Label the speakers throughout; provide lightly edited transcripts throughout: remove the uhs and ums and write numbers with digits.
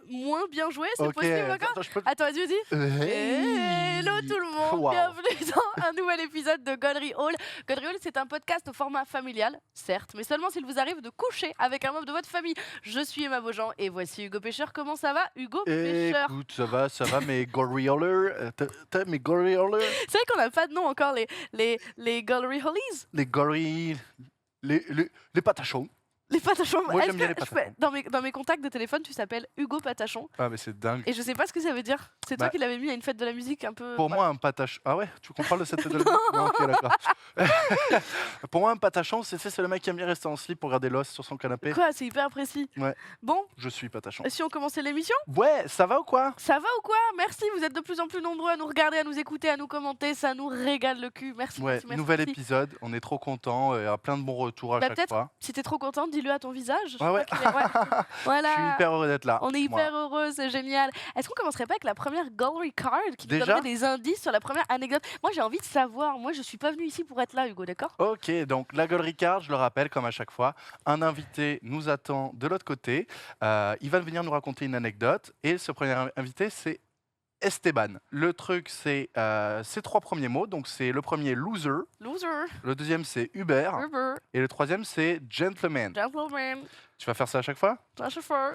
Speaker 1: moins bien joué, c'est
Speaker 2: Ok,
Speaker 1: possible encore?
Speaker 2: attends, je peux...
Speaker 1: Attends, vas-y, dis.
Speaker 2: Hey.
Speaker 1: Hello tout le monde,
Speaker 2: Wow.
Speaker 1: bienvenue dans un nouvel épisode de Gollery Hall. Gollery Hall, c'est un podcast au format familial, certes, mais seulement s'il vous arrive de coucher avec un membre de votre famille. Je suis Emma Beaujean et voici Hugo Pêcheur. Comment ça va, Hugo Pêcheur?
Speaker 2: Écoute, ça va, mes Gory Holler. T'as mes Gory Holler?
Speaker 1: C'est vrai qu'on n'a pas de nom encore, les Gollery Hollies.
Speaker 2: Les Gory... Les patachons.
Speaker 1: Les patachons.
Speaker 2: Moi,
Speaker 1: Est-ce
Speaker 2: j'aime bien
Speaker 1: que
Speaker 2: les
Speaker 1: je peux-
Speaker 2: patachons.
Speaker 1: dans mes contacts de téléphone, tu t'appelles Hugo Patachon.
Speaker 2: Ah, mais c'est dingue.
Speaker 1: Et je sais pas ce que ça veut dire. C'est toi
Speaker 2: Bah,
Speaker 1: qui l'avais mis à une fête de la musique un peu.
Speaker 2: Pour moi, un patachon... Ah ouais, tu comprends le set de la... Non, ok, d'accord. Pour moi, un patachon, c'est le mec qui aime bien rester en slip pour regarder l'os sur son canapé.
Speaker 1: Quoi, c'est hyper précis.
Speaker 2: Ouais.
Speaker 1: Bon,
Speaker 2: Je suis patachon.
Speaker 1: si on commençait l'émission?
Speaker 2: Ouais, ça va ou quoi?
Speaker 1: Ça va ou quoi? Merci, vous êtes de plus en plus nombreux à nous regarder, à nous écouter, à nous commenter, ça nous régale le cul. Merci,
Speaker 2: Ouais,
Speaker 1: merci, merci.
Speaker 2: nouvel
Speaker 1: merci.
Speaker 2: épisode, on est trop contents, il y a plein de bons retours à
Speaker 1: Bah,
Speaker 2: chaque
Speaker 1: peut-être,
Speaker 2: fois.
Speaker 1: si t'es trop contente, dis-le à ton visage. Je
Speaker 2: Ouais,
Speaker 1: crois qu'il est- ouais. Voilà.
Speaker 2: Je suis hyper heureux d'être là.
Speaker 1: On est hyper
Speaker 2: Voilà.
Speaker 1: heureux, c'est génial. Est-ce qu'on commencerait pas avec la première Gallery Card qui nous
Speaker 2: Déjà
Speaker 1: donnerait des indices sur la première anecdote? Moi j'ai envie de savoir, moi je suis pas venue ici pour être là Hugo, d'accord?
Speaker 2: Ok, donc la Gueule Ricard, je le rappelle, comme à chaque fois, un invité nous attend de l'autre côté. Il va venir nous raconter une anecdote. Et ce premier invité, c'est Esteban. Le truc, c'est ces trois premiers mots. Donc, c'est le premier loser,
Speaker 1: Loser,
Speaker 2: le deuxième, c'est Uber,
Speaker 1: Uber,
Speaker 2: et le troisième, c'est gentleman.
Speaker 1: gentleman,
Speaker 2: Tu vas faire ça à chaque fois?
Speaker 1: chauffeur.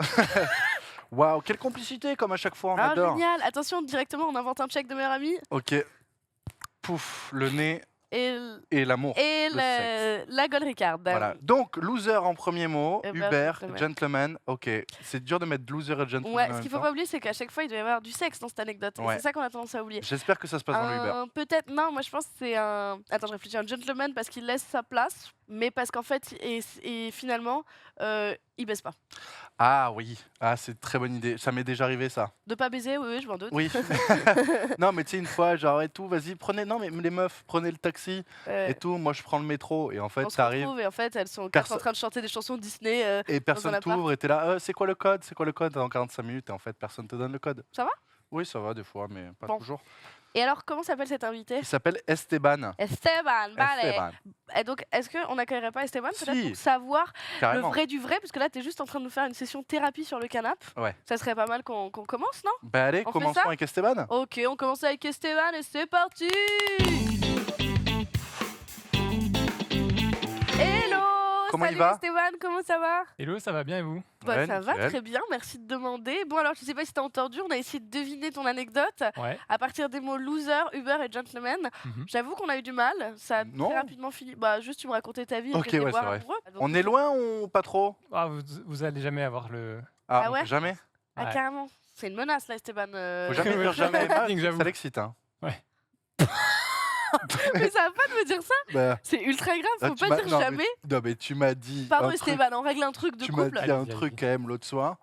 Speaker 2: Waouh, quelle complicité, comme à chaque fois, on
Speaker 1: Ah
Speaker 2: adore.
Speaker 1: génial, attention directement on invente un check de meilleur ami
Speaker 2: Ok, pouf, le nez
Speaker 1: et,
Speaker 2: et l'amour.
Speaker 1: et
Speaker 2: le sexe.
Speaker 1: la Gallery Card.
Speaker 2: Voilà. Donc, loser en premier mot,
Speaker 1: Uber,
Speaker 2: Uber,
Speaker 1: gentleman.
Speaker 2: gentleman. Ok, c'est dur de mettre loser et gentleman.
Speaker 1: Ouais,
Speaker 2: en
Speaker 1: ce
Speaker 2: même
Speaker 1: qu'il faut
Speaker 2: temps.
Speaker 1: pas oublier c'est qu'à chaque fois il doit y avoir du sexe dans cette anecdote. Et
Speaker 2: Ouais.
Speaker 1: c'est ça qu'on a tendance à oublier.
Speaker 2: J'espère que ça se passe dans le Uber.
Speaker 1: Peut-être, non, moi je pense que c'est un. Attends, je réfléchis, un gentleman parce qu'il laisse sa place, mais parce qu'en fait, et finalement, il baisse pas.
Speaker 2: Ah oui, ah, c'est une très bonne idée. Ça m'est déjà arrivé ça.
Speaker 1: De pas baiser, oui, je m'en doute.
Speaker 2: Oui. Non, mais tu sais, une fois, genre et tout, vas-y, prenez. Non, mais les meufs, prenez le taxi
Speaker 1: Euh,
Speaker 2: et tout. Moi, je prends le métro. Et en fait,
Speaker 1: on se
Speaker 2: t'arrives
Speaker 1: retrouve et en fait, elles sont
Speaker 2: Perso-
Speaker 1: en train de chanter des chansons Disney.
Speaker 2: et personne
Speaker 1: appart.
Speaker 2: t'ouvre et t'es là. C'est quoi le code? C'est quoi le code? Dans 45 minutes, et en fait, personne te donne le code.
Speaker 1: Ça va?
Speaker 2: Oui, ça va des fois, mais pas
Speaker 1: Bon.
Speaker 2: toujours.
Speaker 1: Et alors, comment s'appelle cet invité?
Speaker 2: Il s'appelle Esteban.
Speaker 1: Esteban, vale.
Speaker 2: Esteban,
Speaker 1: Et donc, est-ce qu'on n'accueillerait pas Esteban peut-être
Speaker 2: Si.
Speaker 1: pour savoir
Speaker 2: carrément.
Speaker 1: le vrai du vrai? Parce que là, t'es juste en train de nous faire une session thérapie sur le canapé.
Speaker 2: Ouais.
Speaker 1: Ça serait pas mal qu'on commence, non?
Speaker 2: Bah allez,
Speaker 1: On fait
Speaker 2: commençons
Speaker 1: ça
Speaker 2: avec Esteban.
Speaker 1: Ok, on commence avec Esteban et c'est parti! Hello!
Speaker 2: Comment il
Speaker 1: Salut
Speaker 2: va?
Speaker 1: Esteban, comment ça va?
Speaker 3: Hello, ça va bien et vous?
Speaker 1: Bah,
Speaker 2: Ouais,
Speaker 1: ça va
Speaker 2: nickel.
Speaker 1: très bien, merci de demander. Bon alors, je sais pas si t'as entendu, on a essayé de deviner ton anecdote
Speaker 3: Ouais.
Speaker 1: à partir des mots loser, Uber et gentleman.
Speaker 3: Mhm.
Speaker 1: J'avoue qu'on a eu du mal, ça a
Speaker 2: Non.
Speaker 1: très rapidement fini. Bah juste tu me racontais ta vie et
Speaker 2: Ok,
Speaker 1: que j'étais
Speaker 2: ouais,
Speaker 1: voir
Speaker 2: c'est vrai.
Speaker 1: amoureux. Donc,
Speaker 2: On est loin ou pas trop?
Speaker 3: Ah, vous allez jamais avoir le.
Speaker 1: Ah ouais?
Speaker 2: Jamais.
Speaker 1: Ah
Speaker 3: Ouais.
Speaker 1: carrément, c'est une menace là Esteban.
Speaker 2: Faut jamais dire jamais. Ah,
Speaker 3: J'avoue.
Speaker 2: ça l'excite, hein.
Speaker 1: Mais ça va pas de me dire ça,
Speaker 2: Bah,
Speaker 1: c'est ultra grave,
Speaker 2: ah,
Speaker 1: faut
Speaker 2: tu
Speaker 1: pas
Speaker 2: m'as-
Speaker 1: dire
Speaker 2: non, mais-
Speaker 1: jamais.
Speaker 2: Non, mais tu m'as dit.
Speaker 1: Pardon
Speaker 2: un truc.
Speaker 1: Esteban, on règle un truc de
Speaker 2: Tu m'as
Speaker 1: couple.
Speaker 2: dit un
Speaker 3: Allez-y,
Speaker 2: truc
Speaker 3: allez-y.
Speaker 2: quand même l'autre soir.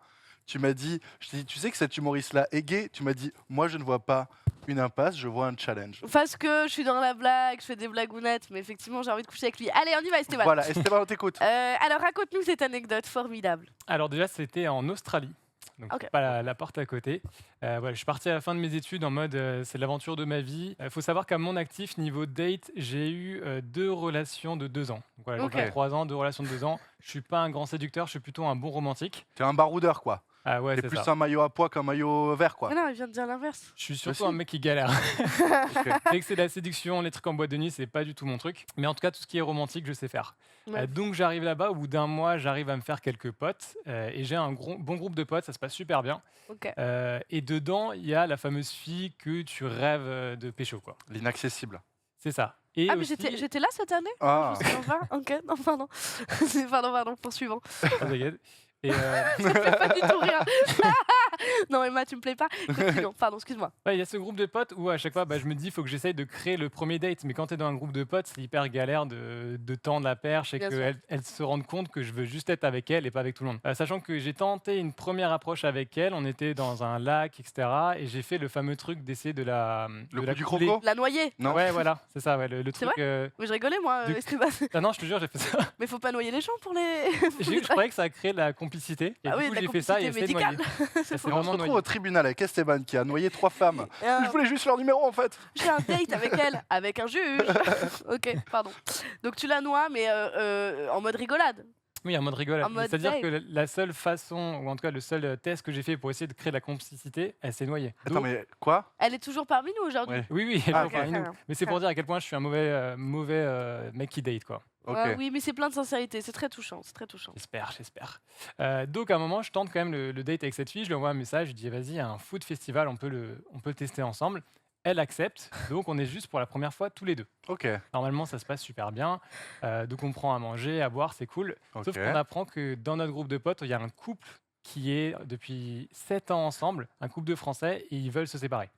Speaker 2: Tu m'as dit, je t'ai dit, tu sais que cet humoriste-là est gay. Tu m'as dit, moi je ne vois pas une impasse, je vois un challenge.
Speaker 1: Parce que je suis dans la blague, je fais des blagounettes, mais effectivement j'ai envie de coucher avec lui. Allez, on y va Esteban.
Speaker 2: Voilà, Esteban, on t'écoute.
Speaker 1: Alors raconte-nous cette anecdote formidable.
Speaker 3: Alors, déjà, c'était en Australie. Donc,
Speaker 1: Ok.
Speaker 3: pas la porte à côté. Voilà, je suis parti à la fin de mes études en mode c'est l'aventure de ma vie. Il faut savoir qu'à mon actif, niveau date, j'ai eu 2 relations de 2 ans. Donc, voilà,
Speaker 1: Ok.
Speaker 3: j'ai 3 ans, 2 relations de 2 ans. Je suis pas un grand séducteur, je suis plutôt un bon romantique.
Speaker 2: T'es un baroudeur, quoi.
Speaker 3: Ah ouais,
Speaker 2: T'es
Speaker 3: c'est
Speaker 2: plus
Speaker 3: ça.
Speaker 2: un maillot à pois qu'un maillot vert, quoi.
Speaker 1: Mais non, il vient de dire l'inverse.
Speaker 3: Je suis surtout
Speaker 2: si.
Speaker 3: un mec qui galère.
Speaker 2: Ok.
Speaker 3: Dès que c'est la séduction, les trucs en boîte de nuit, c'est pas du tout mon truc. Mais en tout cas, tout ce qui est romantique, je sais faire.
Speaker 1: Ouais.
Speaker 3: Donc j'arrive là-bas, au bout d'un mois, j'arrive à me faire quelques potes. Et j'ai un bon groupe de potes, ça se passe super bien.
Speaker 1: Ok.
Speaker 3: Et dedans, il y a la fameuse fille que tu rêves de pécho, quoi.
Speaker 2: L'inaccessible.
Speaker 3: C'est ça. Et
Speaker 1: Ah mais
Speaker 3: aussi-
Speaker 1: j'étais là cette année?
Speaker 2: Ah,
Speaker 1: Je sais pas. Ok, non pardon. pardon, poursuivant.
Speaker 3: Oh, t'inquiète. Et
Speaker 1: Ça fait pas du tout rire. Non Emma, tu me plais pas. Continuons. Pardon, excuse-moi.
Speaker 3: ouais, il y a ce groupe de potes où à chaque fois, je me dis, il faut que j'essaye de créer le premier date. Mais quand tu es dans un groupe de potes, c'est hyper galère de tendre la perche et
Speaker 1: Bien sûr.
Speaker 3: qu'elles se rendent compte que je veux juste être avec elle et pas avec tout le monde. Sachant que j'ai tenté une première approche avec elle, on était dans un lac, etc. Et j'ai fait le fameux truc d'essayer de la.
Speaker 2: le
Speaker 3: de
Speaker 2: coup
Speaker 3: la
Speaker 2: du
Speaker 3: couler.
Speaker 2: croco?
Speaker 1: La noyer.
Speaker 2: Non.
Speaker 3: Ouais, voilà, c'est ça, ouais, le truc.
Speaker 1: Mais je rigolais moi,
Speaker 3: Du-
Speaker 1: Esteban.
Speaker 3: Ah non, je te jure, j'ai fait ça.
Speaker 1: Mais faut pas noyer les gens pour les.
Speaker 3: Je croyais que ça a créé de la complicité. Et
Speaker 1: Ah
Speaker 3: du
Speaker 1: oui,
Speaker 3: coup,
Speaker 1: de la
Speaker 3: j'ai fait ça et
Speaker 1: complicité
Speaker 3: essayé de noyer.
Speaker 1: médicale.
Speaker 3: Ça,
Speaker 1: C'est
Speaker 3: c'est
Speaker 1: faux.
Speaker 2: On se
Speaker 3: vraiment
Speaker 2: retrouve
Speaker 3: noyer.
Speaker 2: au tribunal avec Esteban qui a noyé 3 femmes.
Speaker 1: Euh,
Speaker 2: Je voulais juste leur numéro en fait.
Speaker 1: J'ai un date avec elle, avec un juge. Ok, pardon. Donc tu la noies, mais en mode rigolade.
Speaker 3: Oui, en mode rigolade.
Speaker 1: En mode
Speaker 3: C'est-à-dire
Speaker 1: date.
Speaker 3: que la seule façon, ou en tout cas le seul test que j'ai fait pour essayer de créer de la complicité, elle s'est noyée.
Speaker 2: Attends,
Speaker 3: Donc-
Speaker 2: mais quoi?
Speaker 1: Elle est toujours parmi nous aujourd'hui.
Speaker 2: Ouais.
Speaker 3: Oui, oui, elle
Speaker 2: Ah,
Speaker 3: est
Speaker 2: ok.
Speaker 3: parmi nous.
Speaker 1: Très bien.
Speaker 3: Mais c'est pour dire à quel point je suis un mauvais mec qui date, quoi.
Speaker 2: Ok.
Speaker 1: Oui, mais c'est plein de sincérité, c'est très touchant, c'est très touchant.
Speaker 3: J'espère. Donc à un moment, je tente quand même le date avec cette fille, je lui envoie un message, je lui dis vas-y, il y a un food festival, on peut le tester ensemble. Elle accepte, donc on est juste pour la première fois tous les deux.
Speaker 2: Ok.
Speaker 3: Normalement, ça se passe super bien, donc on prend à manger, à boire, c'est cool. Sauf
Speaker 2: Ok.
Speaker 3: qu'on apprend que dans notre groupe de potes, il y a un couple qui est depuis 7 ans ensemble, un couple de Français, et ils veulent se séparer.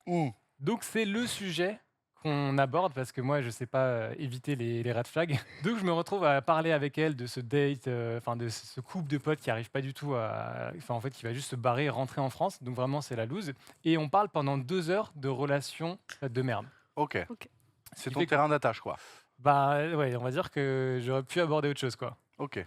Speaker 2: Ouh.
Speaker 3: Donc c'est le sujet qu'on aborde parce que moi je sais pas éviter les red flags. Donc je me retrouve à parler avec elle de ce date, enfin de ce couple de potes qui arrive pas du tout enfin en fait qui va juste se barrer, rentrer en France. Donc vraiment c'est la loose. Et on parle pendant 2 heures de relations de merde.
Speaker 2: Ok.
Speaker 1: Ok.
Speaker 2: C'est
Speaker 3: Qui
Speaker 2: ton
Speaker 3: fait que-
Speaker 2: terrain d'attache, quoi.
Speaker 3: Bah ouais, on va dire que j'aurais pu aborder autre chose quoi.
Speaker 2: Ok.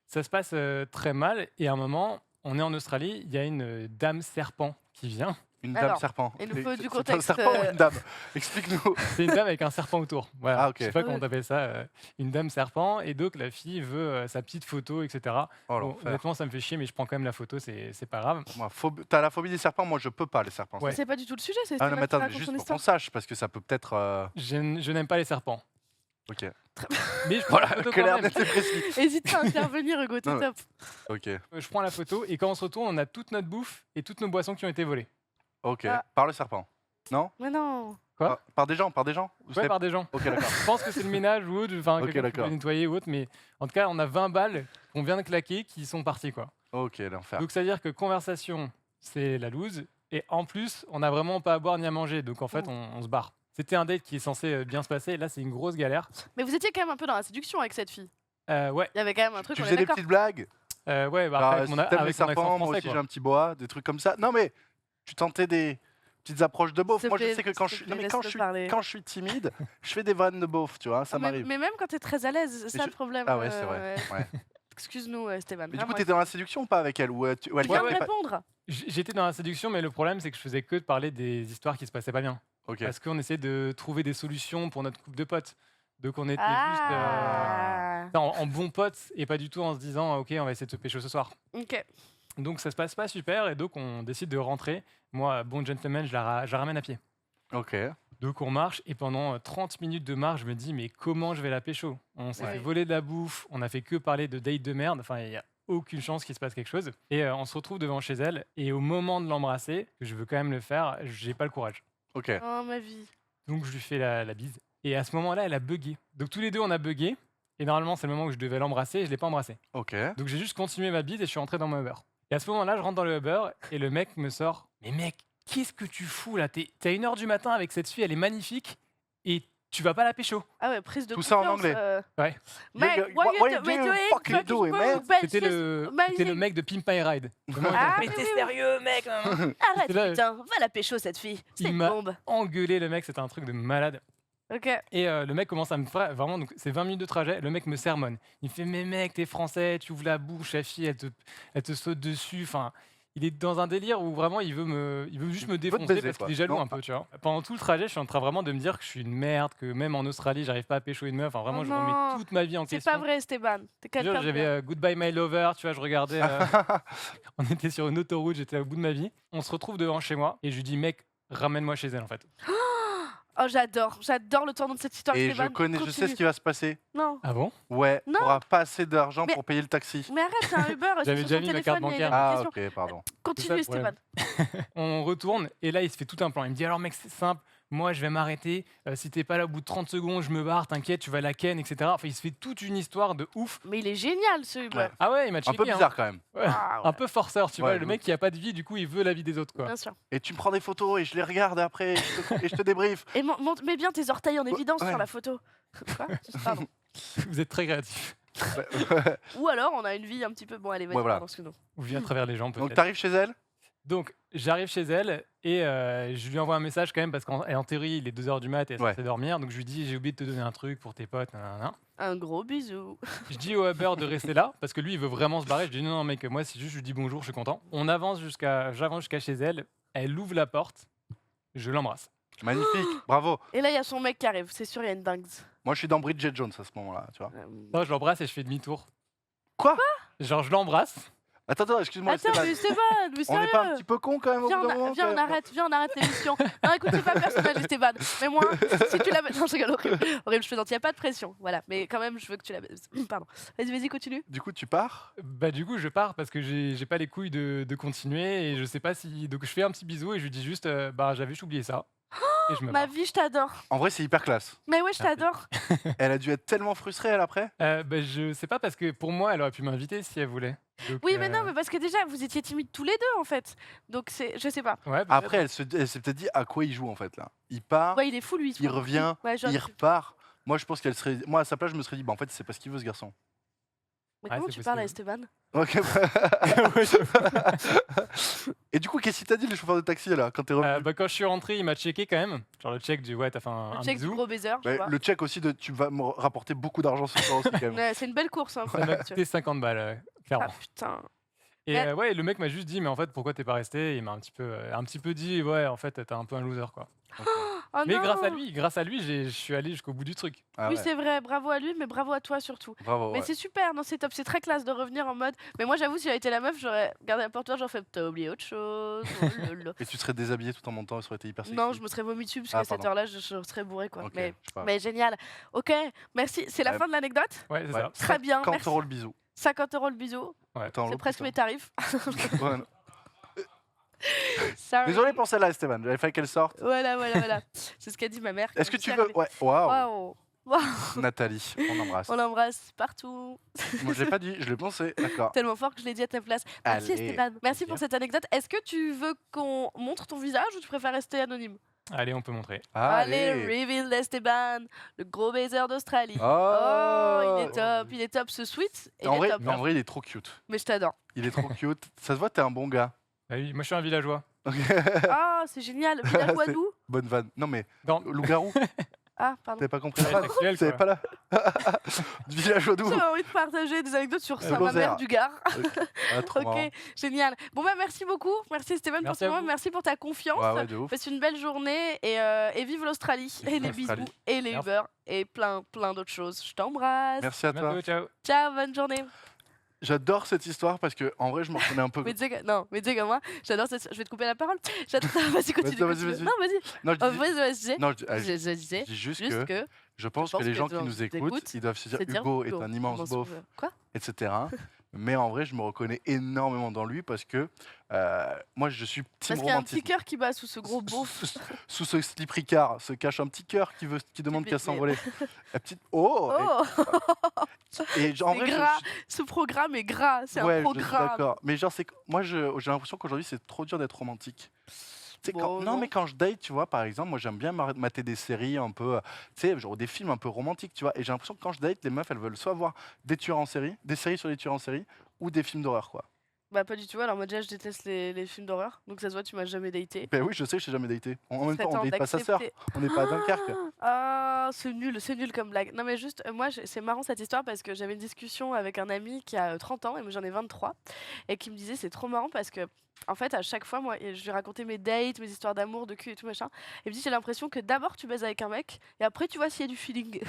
Speaker 3: Ça se passe très mal et à un moment on est en Australie, il y a une dame serpent qui vient.
Speaker 2: Une dame
Speaker 1: Alors,
Speaker 2: serpent.
Speaker 1: il nous faut du
Speaker 2: C'est
Speaker 1: contexte,
Speaker 2: un serpent ou une dame? Explique-nous.
Speaker 3: C'est une dame avec un serpent autour. Voilà.
Speaker 2: Ah, ok.
Speaker 3: Je sais pas
Speaker 1: Ah
Speaker 3: comment
Speaker 1: oui.
Speaker 3: t'appelles ça. Une dame serpent. Et donc la fille veut sa petite photo, etc.
Speaker 2: Oh,
Speaker 3: Bon,
Speaker 2: l'enfer.
Speaker 3: honnêtement, ça me fait chier, mais je prends quand même la photo, c'est pas grave.
Speaker 2: Moi, T'as la phobie des serpents? Moi, je peux pas les serpents.
Speaker 3: Ouais.
Speaker 1: C'est pas du tout le sujet, c'est
Speaker 2: Ah non,
Speaker 1: Stéphane
Speaker 2: mais
Speaker 1: qui
Speaker 2: attends,
Speaker 1: raconte
Speaker 2: juste
Speaker 1: son
Speaker 2: pour
Speaker 1: histoire.
Speaker 2: qu'on sache, parce que ça peut peut-être.
Speaker 3: Je n'aime pas les serpents.
Speaker 2: Ok.
Speaker 3: Mais je prends la
Speaker 2: Voilà,
Speaker 3: photo
Speaker 2: clair,
Speaker 3: quand même.
Speaker 2: net et précis.
Speaker 1: Hésite pas à intervenir, Hugo, t'es
Speaker 2: Non, mais-
Speaker 1: top.
Speaker 2: Ok.
Speaker 3: Je prends la photo et quand on se retourne, on a toute notre bouffe et toutes nos boissons qui ont été volées.
Speaker 2: Ok.
Speaker 1: Ah.
Speaker 2: Par le serpent. Non?
Speaker 1: Mais non.
Speaker 3: Quoi?
Speaker 2: Par des gens? Ou
Speaker 3: Ouais,
Speaker 2: c'est-
Speaker 3: par des gens.
Speaker 2: Ok, d'accord.
Speaker 3: Je pense que c'est le ménage ou autre, enfin
Speaker 2: Ok,
Speaker 3: quelqu'un qui
Speaker 2: d'accord.
Speaker 3: peut nettoyer ou autre, mais en tout cas, on a 20 balles qu'on vient de claquer qui sont parties, quoi.
Speaker 2: Ok, l'enfer.
Speaker 3: Donc ça veut dire que conversation, c'est la loose. Et en plus, on n'a vraiment pas à boire ni à manger. Donc en fait,
Speaker 1: Oh.
Speaker 3: on se barre. C'était un date qui est censé bien se passer. Et là, c'est une grosse galère.
Speaker 1: Mais vous étiez quand même un peu dans la séduction avec cette fille.
Speaker 3: Ouais,
Speaker 1: Il y avait quand même un truc,
Speaker 2: Tu
Speaker 1: on est
Speaker 2: faisais des
Speaker 1: d'accord.
Speaker 2: petites blagues?
Speaker 3: ouais, bah,
Speaker 2: Genre,
Speaker 3: après, avec
Speaker 2: si
Speaker 3: mon,
Speaker 2: t'aimes les
Speaker 3: avec mon accent
Speaker 2: serpents, moi
Speaker 3: français,
Speaker 2: aussi
Speaker 3: quoi.
Speaker 2: j'ai un petit boa, des trucs comme ça. Non, mais tu tentais des petites approches de beauf.
Speaker 1: S'il te
Speaker 2: Moi, je
Speaker 1: plaît,
Speaker 2: sais que quand
Speaker 1: s'il
Speaker 2: je
Speaker 1: te
Speaker 2: suis, non,
Speaker 1: plaît,
Speaker 2: mais quand je
Speaker 1: laisse-le
Speaker 2: suis,
Speaker 1: parler.
Speaker 2: quand je suis timide, je fais des vannes de beauf, tu vois, ça
Speaker 1: mais,
Speaker 2: m'arrive.
Speaker 1: mais même quand t'es très à l'aise, c'est ça
Speaker 2: je-
Speaker 1: le problème.
Speaker 2: Ah ouais, c'est vrai. Ouais.
Speaker 1: Excuse-nous, Stéphane.
Speaker 2: Mais du
Speaker 1: vraiment,
Speaker 2: coup, t'étais dans la séduction ou pas avec elle? Ou elle
Speaker 1: Tu viens
Speaker 2: t'y
Speaker 1: de
Speaker 2: fait pas-
Speaker 1: répondre.
Speaker 3: J'étais dans la séduction, mais le problème, c'est que je faisais que de parler des histoires qui se passaient pas bien.
Speaker 2: Ok.
Speaker 3: Parce qu'on essayait de trouver des solutions pour notre couple de potes. Donc on était
Speaker 1: Ah.
Speaker 3: juste en bon pote et pas du tout en se disant ok, on va essayer de se pécho ce soir.
Speaker 1: Ok.
Speaker 3: Donc ça se passe pas super et donc on décide de rentrer. Moi, bon gentleman, je la ramène à pied.
Speaker 2: Ok.
Speaker 3: Donc on marche et pendant 30 minutes de marche, je me dis mais comment je vais la pécho? On s'est
Speaker 1: Ouais.
Speaker 3: fait voler de la bouffe, on a fait que parler de date de merde, enfin il y a aucune chance qu'il se passe quelque chose. Et on se retrouve devant chez elle et au moment de l'embrasser, que je veux quand même le faire, j'ai pas le courage.
Speaker 2: Ok.
Speaker 1: Oh ma vie.
Speaker 3: Donc je lui fais la bise. Et à ce moment-là, elle a bugué. Donc tous les deux, on a bugué. Et normalement, c'est le moment où je devais l'embrasser et je l'ai pas embrassé.
Speaker 2: Ok.
Speaker 3: Donc j'ai juste continué ma bise et je suis rentré dans mon Uber. Et à ce moment-là, je rentre dans le Uber et le mec me sort mais mec, qu'est-ce que tu fous là? T'es à 1h du matin avec cette fille, elle est magnifique et tu vas pas la pécho.
Speaker 1: Ah ouais, prise de
Speaker 2: Tout ça en
Speaker 1: confiance,
Speaker 2: anglais.
Speaker 3: Ouais.
Speaker 1: Mate,
Speaker 2: What
Speaker 1: what
Speaker 2: you
Speaker 1: you
Speaker 2: doing?
Speaker 1: doing?
Speaker 2: Fucking doing, man?
Speaker 3: C'était le mec de Pimp My Ride. Vraiment, il
Speaker 1: Ah,
Speaker 3: m'a
Speaker 1: mais
Speaker 3: fait, mais t'es
Speaker 1: oui, oui.
Speaker 3: sérieux, mec?
Speaker 1: Arrête,
Speaker 3: là-
Speaker 1: putain, va la pécho cette fille. C'est
Speaker 3: Il
Speaker 1: une
Speaker 3: m'a-
Speaker 1: bombe.
Speaker 3: Engueulé le mec, c'était un truc de malade.
Speaker 1: Ok.
Speaker 3: Et le mec commence à me faire vraiment, donc c'est 20 minutes de trajet, le mec me sermonne. Il me fait mais mec, t'es français, tu ouvres la bouche, la fille elle te saute dessus. Enfin, il est dans un délire où vraiment il veut juste me
Speaker 2: veut te
Speaker 3: défoncer
Speaker 2: baiser,
Speaker 3: parce
Speaker 2: quoi.
Speaker 3: qu'il est jaloux
Speaker 2: Non.
Speaker 3: un peu, tu vois. Pendant tout le trajet, je suis en train vraiment de me dire que je suis une merde, que même en Australie, j'arrive pas à pécho une meuf. Enfin, vraiment,
Speaker 1: Oh
Speaker 3: je
Speaker 1: non.
Speaker 3: remets toute ma vie en
Speaker 1: C'est
Speaker 3: question.
Speaker 1: pas vrai, Esteban. T'es
Speaker 3: Je veux dire,
Speaker 1: quelqu'un de
Speaker 3: J'avais
Speaker 1: bien.
Speaker 3: Goodbye My Lover, tu vois, je regardais. On était sur une autoroute, j'étais au bout de ma vie. On se retrouve devant chez moi et je lui dis mec, ramène-moi chez elle en fait.
Speaker 1: Oh, j'adore le tournant de cette histoire,
Speaker 2: Et
Speaker 1: Esteban.
Speaker 2: je sais ce qui va se passer.
Speaker 1: Non.
Speaker 3: Ah bon?
Speaker 2: Ouais,
Speaker 1: Non.
Speaker 2: t'auras pas assez d'argent
Speaker 1: Mais-
Speaker 2: pour payer le taxi.
Speaker 1: Mais arrête, c'est un Uber. c'est
Speaker 3: J'avais
Speaker 1: sur
Speaker 3: déjà
Speaker 1: ton
Speaker 3: mis ma
Speaker 1: téléphone,
Speaker 3: carte
Speaker 1: il y a
Speaker 3: bancaire.
Speaker 1: une
Speaker 2: Ah,
Speaker 1: application.
Speaker 2: ok, pardon.
Speaker 1: Continue,
Speaker 3: C'est ça le
Speaker 1: Esteban.
Speaker 3: On retourne et là il se fait tout un plan. Il me dit alors mec c'est simple, moi je vais m'arrêter, si t'es pas là au bout de 30 secondes je me barre, t'inquiète tu vas la ken etc. Enfin il se fait toute une histoire de ouf.
Speaker 1: Mais il est génial, ce Uber.
Speaker 2: Ouais.
Speaker 3: Ah ouais il m'a
Speaker 2: Un
Speaker 3: checké.
Speaker 2: peu bizarre quand même.
Speaker 3: Ouais.
Speaker 1: Ah, ouais.
Speaker 3: Un peu forceur tu
Speaker 2: Ouais,
Speaker 3: vois, le
Speaker 2: oui.
Speaker 3: mec qui a pas de vie du coup il veut la vie des autres quoi.
Speaker 1: Bien sûr.
Speaker 2: Et tu me prends des photos et je les regarde après et je te débriefe.
Speaker 1: Et mets bien tes orteils en évidence
Speaker 2: ouais.
Speaker 1: sur la photo. Quoi? Pardon.
Speaker 3: Vous êtes très créatif.
Speaker 1: Ou alors, on a une vie un petit peu. Bon, allez, vas-y,
Speaker 2: Ouais, voilà.
Speaker 1: pardon, excuse-nous.
Speaker 3: Vous vivez à travers les gens
Speaker 2: Donc
Speaker 3: peut-être.
Speaker 2: t'arrives chez elle?
Speaker 3: Donc j'arrive chez elle et je lui envoie un message quand même parce qu'en théorie il est 2h du mat et elle est
Speaker 2: Ouais.
Speaker 3: censée dormir. Donc je lui dis j'ai oublié de te donner un truc pour tes potes. Nanana.
Speaker 1: Un gros bisou.
Speaker 3: Je dis au Uber de rester là parce que lui il veut vraiment se barrer. Je dis non, non mec, moi c'est juste je lui dis bonjour, je suis content. J'avance jusqu'à chez elle, elle ouvre la porte, je l'embrasse.
Speaker 2: Magnifique, bravo.
Speaker 1: Et là, il y a son mec qui arrive. C'est sûr, il y a une dingue.
Speaker 2: Moi je suis dans Bridget Jones à ce moment-là, tu vois.
Speaker 3: Non, je l'embrasse et je fais demi-tour.
Speaker 2: Quoi?
Speaker 3: Genre, je l'embrasse.
Speaker 2: Attends, excuse-moi,
Speaker 1: Attends,
Speaker 2: Esteban.
Speaker 1: mais Esteban, mais
Speaker 2: On
Speaker 1: sérieux.
Speaker 2: n'est pas un petit peu con quand même au
Speaker 1: Viens,
Speaker 2: bout d'un moment
Speaker 1: viens,
Speaker 2: quand même
Speaker 1: viens, on arrête l'émission. Non, écoute, c'est pas personnel, Esteban. Mais moi, si tu la baises. Non, je rigole, horrible, je plaisante. Il n'y a pas de pression. Voilà, mais quand même, je veux que tu la baises. Pardon. Vas-y, continue.
Speaker 2: Du coup, tu pars?
Speaker 3: Bah, du coup, je pars parce que j'ai pas les couilles de continuer et je sais pas si. Donc, je fais un petit bisou et je lui dis juste, bah, j'avais juste oublié ça. Et je me
Speaker 1: Ma
Speaker 3: barre.
Speaker 1: vie, je t'adore.
Speaker 2: En vrai, c'est hyper classe.
Speaker 1: Mais ouais, je
Speaker 3: Merci.
Speaker 1: t'adore.
Speaker 2: Elle a dû être tellement frustrée, elle, après.
Speaker 3: Bah, je sais pas parce que pour moi, elle aurait pu m'inviter si elle voulait. Donc,
Speaker 1: Oui, mais non, mais parce que déjà, vous étiez timides tous les deux, en fait. Donc, je sais pas.
Speaker 3: Ouais, peut-être.
Speaker 2: Après, elle s'est peut-être dit à quoi il joue, en fait, là. Il part,
Speaker 1: Ouais, il est fou, lui. se
Speaker 2: il
Speaker 1: prend pour qui.
Speaker 2: revient,
Speaker 1: Ouais,
Speaker 2: il repart. Moi, je pense qu'elle serait. Moi, à sa place, je me serais dit, bah, en fait, c'est pas ce qu'il veut, ce garçon.
Speaker 1: Mais
Speaker 3: Ouais,
Speaker 1: comment
Speaker 3: c'est
Speaker 1: tu parles à
Speaker 3: possible.
Speaker 1: Esteban?
Speaker 2: Ok.
Speaker 3: Ouais,
Speaker 2: Et du coup, qu'est-ce qu'il t'a dit, le chauffeur de taxi, là, quand t'es revenu?
Speaker 3: bah, quand je suis rentré, il m'a checké quand même. Genre le check du ouais, t'as fait un
Speaker 1: Le check du
Speaker 3: bisou.
Speaker 1: gros baiser, je
Speaker 2: Ouais,
Speaker 1: vois.
Speaker 2: le check aussi de tu vas me rapporter beaucoup d'argent ce soir aussi, quand même.
Speaker 1: Ouais, c'est une belle course, hein.
Speaker 3: Ça m'a coûté 50 balles, clairement.
Speaker 1: Ah putain.
Speaker 3: Et
Speaker 1: Mais-
Speaker 3: ouais, le mec m'a juste dit, mais en fait, pourquoi t'es pas resté? Il m'a un petit peu dit, ouais, en fait, t'es un peu un loser, quoi.
Speaker 2: Ok.
Speaker 1: Oh
Speaker 3: Mais
Speaker 1: non.
Speaker 3: grâce à lui, je suis allé jusqu'au bout du truc.
Speaker 2: Ah
Speaker 1: Oui,
Speaker 2: ouais,
Speaker 1: c'est vrai, bravo à lui, mais bravo à toi surtout.
Speaker 2: bravo.
Speaker 1: Mais
Speaker 2: Ouais.
Speaker 1: c'est super, non, c'est top, c'est très classe de revenir en mode. Mais moi, j'avoue, si j'avais été la meuf, j'aurais gardé la porte ouverte, j'aurais fait, t'as oublié autre chose. Oh là là.
Speaker 2: Et tu serais déshabillé tout en montant, ça aurait été hyper sexy.
Speaker 1: Non, je me serais vomi dessus parce
Speaker 2: Ah,
Speaker 1: qu'à cette
Speaker 2: pardon.
Speaker 1: heure-là, je serais bourré, quoi.
Speaker 2: Ok, je sais pas.
Speaker 1: Mais génial. Ok, merci. C'est la
Speaker 2: Ouais.
Speaker 1: fin de l'anecdote.
Speaker 3: Ouais, c'est
Speaker 2: Ouais.
Speaker 3: ça.
Speaker 1: Très bien,
Speaker 2: 50
Speaker 1: merci.
Speaker 2: euros le bisou.
Speaker 1: 50 € le bisou.
Speaker 3: Ouais.
Speaker 2: Attends,
Speaker 1: C'est
Speaker 2: l'autre,
Speaker 1: presque
Speaker 2: putain.
Speaker 1: mes tarifs.
Speaker 2: Ouais, non.
Speaker 1: Sorry.
Speaker 2: Désolé pour celle-là, Esteban. J'avais failli qu'elle sorte.
Speaker 1: Voilà. C'est ce qu'a dit ma mère.
Speaker 2: Est-ce que
Speaker 1: quand
Speaker 2: tu
Speaker 1: je
Speaker 2: veux.
Speaker 1: suis
Speaker 2: Ouais, waouh.
Speaker 1: arrivée. Waouh.
Speaker 2: Nathalie, on embrasse.
Speaker 1: On l'embrasse partout.
Speaker 2: Moi, je l'ai pas dit, je l'ai pensé. D'accord.
Speaker 1: Tellement fort que je l'ai dit à ta place. Merci
Speaker 2: Allez.
Speaker 1: Esteban. Merci
Speaker 2: Bien.
Speaker 1: pour cette anecdote. Est-ce que tu veux qu'on montre ton visage ou tu préfères rester anonyme?
Speaker 3: Allez, on peut montrer.
Speaker 1: Allez, reveal d'Esteban, le gros baiser d'Australie.
Speaker 2: Oh,
Speaker 1: Il est top ce sweat. Il
Speaker 2: En
Speaker 1: est
Speaker 2: vrai,
Speaker 1: top.
Speaker 2: en vrai, il est trop cute.
Speaker 1: Mais je t'adore.
Speaker 2: Il est trop cute. Ça se voit, t'es un bon gars.
Speaker 3: Bah oui, moi, je suis un villageois.
Speaker 1: Ah, c'est génial. Villageois
Speaker 2: C'est-
Speaker 1: d'où?
Speaker 2: Bonne vanne. Non, mais
Speaker 3: Dans
Speaker 2: loup-garou,
Speaker 1: Ah, pardon.
Speaker 2: t'avais pas compris la
Speaker 3: Ouais,
Speaker 2: vanne
Speaker 3: sexuel,
Speaker 2: T'avais
Speaker 3: quoi.
Speaker 2: pas là Du village d'où
Speaker 1: J'avais envie de partager des anecdotes sur ça, ma
Speaker 2: Lozère.
Speaker 1: mère du Gard.
Speaker 2: Ah, trop marrant.
Speaker 1: Ok, génial. Bon bah merci beaucoup. Merci Stéphane pour
Speaker 3: Merci
Speaker 1: ce
Speaker 3: à
Speaker 1: moment.
Speaker 3: vous.
Speaker 1: Merci pour ta confiance.
Speaker 2: Ouais, ouais, de ouf.
Speaker 1: Passe une belle journée et vive l'Australie et les bisous
Speaker 2: l'Australie.
Speaker 1: et les
Speaker 3: Merci.
Speaker 1: Uber et plein d'autres choses. Je t'embrasse.
Speaker 2: Merci à toi.
Speaker 3: bientôt, ciao.
Speaker 1: Ciao, bonne journée.
Speaker 2: J'adore cette histoire parce que en vrai, je me reconnais un peu.
Speaker 1: Mais tu sais que, non, mais tu sais que moi, j'adore cette. Je vais te couper la parole. J'adore. Vas-y, continue.
Speaker 2: Vas-y,
Speaker 1: continue.
Speaker 2: vas-y.
Speaker 1: Non, vas-y.
Speaker 2: Non, je
Speaker 1: Oh,
Speaker 2: dis,
Speaker 1: vas-y.
Speaker 2: non, je
Speaker 1: disais
Speaker 2: dis juste
Speaker 1: juste
Speaker 2: que
Speaker 1: que
Speaker 2: je pense que les gens qui nous écoutent, ils doivent se dire
Speaker 1: c'est dire
Speaker 2: Hugo est un immense beauf,
Speaker 1: Quoi?
Speaker 2: etc. Mais en vrai, je me reconnais énormément dans lui parce que moi, je suis
Speaker 1: Parce
Speaker 2: team
Speaker 1: qu'il y a un petit
Speaker 2: romantisme.
Speaker 1: cœur qui bat sous ce gros beauf.
Speaker 2: Sous ce slip Ricard se cache un petit cœur qui demande
Speaker 1: Mais-
Speaker 2: qu'à s'envoler. La petite oh,
Speaker 1: Oh,
Speaker 2: et en
Speaker 1: c'est
Speaker 2: vrai,
Speaker 1: gras. Ce programme est gras. C'est
Speaker 2: ouais,
Speaker 1: un
Speaker 2: je suis
Speaker 1: programme.
Speaker 2: d'accord. Mais genre, moi, j'ai l'impression qu'aujourd'hui, c'est trop dur d'être romantique. Tu sais,
Speaker 1: Bon,
Speaker 2: non,
Speaker 1: non.
Speaker 2: mais quand je date, tu vois, par exemple, moi j'aime bien mater des séries un peu, tu sais, genre des films un peu romantiques, tu vois. Et j'ai l'impression que quand je date, les meufs, elles veulent soit voir des tueurs en série, des séries sur les tueurs en série, ou des films d'horreur, quoi.
Speaker 1: Bah pas du tout, alors moi déjà je déteste les films d'horreur, donc ça se voit tu m'as jamais daté.
Speaker 2: Ben oui, je sais, je t'ai jamais daté. En même
Speaker 1: Serait
Speaker 2: temps, on
Speaker 1: temps
Speaker 2: date pas sa sœur,
Speaker 1: d'accepter.
Speaker 2: on n'est pas à Dunkerque.
Speaker 1: Ah, c'est nul comme blague. Non mais juste, moi c'est marrant cette histoire parce que j'avais une discussion avec un ami qui a 30 ans et moi j'en ai 23 et qui me disait c'est trop marrant parce que en fait à chaque fois moi je lui racontais mes dates, mes histoires d'amour, de cul et tout machin. Il me dit j'ai l'impression que d'abord tu baises avec un mec et après tu vois s'il y a du feeling.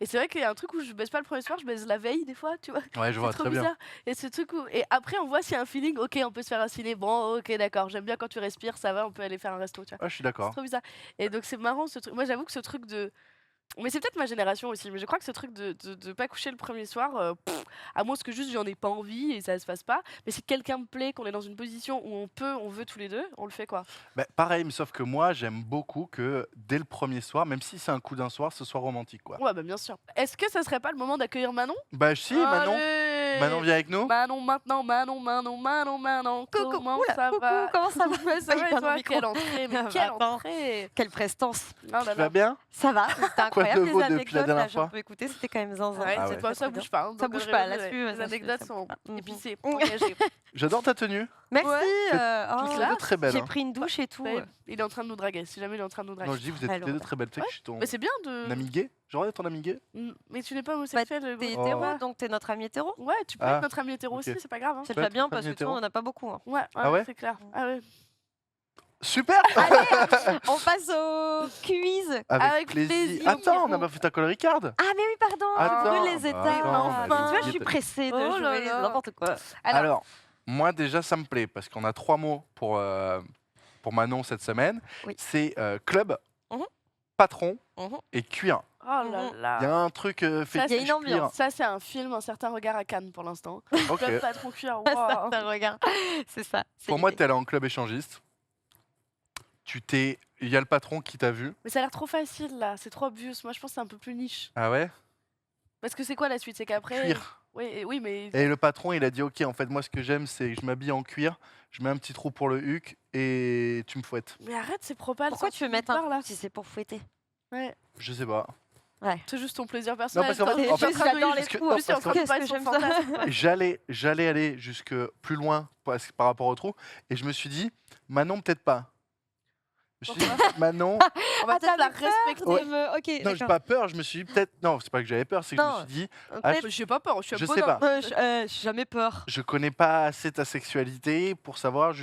Speaker 1: Et c'est vrai qu'il y a un truc où je baise pas le premier soir, je baise la veille des fois, tu vois.
Speaker 2: Ouais, je vois
Speaker 1: C'est trop
Speaker 2: très bien.
Speaker 1: bizarre. Et ce truc où... Et après, on voit s'il y a un feeling. Ok, on peut se faire un ciné. Bon, ok, d'accord. J'aime bien quand tu respires. Ça va, on peut aller faire un resto. Tu vois.
Speaker 2: Ah, je suis
Speaker 1: C'est
Speaker 2: d'accord.
Speaker 1: trop bizarre. Et donc, c'est marrant ce truc. Moi, j'avoue que ce truc de. Mais c'est peut-être ma génération aussi. Mais je crois que ce truc de pas coucher le premier soir, à moins que juste j'en ai pas envie et ça se fasse pas. Mais si quelqu'un me plaît, qu'on est dans une position où on veut tous les deux, on le fait quoi.
Speaker 2: Ben, pareil, mais sauf que moi, j'aime beaucoup que dès le premier soir, même si c'est un coup d'un soir, ce soit romantique, quoi.
Speaker 1: Ouais, bah bien sûr. Est-ce que ça serait pas le moment d'accueillir Manon?
Speaker 2: Bah si, Manon.
Speaker 1: Allez
Speaker 2: Manon, viens avec nous.
Speaker 1: Manon, maintenant, Manon.
Speaker 4: Coucou,
Speaker 1: Comment
Speaker 4: oula,
Speaker 1: ça
Speaker 4: coucou,
Speaker 1: va?
Speaker 4: comment ça va?
Speaker 1: Ouais, ça
Speaker 4: Ah,
Speaker 1: va
Speaker 4: il
Speaker 1: et
Speaker 4: parle
Speaker 1: toi?
Speaker 4: au micro.
Speaker 1: Quelle entrée, mais
Speaker 4: Ah,
Speaker 1: quelle
Speaker 4: attends.
Speaker 1: entrée!
Speaker 4: Quelle prestance.
Speaker 1: Oh là
Speaker 2: Tu
Speaker 1: là.
Speaker 2: vas bien?
Speaker 4: Ça va, c'était incroyable
Speaker 2: de
Speaker 4: les
Speaker 2: beau depuis la
Speaker 4: anecdotes.
Speaker 2: dernière
Speaker 4: Là, j'ai
Speaker 2: fois
Speaker 4: un peu écouté, c'était quand même zinzin.
Speaker 1: Ouais,
Speaker 2: Ah
Speaker 1: c'est
Speaker 2: ouais.
Speaker 1: pas, ça
Speaker 4: Très
Speaker 1: bouge pas. hein,
Speaker 4: Ça
Speaker 1: donc,
Speaker 4: bouge
Speaker 1: le
Speaker 4: pas
Speaker 1: réveil,
Speaker 4: là-dessus.
Speaker 1: Les anecdotes sont
Speaker 4: Mhm.
Speaker 1: épicées,
Speaker 4: Mhm.
Speaker 1: engagées.
Speaker 2: J'adore ta tenue.
Speaker 4: Merci.
Speaker 1: Ouais.
Speaker 4: oh,
Speaker 2: Toutes les deux très belles.
Speaker 4: j'ai
Speaker 2: hein.
Speaker 4: pris une douche et tout.
Speaker 1: Ouais, il est en train de nous draguer. Si jamais il est en train de nous draguer.
Speaker 2: Non, je dis, vous êtes
Speaker 4: Très
Speaker 2: toutes les deux
Speaker 4: lourde.
Speaker 2: très belles. Tu sais que je suis ton
Speaker 1: Mais c'est bien de.
Speaker 2: ami gay. J'aurais ton ami gay.
Speaker 1: Mais tu n'es pas homosexuel.
Speaker 4: T'es
Speaker 2: Oh.
Speaker 4: hétéro, donc t'es notre ami hétéro.
Speaker 1: Ouais, tu peux
Speaker 2: Ah,
Speaker 1: être notre ami hétéro
Speaker 2: ok.
Speaker 1: aussi, c'est pas grave. Hein.
Speaker 4: C'est
Speaker 2: Ouais,
Speaker 4: déjà bien
Speaker 2: notre
Speaker 4: parce
Speaker 2: ami
Speaker 4: que tu vois, on
Speaker 2: hétéro.
Speaker 4: en a pas beaucoup. Hein.
Speaker 1: Ouais,
Speaker 2: Ah ouais
Speaker 1: c'est clair. Ah ouais.
Speaker 2: Super.
Speaker 4: Allez, on passe au quiz.
Speaker 1: Avec plaisir.
Speaker 2: Attends, on n'a pas fait ta Call Ricard.
Speaker 4: Ah mais oui, pardon,
Speaker 2: Attends,
Speaker 4: brûle les étapes.
Speaker 2: attends,
Speaker 1: enfin.
Speaker 4: Tu vois, je
Speaker 2: vas-y,
Speaker 4: suis pressée de
Speaker 1: Oh là
Speaker 4: jouer
Speaker 1: là.
Speaker 4: n'importe quoi.
Speaker 2: Alors, moi déjà, ça me plaît parce qu'on a 3 mots pour Manon cette semaine.
Speaker 4: Oui.
Speaker 2: C'est club,
Speaker 4: Mhm.
Speaker 2: patron
Speaker 4: Mhm.
Speaker 2: et cuir.
Speaker 1: Oh là
Speaker 2: Il y
Speaker 1: là.
Speaker 2: a un truc fétiche
Speaker 4: il y a une ambiance.
Speaker 2: cuir.
Speaker 1: Ça, c'est un film, un certain regard à Cannes pour l'instant.
Speaker 2: Ok.
Speaker 1: Club patron cuir.
Speaker 4: Ça,
Speaker 1: Wow.
Speaker 4: ça regarde. C'est ça. c'est
Speaker 2: Pour moi,
Speaker 4: l'idée.
Speaker 2: tu es allé en club échangiste. Il y a le patron qui t'a vu.
Speaker 1: Mais ça a l'air trop facile là, c'est trop obvious. Moi, je pense que c'est un peu plus niche.
Speaker 2: Ah ouais.
Speaker 1: Parce que c'est quoi la suite? C'est qu'après.
Speaker 2: Cuir.
Speaker 1: Oui, mais.
Speaker 2: Et le patron, il a dit ok, en fait, moi, ce que j'aime, c'est que je m'habille en cuir, je mets un petit trou pour le huc et tu me fouettes.
Speaker 1: Mais arrête, c'est propal.
Speaker 4: Pourquoi
Speaker 1: ça,
Speaker 4: tu veux mettre un
Speaker 1: là
Speaker 4: coup si c'est pour fouetter?
Speaker 1: Ouais.
Speaker 2: Je sais pas.
Speaker 1: C'est juste ton plaisir personnel.
Speaker 2: parce qu'en fait-
Speaker 1: toi.
Speaker 2: en fait-
Speaker 4: J'adore les
Speaker 2: Parce que-
Speaker 4: coups.
Speaker 2: non,
Speaker 1: Juste, en train de
Speaker 4: Qu'est-ce
Speaker 1: parler
Speaker 4: que
Speaker 1: de son
Speaker 4: j'aime ça.
Speaker 1: fantasme.
Speaker 2: J'allais aller jusque plus loin par rapport au trou et je me suis dit Manon peut-être pas. Je me suis dit Manon.
Speaker 1: On va
Speaker 4: Ah,
Speaker 1: peut-être la
Speaker 4: t'avais peur
Speaker 1: respecter.
Speaker 2: Ouais.
Speaker 4: Ok,
Speaker 2: Non, j'ai
Speaker 4: d'accord.
Speaker 2: pas peur. Je me suis dit peut-être. Non, c'est pas que j'avais peur, c'est que je me
Speaker 4: Non.
Speaker 2: suis dit
Speaker 4: En fait,
Speaker 1: J'ai pas peur, je suis un
Speaker 2: je sais
Speaker 1: bonhomme.
Speaker 2: pas.
Speaker 4: j'ai jamais peur.
Speaker 2: Je connais pas assez ta sexualité pour savoir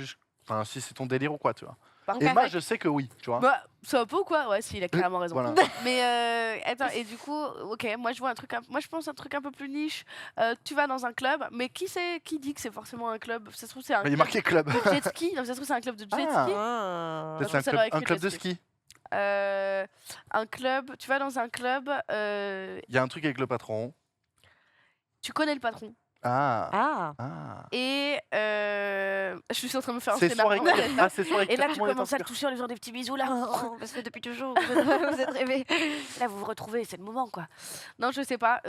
Speaker 2: enfin, si c'est ton délire ou quoi, tu vois.
Speaker 1: Par
Speaker 2: Et
Speaker 1: contre,
Speaker 2: moi, je sais que oui, tu vois.
Speaker 1: bah, ça va pas ou quoi? Ouais, si, il a clairement raison.
Speaker 2: Voilà.
Speaker 1: Mais attends, et du coup, ok, moi je vois un truc, moi je pense un truc un peu plus niche. Tu vas dans un club, mais qui dit que c'est forcément un club? Ça se trouve c'est un
Speaker 2: Il est
Speaker 1: club
Speaker 2: marqué club.
Speaker 1: de jet ski. Non, ça se trouve c'est un club de jet
Speaker 2: Ah.
Speaker 1: ski.
Speaker 4: Ah.
Speaker 2: Peut-être
Speaker 1: ça doit
Speaker 2: un
Speaker 1: écrire
Speaker 2: club de
Speaker 1: jet
Speaker 2: ski.
Speaker 1: Un club, tu vas dans un club,
Speaker 2: Il y a un truc avec le patron.
Speaker 1: tu connais le patron.
Speaker 2: Ah.
Speaker 4: Ah.
Speaker 2: Ah.
Speaker 1: Et je suis en train de me faire un
Speaker 2: C'est
Speaker 1: scénario.
Speaker 2: soirée cuir. Ah, c'est soirée
Speaker 1: Et là,
Speaker 2: cuir.
Speaker 1: tu
Speaker 2: Tout le monde est
Speaker 1: commences
Speaker 2: en
Speaker 1: à le
Speaker 2: cuir.
Speaker 1: toucher en lui faisant des petits bisous là.
Speaker 4: Parce que depuis toujours, vous êtes rêvé.
Speaker 1: Là, vous vous retrouvez, c'est le moment quoi. Non, je sais pas.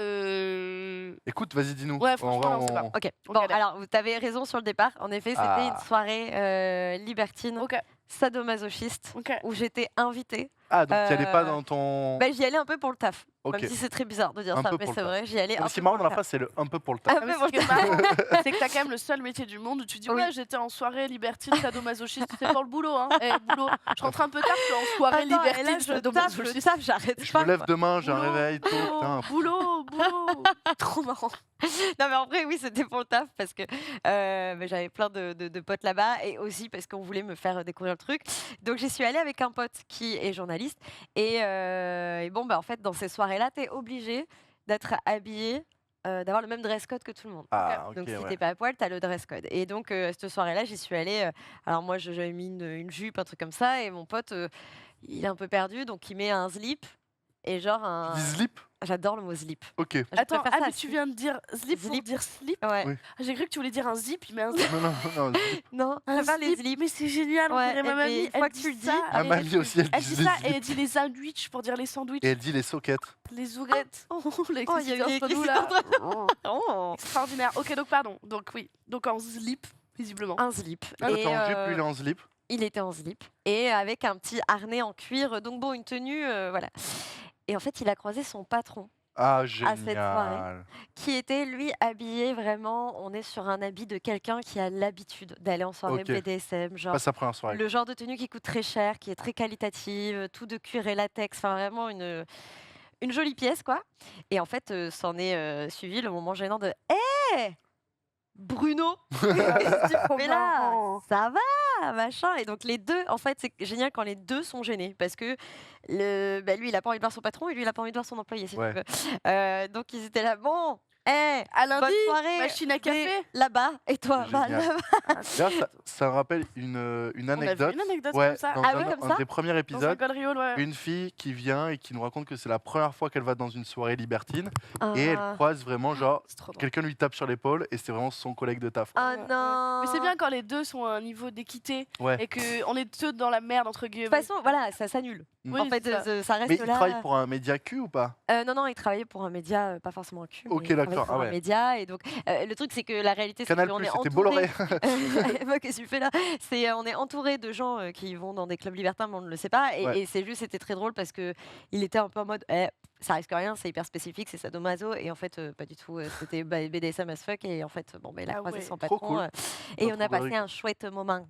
Speaker 2: Écoute, vas-y, dis-nous.
Speaker 1: Ouais, franchement, non, c'est pas.
Speaker 4: Ok,
Speaker 1: On
Speaker 4: bon,
Speaker 1: galère.
Speaker 4: alors vous avez raison sur le départ. En effet, c'était
Speaker 2: Ah.
Speaker 4: une soirée libertine,
Speaker 1: Ok,
Speaker 4: sadomasochiste,
Speaker 1: ok.
Speaker 4: où j'étais invitée.
Speaker 2: Ah, donc tu allais pas
Speaker 4: Euh,
Speaker 2: dans ton.
Speaker 4: Bah, j'y allais un peu pour le taf.
Speaker 2: Ok.
Speaker 4: Même si c'est très bizarre de dire
Speaker 2: Un
Speaker 4: ça,
Speaker 2: peu
Speaker 4: mais
Speaker 2: pour
Speaker 4: c'est
Speaker 2: le
Speaker 4: vrai, j'y allais un
Speaker 2: Mais ce qui
Speaker 4: peu
Speaker 2: est marrant
Speaker 4: pour
Speaker 2: dans la
Speaker 4: le
Speaker 2: phrase, c'est le un peu pour le
Speaker 4: taf.
Speaker 2: temps.
Speaker 4: Un
Speaker 1: Mais
Speaker 4: peu pour
Speaker 1: ce qui
Speaker 4: le
Speaker 1: est
Speaker 4: taf.
Speaker 1: marrant, c'est que t'as quand même le seul métier du monde où tu dis
Speaker 4: Oui.
Speaker 1: ouais j'étais en soirée libertine sadomasochiste, c'est pour le boulot hein. Boulot. Je rentre un peu tard, je suis en soirée
Speaker 4: Attends, et là,
Speaker 1: libertine
Speaker 4: je taf,
Speaker 1: sadomasochiste.
Speaker 4: j'arrête
Speaker 2: Je
Speaker 4: pas.
Speaker 2: me lève
Speaker 4: quoi.
Speaker 2: demain, j'ai un
Speaker 1: Boulot,
Speaker 2: réveil tôt. Putain.
Speaker 1: boulot. Trop marrant.
Speaker 4: Non, mais en vrai, oui, c'était pour le taf parce que bah, j'avais plein de potes là-bas et aussi parce qu'on voulait me faire découvrir le truc. Donc, j'y suis allée avec un pote qui est journaliste. Et bon, bah, en fait, dans ces soirées-là, tu es obligé d'être habillé, d'avoir le même dress code que tout le monde.
Speaker 2: Ah, ok,
Speaker 4: Donc, si
Speaker 2: ouais.
Speaker 4: t'es pas à poil, t'as le dress code. Et donc, cette soirée-là, j'y suis allée. Alors, moi, j'avais mis une jupe, un truc comme ça. Et mon pote, il est un peu perdu. Donc, il met un slip. Et genre,
Speaker 2: Tu dis slip.
Speaker 4: j'adore le mot slip.
Speaker 2: Ok.
Speaker 4: Je
Speaker 1: Attends,
Speaker 4: préfère ça
Speaker 1: mais
Speaker 4: à
Speaker 1: tu
Speaker 4: slip.
Speaker 1: viens de dire slip pour
Speaker 4: Slip.
Speaker 1: dire slip.
Speaker 4: Ouais.
Speaker 2: Oui.
Speaker 1: Ah, j'ai cru que tu voulais dire un zip, mais un zip.
Speaker 2: Non, slip.
Speaker 4: Non, je
Speaker 1: Un
Speaker 4: préfère les
Speaker 1: slip,
Speaker 4: slips.
Speaker 1: mais c'est génial, on
Speaker 4: Ouais,
Speaker 1: dirait
Speaker 4: et
Speaker 1: ma
Speaker 4: mais
Speaker 1: mamie.
Speaker 4: une fois
Speaker 1: Elle
Speaker 4: que tu le
Speaker 1: dit
Speaker 4: dis,
Speaker 1: ça,
Speaker 2: Ma
Speaker 1: elle-
Speaker 2: mamie aussi, elle
Speaker 1: Elle
Speaker 2: dit
Speaker 1: dit
Speaker 2: les
Speaker 1: ça et
Speaker 2: slips.
Speaker 1: elle dit les sandwichs pour dire les sandwichs.
Speaker 2: Et elle dit les sockets.
Speaker 1: Les ourettes. Oh,
Speaker 4: Oh, il y a
Speaker 1: l'électricité
Speaker 4: une
Speaker 1: entre nous
Speaker 4: électricité
Speaker 1: là.
Speaker 4: entre Oh.
Speaker 1: Extraordinaire. Ok, donc pardon. Donc oui. Donc en slip, visiblement.
Speaker 4: Un slip.
Speaker 2: Toi, t'es en jupe,
Speaker 4: euh,
Speaker 2: lui, il est en slip.
Speaker 4: il était en slip. Et avec un petit harnais en cuir. Donc bon, une tenue, voilà. Et en fait, il a croisé son patron,
Speaker 2: Ah,
Speaker 4: cette soirée.
Speaker 2: génial.
Speaker 4: qui était, lui, habillé vraiment... On est sur un habit de quelqu'un qui a l'habitude d'aller en soirée
Speaker 2: Ok.
Speaker 4: BDSM. Genre,
Speaker 2: Pas sa première soirée.
Speaker 4: le genre de tenue qui coûte très cher, qui est très qualitative, tout de cuir et latex. Enfin, vraiment une jolie pièce, quoi. Et en fait, s'en est suivi le moment gênant de Hé Bruno Mais là, ça va, machin. Et donc, les deux, en fait, c'est génial quand les deux sont gênés parce que lui, il a pas envie de voir son patron et lui, il a pas envie de voir son employé, si
Speaker 2: Ouais.
Speaker 4: tu veux. Donc, ils étaient là, bon,
Speaker 1: À lundi,
Speaker 4: bonne soirée,
Speaker 1: machine à café.
Speaker 4: mais là-bas, et toi, bah,
Speaker 2: Génial.
Speaker 4: là-bas.
Speaker 2: D'ailleurs, ça me rappelle une
Speaker 1: On a vu
Speaker 2: anecdote.
Speaker 1: une anecdote
Speaker 2: Ouais,
Speaker 1: comme ça.
Speaker 2: dans
Speaker 4: Ah ouais, comme
Speaker 2: un
Speaker 4: ça
Speaker 2: des premiers
Speaker 1: Dans un
Speaker 2: épisodes,
Speaker 1: galerie hall, ouais.
Speaker 2: une fille qui vient et qui nous raconte que c'est la première fois qu'elle va dans une soirée libertine et elle
Speaker 4: Ah.
Speaker 2: croise vraiment genre
Speaker 1: C'est trop drôle.
Speaker 2: quelqu'un lui tape sur l'épaule et c'est vraiment son collègue de taf.
Speaker 4: Ah
Speaker 1: Ouais,
Speaker 4: non.
Speaker 1: Mais c'est bien quand les deux sont à un niveau d'équité
Speaker 2: Ouais.
Speaker 1: et qu'on est tous dans la merde entre
Speaker 4: De
Speaker 1: guillemets.
Speaker 4: toute façon, voilà, ça s'annule.
Speaker 1: Oui,
Speaker 4: En fait,
Speaker 1: c'est ça.
Speaker 4: ça reste
Speaker 2: Mais il
Speaker 4: là.
Speaker 2: travaille pour un média Q ou pas?
Speaker 4: Non, il travaillait pour un média, pas forcément un cul.
Speaker 2: Ok,
Speaker 4: mais il travaillait
Speaker 2: d'accord,
Speaker 4: pour
Speaker 2: ah
Speaker 4: un
Speaker 2: ouais.
Speaker 4: média. Et donc, le truc, c'est que la réalité, c'est
Speaker 2: Canal+,
Speaker 4: qu'on est
Speaker 2: c'était
Speaker 4: entouré.
Speaker 2: Bolloré.
Speaker 4: Moi, qu'est-ce que tu fais là? On est entouré de gens qui vont dans des clubs libertins, mais on ne le sait pas. Et,
Speaker 2: Ouais.
Speaker 4: et c'est juste, c'était très drôle parce que il était un peu en mode, ça risque rien, c'est hyper spécifique, c'est sadomaso. Et en fait, pas du tout. C'était BDSM as fuck. Et en fait, bon, il a
Speaker 1: Ah
Speaker 4: croisé
Speaker 1: ouais.
Speaker 4: son
Speaker 2: Trop
Speaker 4: patron.
Speaker 2: cool.
Speaker 4: Et
Speaker 2: Pas
Speaker 4: on a
Speaker 2: trop
Speaker 4: passé
Speaker 2: de
Speaker 4: un chouette moment.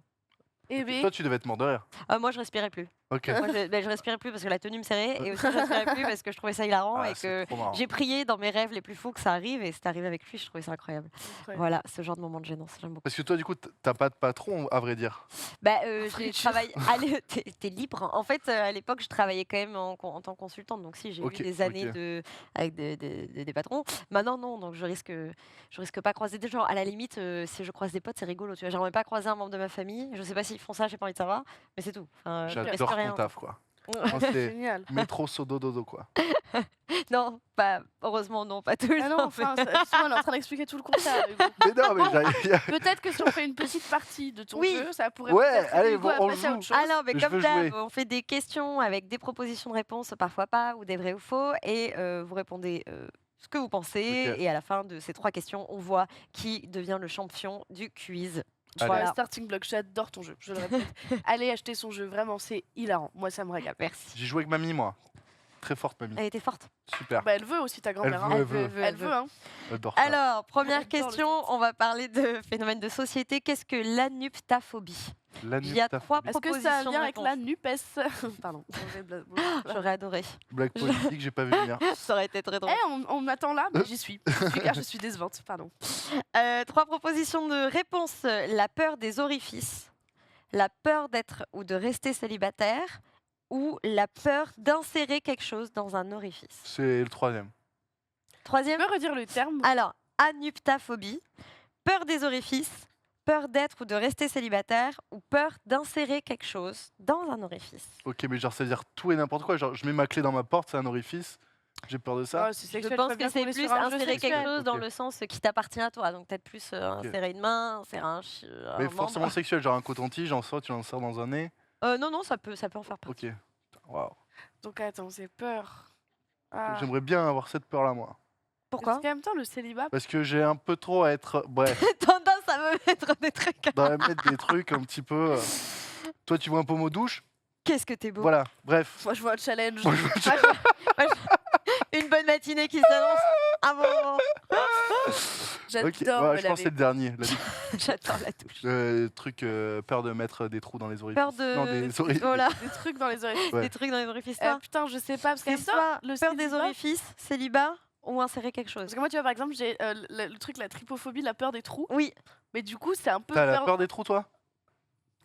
Speaker 1: Eh ben,
Speaker 2: Toi, tu devais être mort de rire.
Speaker 4: Moi, je respirais plus.
Speaker 2: Ok.
Speaker 4: Moi, je respirais plus parce que la tenue me serrait et aussi je respirais plus parce que je trouvais ça hilarant
Speaker 2: Ah,
Speaker 4: et
Speaker 2: c'est
Speaker 4: que
Speaker 2: trop marrant.
Speaker 4: j'ai prié dans mes rêves les plus fous que ça arrive et c'est arrivé avec lui, je trouvais ça incroyable.
Speaker 1: Ouais.
Speaker 4: Voilà, ce genre de moment de gênance, j'aime beaucoup.
Speaker 2: Parce que toi, du coup, t'as pas de patron, à vrai dire.
Speaker 4: Bah,
Speaker 1: En
Speaker 4: j'ai
Speaker 1: friture.
Speaker 4: travaillé. Allez, t'es libre, hein. En fait, à l'époque, je travaillais quand même en tant que consultante. Donc, si, j'ai
Speaker 2: Ok,
Speaker 4: eu des années
Speaker 2: ok.
Speaker 4: avec des patrons. Maintenant, non. Donc, je risque pas croiser des gens. À la limite, si je croise des potes, c'est rigolo. Tu vois, j'aimerais pas croiser un membre de ma famille. Je sais pas s'ils font ça, j'ai pas envie de savoir. Mais c'est tout. Enfin, je risque
Speaker 2: J'adore ton
Speaker 4: rien.
Speaker 2: taf, quoi.
Speaker 1: Ah,
Speaker 2: Moi,
Speaker 1: c'est
Speaker 2: c'est
Speaker 1: génial.
Speaker 2: métro, sodo, dodo, quoi.
Speaker 4: Non, pas. Heureusement, non, pas tout le
Speaker 1: Ah non,
Speaker 4: temps.
Speaker 1: enfin, justement, elle est en train d'expliquer tout le contraire. Hugo.
Speaker 2: Mais non, mais
Speaker 1: Peut-être que si on fait une petite partie de ton
Speaker 4: Oui.
Speaker 1: jeu, ça pourrait
Speaker 2: Ouais,
Speaker 1: peut-être aider
Speaker 2: allez,
Speaker 1: Hugo à
Speaker 2: on
Speaker 1: passer à
Speaker 2: joue.
Speaker 1: autre chose.
Speaker 4: Alors, mais
Speaker 2: Je
Speaker 4: comme
Speaker 2: veux
Speaker 4: d'hab,
Speaker 2: jouer.
Speaker 4: on fait des questions avec des propositions de réponses, parfois pas, ou des vrais ou faux, et vous répondez ce que vous pensez.
Speaker 2: Ok.
Speaker 4: Et à la fin de ces 3 questions, on voit qui devient le champion du quiz.
Speaker 2: Allez.
Speaker 1: Voilà,
Speaker 4: Voilà.
Speaker 1: Starting Block, j'adore ton jeu. Je le répète. Allez acheter son jeu, vraiment, c'est hilarant. Moi, ça me régale.
Speaker 4: Merci.
Speaker 2: J'ai joué avec mamie, moi. Très forte, mamie.
Speaker 4: Elle était forte.
Speaker 2: Super.
Speaker 1: Bah, elle veut aussi ta grand-mère.
Speaker 2: Elle
Speaker 1: hein.
Speaker 2: veut.
Speaker 1: Elle veut, hein.
Speaker 2: J'adore ça.
Speaker 4: Alors, première
Speaker 1: J'adore le
Speaker 4: question,
Speaker 1: fait.
Speaker 4: on va parler de phénomène de société. Qu'est-ce que l'anuptaphobie?
Speaker 2: La
Speaker 4: Il y a 3
Speaker 1: Est-ce que ça
Speaker 4: propositions
Speaker 1: vient
Speaker 4: de
Speaker 1: avec la
Speaker 4: réponse.
Speaker 1: NUPES Pardon.
Speaker 4: J'aurais adoré.
Speaker 2: Blague politique, j'ai pas vu venir.
Speaker 4: Ça aurait été très drôle.
Speaker 1: On m'attend là, mais j'y suis. Je suis décevante, pardon.
Speaker 4: 3 propositions de réponse. La peur des orifices, la peur d'être ou de rester célibataire, ou la peur d'insérer quelque chose dans un orifice.
Speaker 2: C'est le troisième.
Speaker 1: Tu
Speaker 4: 3e.
Speaker 1: peux redire le terme
Speaker 4: Alors, anuptaphobie, peur des orifices, peur d'être ou de rester célibataire, ou peur d'insérer quelque chose dans un orifice.
Speaker 2: Ok, mais genre, ça veut dire tout et n'importe quoi. Genre, je mets ma clé dans ma porte, c'est un orifice. J'ai peur de ça.
Speaker 1: Ah, c'est
Speaker 4: Je
Speaker 1: sexuel,
Speaker 4: pense
Speaker 1: pas bien
Speaker 4: que c'est
Speaker 1: qu'on est
Speaker 4: plus
Speaker 1: sur un jeu
Speaker 4: insérer quelque
Speaker 1: sexuel.
Speaker 4: chose dans
Speaker 2: Ok.
Speaker 4: le sens qui t'appartient à toi. Donc peut-être plus insérer une main, insérer un, un
Speaker 2: Mais
Speaker 4: membre.
Speaker 2: forcément sexuel, genre un coton-tige, en soi, tu l'insères dans un nez.
Speaker 4: Non, ça peut en faire partie.
Speaker 2: Ok. Waouh.
Speaker 1: Donc attends, j'ai peur. Ah.
Speaker 2: J'aimerais bien avoir cette peur-là, moi.
Speaker 4: Pourquoi?
Speaker 1: Parce qu'en même temps, le célibat.
Speaker 2: Parce que j'ai un peu trop à être. Bref,
Speaker 4: Tendance à me mettre des trucs.
Speaker 2: dans la mettre des trucs un petit peu. Toi, tu vois un pommeau douche.
Speaker 4: Qu'est-ce que t'es beau.
Speaker 2: Voilà, bref.
Speaker 1: Moi, je vois un challenge.
Speaker 2: Moi,
Speaker 4: Une bonne matinée qui s'annonce. Un bon moment.
Speaker 1: J'adore
Speaker 2: Ok,
Speaker 1: me
Speaker 2: ouais, je pense
Speaker 1: laver.
Speaker 2: que c'est le dernier.
Speaker 4: J'adore la touche.
Speaker 2: Le truc, peur de mettre des trous dans les orifices.
Speaker 4: Peur de.
Speaker 2: Non, des orifices.
Speaker 4: Voilà,
Speaker 1: Des trucs dans les oreilles.
Speaker 2: Ouais.
Speaker 4: des trucs dans les orifices. toi.
Speaker 1: Putain, je sais pas. Parce qu'en
Speaker 4: C'est
Speaker 1: même temps,
Speaker 4: soit
Speaker 1: le
Speaker 4: peur des
Speaker 1: célibat-
Speaker 4: orifices, célibat ou insérer quelque chose.
Speaker 1: Parce que moi, tu vois, par exemple, j'ai le truc, la trypophobie, la peur des trous.
Speaker 4: Oui,
Speaker 1: Mais du coup, c'est un peu
Speaker 2: T'as la
Speaker 1: peur.
Speaker 2: peur des trous, toi?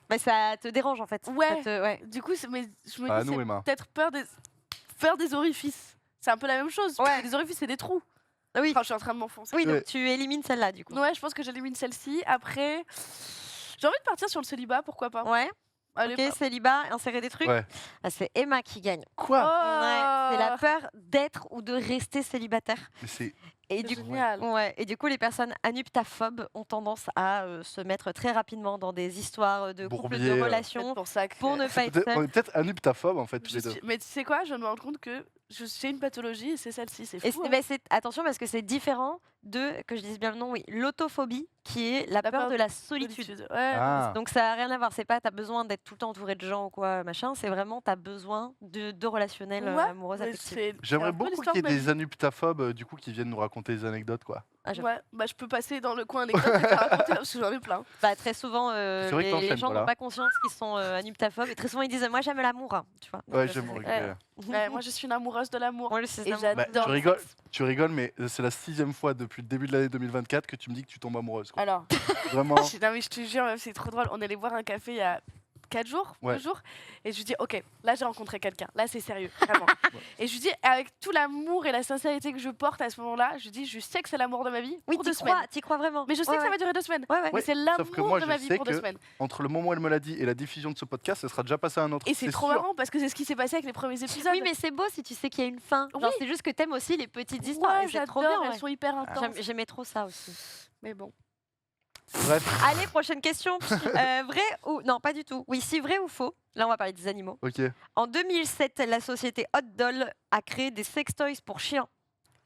Speaker 4: mais ça te dérange en fait.
Speaker 1: Ouais.
Speaker 4: Ouais.
Speaker 1: Du coup, mais je me
Speaker 2: Ah,
Speaker 1: dis,
Speaker 2: nous,
Speaker 1: c'est
Speaker 2: Emma.
Speaker 1: peut-être peur des orifices. C'est un peu la même chose.
Speaker 4: Ouais.
Speaker 1: Les orifices, c'est des trous.
Speaker 4: Oui,
Speaker 1: Enfin, je suis en train de m'enfoncer.
Speaker 4: oui, donc
Speaker 2: Ouais.
Speaker 4: tu élimines celle-là du coup.
Speaker 1: Ouais, je pense que j'élimine celle-ci. Après, j'ai envie de partir sur le célibat, pourquoi pas.
Speaker 4: Ouais,
Speaker 1: Allez,
Speaker 4: ok, célibat, insérer des trucs.
Speaker 2: Ouais.
Speaker 4: Ah, c'est Emma qui gagne.
Speaker 2: Quoi?
Speaker 4: Ouais, c'est la
Speaker 1: Oh,
Speaker 4: peur d'être ou de rester célibataire.
Speaker 2: Mais c'est.
Speaker 4: Et du,
Speaker 1: génial.
Speaker 4: ouais, et du coup, les personnes anuptaphobes ont tendance à se mettre très rapidement dans des histoires de couples,
Speaker 2: Bourbier,
Speaker 4: de
Speaker 1: C'est
Speaker 4: relations,
Speaker 1: pour ça que.
Speaker 4: pour ne pas être
Speaker 2: On
Speaker 4: seul.
Speaker 2: est peut-être anuptaphobe, en fait, tous les deux.
Speaker 1: Mais tu sais quoi, je me rends compte que j'ai une pathologie et c'est celle-ci, c'est fou.
Speaker 4: Et attention parce que c'est différent de, que je dise bien le nom, oui, l'autophobie, qui est la peur de la solitude.
Speaker 1: Ouais.
Speaker 2: Ah.
Speaker 4: Donc ça n'a rien à voir, c'est pas t'as besoin d'être tout le temps entouré de gens ou quoi, machin, c'est vraiment t'as besoin de relationnels
Speaker 1: Ouais,
Speaker 4: amoureux,
Speaker 1: mais
Speaker 4: affectifs.
Speaker 1: c'est
Speaker 2: J'aimerais
Speaker 1: un peu
Speaker 2: beaucoup
Speaker 1: l'histoire
Speaker 2: qu'il y ait
Speaker 1: de ma
Speaker 2: des
Speaker 1: vie.
Speaker 2: anuptaphobes, du coup, qui viennent nous raconter des anecdotes, quoi.
Speaker 4: Ah, j'avoue.
Speaker 1: Ouais, bah je peux passer dans le coin anecdote et te raconter parce que j'en ai plein.
Speaker 4: Bah, très souvent,
Speaker 2: C'est vrai que
Speaker 4: les
Speaker 2: t'enchaînes,
Speaker 4: gens
Speaker 2: voilà.
Speaker 4: n'ont pas conscience qu'ils sont anuptaphobes et très souvent ils disent moi j'aime l'amour, hein, tu vois. Donc,
Speaker 2: Ouais,
Speaker 4: c'est
Speaker 2: j'aime.
Speaker 4: vrai que-
Speaker 1: Ouais, moi je suis une amoureuse de l'amour.
Speaker 4: Moi, le c'est
Speaker 1: Et
Speaker 4: l'amour.
Speaker 2: Bah,
Speaker 1: j'adore.
Speaker 2: tu rigoles, tu rigoles, mais c'est la 6e fois depuis le début de l'année 2024 que tu me dis que tu tombes amoureuse. Quoi.
Speaker 1: Alors,
Speaker 2: Vraiment.
Speaker 1: non mais je te jure, c'est trop drôle. On allait boire un café il y a 4 jours,
Speaker 2: Ouais.
Speaker 1: 2 jours, et je lui dis ok, là j'ai rencontré quelqu'un, là c'est sérieux, vraiment. Et je lui dis avec tout l'amour et la sincérité que je porte à ce moment-là, je lui dis je sais que c'est l'amour de ma vie
Speaker 4: Oui,
Speaker 1: pour
Speaker 4: t'y
Speaker 1: 2 semaines.
Speaker 4: crois, t'y crois vraiment.
Speaker 1: Mais je sais
Speaker 4: Ouais,
Speaker 1: que ça
Speaker 4: ouais.
Speaker 1: va durer 2 semaines.
Speaker 4: Ouais, ouais.
Speaker 1: Mais
Speaker 2: Ouais,
Speaker 1: c'est
Speaker 2: sauf que
Speaker 1: l'amour
Speaker 2: moi,
Speaker 1: de
Speaker 2: je
Speaker 1: ma vie
Speaker 2: sais
Speaker 1: pour 2
Speaker 2: que-
Speaker 1: semaines.
Speaker 2: Entre le moment où elle me l'a dit et la diffusion de ce podcast, ça sera déjà passé à un autre.
Speaker 1: Et c'est trop
Speaker 2: sûr.
Speaker 1: marrant parce que c'est ce qui s'est passé avec les premiers épisodes.
Speaker 4: Oui, mais c'est beau si tu sais qu'il y a une fin. Genre,
Speaker 1: Oui.
Speaker 4: c'est juste que t'aimes aussi les petites histoires.
Speaker 1: Ouais,
Speaker 4: et c'est trop
Speaker 1: j'adore,
Speaker 4: bien.
Speaker 1: elles
Speaker 4: Ouais.
Speaker 1: sont hyper intenses.
Speaker 4: J'aimais trop ça aussi.
Speaker 1: Mais bon.
Speaker 2: Bref,
Speaker 4: Allez, prochaine question. Vrai ou non, pas du tout. Oui, si vrai ou faux. Là, on va parler des animaux.
Speaker 2: ok.
Speaker 4: En 2007, la société Hot Doll a créé des sextoys pour chiens.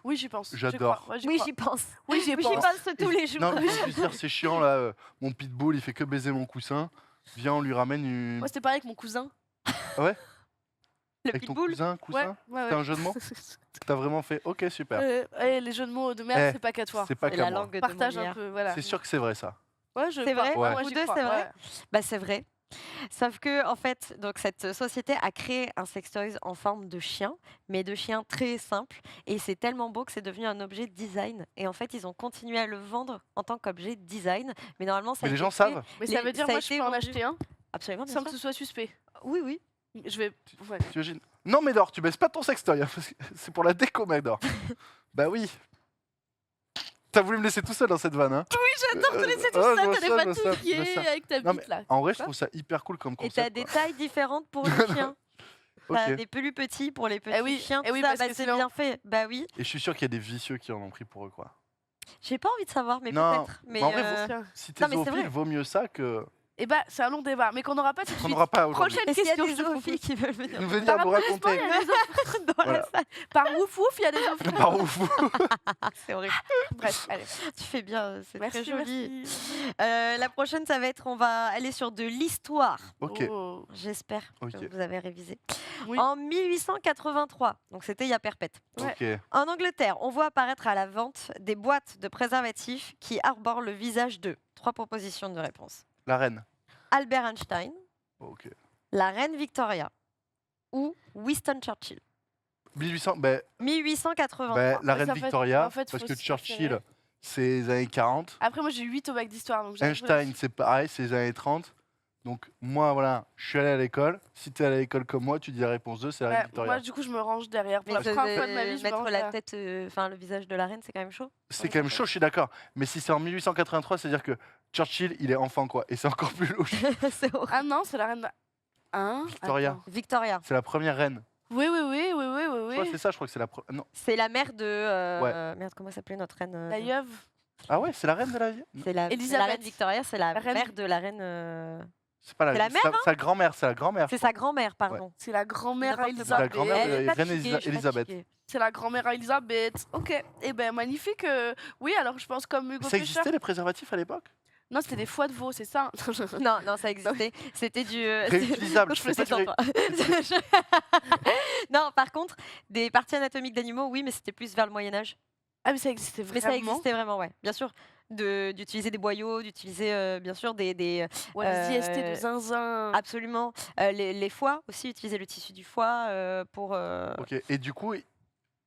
Speaker 1: Oui, j'y pense.
Speaker 2: J'adore.
Speaker 1: J'y crois. Ouais,
Speaker 4: Oui,
Speaker 1: crois.
Speaker 4: j'y pense.
Speaker 1: Oui, j'y
Speaker 4: Oui,
Speaker 1: pense.
Speaker 4: j'y pense tous les jours.
Speaker 2: Non, mais je veux dire, c'est chiant là. Mon pitbull, il fait que baiser mon coussin. Viens, on lui ramène une.
Speaker 1: Moi, c'était pareil avec mon cousin.
Speaker 4: Le
Speaker 2: Avec ton
Speaker 4: pitbull.
Speaker 2: cousin,
Speaker 1: Ouais,
Speaker 2: coussin.
Speaker 1: ouais,
Speaker 2: C'est un jeu de mots T'as vraiment fait. Ok, super.
Speaker 1: Les jeux de mots de merde,
Speaker 2: Eh,
Speaker 1: c'est pas qu'à toi.
Speaker 2: C'est pas
Speaker 4: Et
Speaker 2: qu'à
Speaker 4: la
Speaker 2: moi.
Speaker 4: langue de
Speaker 1: Partage un
Speaker 4: Molière.
Speaker 1: peu, voilà.
Speaker 2: C'est sûr que c'est vrai ça.
Speaker 1: Ouais, je
Speaker 4: C'est
Speaker 1: crois.
Speaker 4: vrai
Speaker 2: Ouais.
Speaker 1: Moi,
Speaker 4: Vous
Speaker 1: j'y
Speaker 4: deux,
Speaker 1: crois,
Speaker 4: c'est vrai
Speaker 1: ouais.
Speaker 4: Bah, c'est vrai. Sauf que, en fait, donc cette société a créé un sextoys en forme de chien, mais de chien très simple. Et c'est tellement beau que c'est devenu un objet de design. Et en fait, ils ont continué à le vendre en tant qu'objet de design. Mais normalement, ça
Speaker 2: Mais
Speaker 4: a
Speaker 2: les
Speaker 4: été
Speaker 2: gens
Speaker 4: fait-
Speaker 2: savent.
Speaker 1: Mais
Speaker 4: Les-
Speaker 1: ça veut dire,
Speaker 4: ça a
Speaker 1: moi, je
Speaker 4: été
Speaker 1: peux en
Speaker 4: vendu.
Speaker 1: acheter un
Speaker 4: Absolument, bien
Speaker 1: sans que
Speaker 4: sûr.
Speaker 1: ce soit suspect.
Speaker 4: Oui, oui.
Speaker 1: Je vais. Ouais.
Speaker 2: T'imagines? Non, Médor, tu baisses pas ton sextoy. Hein, parce que c'est pour la déco, Médor. Bah oui. T'as voulu me laisser tout seul dans cette vanne, hein?
Speaker 1: J'adore te laisser tout
Speaker 2: ouais, je
Speaker 1: ça,
Speaker 2: vois
Speaker 1: t'allais
Speaker 2: ça,
Speaker 1: pas
Speaker 2: je vois
Speaker 1: tout
Speaker 2: ça, je vois
Speaker 1: fier
Speaker 2: ça.
Speaker 1: avec ta
Speaker 2: Non,
Speaker 1: bite là.
Speaker 2: En vrai, je
Speaker 1: Ça
Speaker 2: trouve ça hyper cool comme
Speaker 4: Et t'as
Speaker 2: concept.
Speaker 4: des
Speaker 2: quoi.
Speaker 4: tailles différentes pour les chiens. T'as
Speaker 2: Ok.
Speaker 4: des plus petits pour les petits
Speaker 1: oui,
Speaker 4: chiens.
Speaker 1: eh
Speaker 4: Tout
Speaker 1: oui,
Speaker 4: ça,
Speaker 1: parce
Speaker 4: bah,
Speaker 1: que
Speaker 4: c'est
Speaker 1: sinon-
Speaker 4: bien fait. Bah oui.
Speaker 2: Et je suis sûr qu'il y a des vicieux qui en ont pris pour eux, quoi.
Speaker 4: J'ai pas envie de savoir, mais
Speaker 2: Non,
Speaker 4: peut-être. Mais
Speaker 2: en vrai,
Speaker 1: Tiens.
Speaker 2: Si t'es
Speaker 4: Non, mais c'est
Speaker 2: zoophile,
Speaker 4: vrai.
Speaker 2: vaut mieux ça que.
Speaker 1: Eh bah, c'est un long débat, mais qu'on n'aura pas tout de
Speaker 2: On
Speaker 1: suite.
Speaker 2: n'aura pas aujourd'hui.
Speaker 1: Prochaine
Speaker 4: est-ce qu'il y a
Speaker 1: question,
Speaker 4: des
Speaker 1: je te propose.
Speaker 4: zoophiles qui veulent venir
Speaker 2: Nous venir
Speaker 1: Par
Speaker 2: nous
Speaker 1: rapport au
Speaker 2: raconter.
Speaker 1: il y a des zoophile.
Speaker 4: dans
Speaker 2: Voilà.
Speaker 4: la salle?
Speaker 1: Par ouf ouf, il y a des zoophile.
Speaker 2: Par où vous
Speaker 4: C'est horrible.
Speaker 1: Bref, allez.
Speaker 4: Tu fais bien, c'est très
Speaker 1: Merci,
Speaker 4: joli.
Speaker 1: merci.
Speaker 4: La prochaine, ça va être, on va aller sur de l'histoire.
Speaker 2: Ok.
Speaker 1: Oh.
Speaker 4: J'espère
Speaker 2: Ok.
Speaker 4: que vous avez révisé.
Speaker 1: Oui.
Speaker 4: En 1883, donc c'était il y a perpète.
Speaker 1: Ouais.
Speaker 2: Ok.
Speaker 4: En Angleterre, on voit apparaître à la vente des boîtes de préservatifs qui arborent le visage de 3 propositions de réponse.
Speaker 2: La reine.
Speaker 4: Albert Einstein,
Speaker 2: Ok.
Speaker 4: la reine Victoria ou Winston Churchill.
Speaker 2: 1800. Bah,
Speaker 4: 1883.
Speaker 2: la
Speaker 1: Parce
Speaker 2: reine
Speaker 1: qu'en fait-
Speaker 2: Victoria.
Speaker 1: en fait,
Speaker 2: Parce
Speaker 1: faut
Speaker 2: que
Speaker 1: se
Speaker 2: Churchill,
Speaker 1: référer.
Speaker 2: c'est les années 40.
Speaker 1: Après, moi, j'ai eu 8 au bac d'histoire. Donc j'arrive-
Speaker 2: Einstein, c'est pareil, c'est les années 30. Donc, moi, voilà, je suis allé à l'école. Si tu es allé à l'école comme moi, tu dis la réponse 2, c'est la reine
Speaker 1: Ouais,
Speaker 2: Victoria.
Speaker 1: moi, du coup, je me range derrière. Pour
Speaker 4: Mais
Speaker 1: la première fois de ma vie, je me
Speaker 4: mettre
Speaker 1: range
Speaker 4: la
Speaker 1: derrière.
Speaker 4: tête, enfin le visage de la reine, c'est quand même chaud.
Speaker 2: C'est quand même chaud, je suis d'accord. Mais si c'est en 1883, c'est-à-dire que Churchill, il est enfant, quoi. Et c'est encore plus louche.
Speaker 4: C'est horrible.
Speaker 1: Ah non, c'est la reine. Hein
Speaker 2: Victoria.
Speaker 1: Attends.
Speaker 4: Victoria,
Speaker 2: C'est la première reine.
Speaker 1: Oui, oui, oui, oui, oui,
Speaker 2: Je
Speaker 1: oui.
Speaker 2: crois que
Speaker 1: oui.
Speaker 2: c'est ça, je crois que c'est la première. Non.
Speaker 4: c'est la mère de. Merde, comment s'appelait notre reine
Speaker 1: La yeuve.
Speaker 2: Ah ouais, c'est la reine de la vie.
Speaker 4: C'est la
Speaker 1: Elisabeth.
Speaker 4: reine Victoria, c'est la,
Speaker 1: La reine-
Speaker 4: mère de la reine.
Speaker 2: C'est pas la
Speaker 4: C'est la mère,
Speaker 2: sa grand-mère, c'est la grand-mère.
Speaker 4: C'est sa grand-mère, pardon.
Speaker 1: C'est la grand-mère à
Speaker 4: N'importe
Speaker 2: C'est la
Speaker 1: Elisabeth.
Speaker 2: grand-mère de
Speaker 4: Elle est
Speaker 2: reine
Speaker 4: fatiguée, je suis
Speaker 2: Elisabeth.
Speaker 4: fatiguée.
Speaker 1: C'est la grand-mère à Elisabeth. Ok. Eh ben, magnifique. Oui, alors je pense comme Hugo
Speaker 2: Ça
Speaker 1: Fischer.
Speaker 2: existait les préservatifs à l'époque?
Speaker 1: Non, c'était des foies de veau, c'est ça.
Speaker 4: Non, non, ça existait. C'était du.
Speaker 2: Réutilisable,
Speaker 4: Je
Speaker 2: je fais
Speaker 4: faisais
Speaker 2: pas
Speaker 4: sans toi. Non, par contre, des parties anatomiques d'animaux, oui, mais c'était plus vers le Moyen-Âge.
Speaker 1: Ah, mais ça existait
Speaker 4: Mais
Speaker 1: vraiment.
Speaker 4: ça existait vraiment, ouais. Bien sûr. D'utiliser des boyaux, d'utiliser, bien sûr, des
Speaker 1: Ouais, les IST de
Speaker 4: Euh,
Speaker 1: zinzin.
Speaker 4: absolument. Les foies aussi, utiliser le tissu du foie pour.
Speaker 2: Ok, et du coup,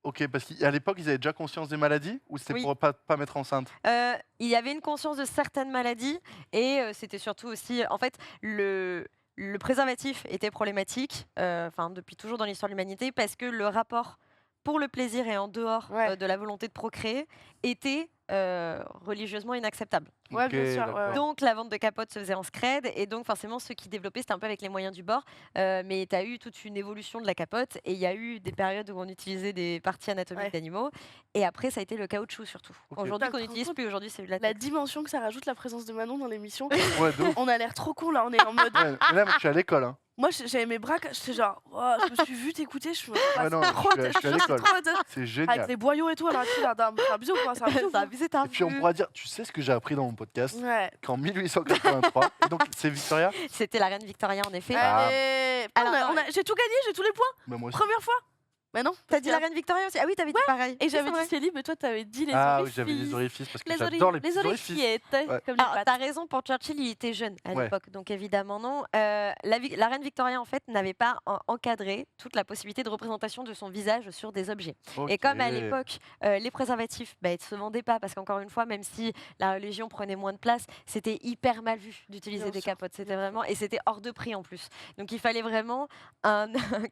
Speaker 2: ok, parce qu'à l'époque, ils avaient déjà conscience des maladies ou c'était
Speaker 4: Oui.
Speaker 2: pour pas mettre enceinte?
Speaker 4: Il y avait une conscience de certaines maladies et c'était surtout aussi, en fait, le préservatif était problématique, enfin depuis toujours dans l'histoire de l'humanité, parce que le rapport pour le plaisir et en dehors
Speaker 1: Ouais.
Speaker 4: de la volonté de procréer était religieusement inacceptable.
Speaker 1: Ouais,
Speaker 2: Ok,
Speaker 1: bien sûr. ouais,
Speaker 2: d'accord.
Speaker 1: ouais.
Speaker 4: Donc la vente de capotes se faisait en scred et donc forcément ceux qui développaient c'était un peu avec les moyens du bord, mais tu as eu toute une évolution de la capote et il y a eu des périodes où on utilisait des parties anatomiques
Speaker 1: Ouais.
Speaker 4: d'animaux et après ça a été le caoutchouc surtout.
Speaker 2: Ok.
Speaker 4: Aujourd'hui
Speaker 1: Putain,
Speaker 4: qu'on
Speaker 1: tu te rends
Speaker 4: n'utilise
Speaker 1: compte
Speaker 4: plus, aujourd'hui c'est de la
Speaker 1: La
Speaker 4: tête.
Speaker 1: dimension que ça rajoute la présence de Manon dans l'émission.
Speaker 2: Ouais, de ouf.
Speaker 1: On a l'air trop con là, on est en mode.
Speaker 2: Ouais, mais là, moi, je suis à l'école. Hein.
Speaker 1: Moi, j'avais mes bras, j'étais genre, oh, je me suis vu t'écouter, je me
Speaker 2: Ouais, non, je suis à l'école. C'est
Speaker 1: Avec
Speaker 2: génial.
Speaker 1: les boyaux et tout, alors tu là, c'est un bisou quoi, c'est un bisou.
Speaker 4: Ça
Speaker 1: quoi.
Speaker 4: a abusé, t'as
Speaker 2: Et puis on
Speaker 4: vu.
Speaker 2: pourra dire, tu sais ce que j'ai appris dans mon podcast
Speaker 1: Ouais.
Speaker 2: qu'en 1883, et donc c'est Victoria.
Speaker 4: C'était la reine Victoria en effet.
Speaker 2: Ah.
Speaker 1: Allez,
Speaker 4: Alors,
Speaker 1: j'ai tout gagné, j'ai tous les points.
Speaker 2: Bah, moi aussi.
Speaker 1: Première fois. Mais non.
Speaker 4: T'as dit la reine Victoria aussi? Ah oui, t'avais dit pareil.
Speaker 1: Et
Speaker 4: Oui,
Speaker 1: j'avais
Speaker 4: c'est vrai.
Speaker 1: dit Céline, mais toi t'avais dit les
Speaker 2: Ah oui,
Speaker 1: orifices.
Speaker 2: j'avais les orifices parce que
Speaker 1: Les
Speaker 2: j'adore les
Speaker 1: les
Speaker 2: petits orifices.
Speaker 1: orifiettes,
Speaker 2: Ouais.
Speaker 1: comme les
Speaker 4: Alors,
Speaker 1: pattes.
Speaker 4: t'as raison, pour Churchill, il était jeune à
Speaker 2: Ouais.
Speaker 4: l'époque, donc évidemment non. La reine Victoria, en fait, n'avait pas encadré toute la possibilité de représentation de son visage sur des objets. Et comme à
Speaker 2: Ok.
Speaker 4: l'époque, les préservatifs ne se vendaient pas, parce qu'encore une fois, même si la religion prenait moins de place, c'était hyper mal vu d'utiliser
Speaker 1: Bien
Speaker 4: des
Speaker 1: sûr,
Speaker 4: capotes. C'était
Speaker 1: bien
Speaker 4: vraiment, et c'était hors de prix en plus. Donc il fallait vraiment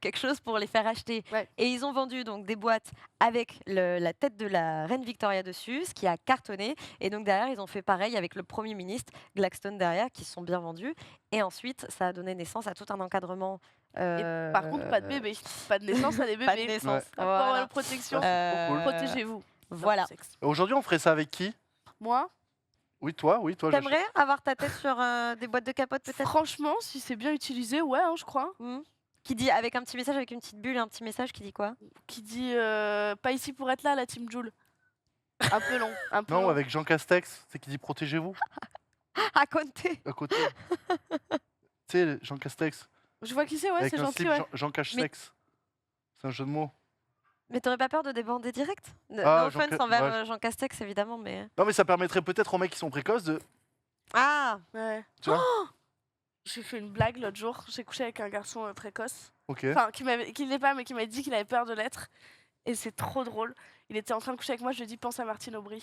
Speaker 4: quelque chose pour les faire acheter.
Speaker 1: Ouais.
Speaker 4: Et ils ont vendu donc des boîtes avec la tête de la reine Victoria dessus, ce qui a cartonné. Et donc derrière, ils ont fait pareil avec le Premier ministre, Gladstone derrière, qui se sont bien vendus. Et ensuite, ça a donné naissance à tout un encadrement.
Speaker 1: Par contre, pas de bébé. Pas de naissance à des bébés.
Speaker 4: Pas de naissance.
Speaker 2: Ouais.
Speaker 4: Voilà.
Speaker 1: Pour protection.
Speaker 2: trop cool.
Speaker 1: Protégez-vous.
Speaker 4: Voilà.
Speaker 1: Dans le sexe.
Speaker 2: Aujourd'hui, on ferait ça avec qui?
Speaker 1: Moi,
Speaker 2: Oui, toi, j'achète.
Speaker 4: T'aimerais avoir ta tête sur des boîtes de capotes peut-être?
Speaker 1: franchement, si c'est bien utilisé, ouais, hein, je crois.
Speaker 4: Qui dit avec un petit message, avec une petite bulle et un petit message qui dit quoi?
Speaker 1: Qui dit pas ici pour être là, la team Joule. Un peu long. Un peu
Speaker 2: Non,
Speaker 1: long.
Speaker 2: avec Jean Castex, c'est qui dit protégez-vous
Speaker 4: À compter.
Speaker 2: à côté. Tu sais, Jean Castex,
Speaker 1: Je vois qui c'est, ouais,
Speaker 2: avec
Speaker 1: c'est
Speaker 2: un
Speaker 1: gentil,
Speaker 2: slip
Speaker 1: ouais.
Speaker 2: Jean Castex. C'est un jeu de mots.
Speaker 4: Mais t'aurais pas peur de débander direct?
Speaker 2: Ah,
Speaker 4: No
Speaker 2: Jean
Speaker 4: offense
Speaker 2: Ca-
Speaker 4: envers
Speaker 2: ouais.
Speaker 4: Jean Castex évidemment, mais.
Speaker 2: Non, mais ça permettrait peut-être aux mecs qui sont précoces de.
Speaker 4: Ah!
Speaker 1: Ouais.
Speaker 2: Tu vois
Speaker 1: J'ai fait une blague l'autre jour. J'ai couché avec un garçon précoce.
Speaker 2: Ok.
Speaker 1: Enfin, qui l'est pas, mais qui m'a dit qu'il avait peur de l'être. Et c'est trop drôle. Il était en train de coucher avec moi, je lui ai dit pense à Martine Aubry.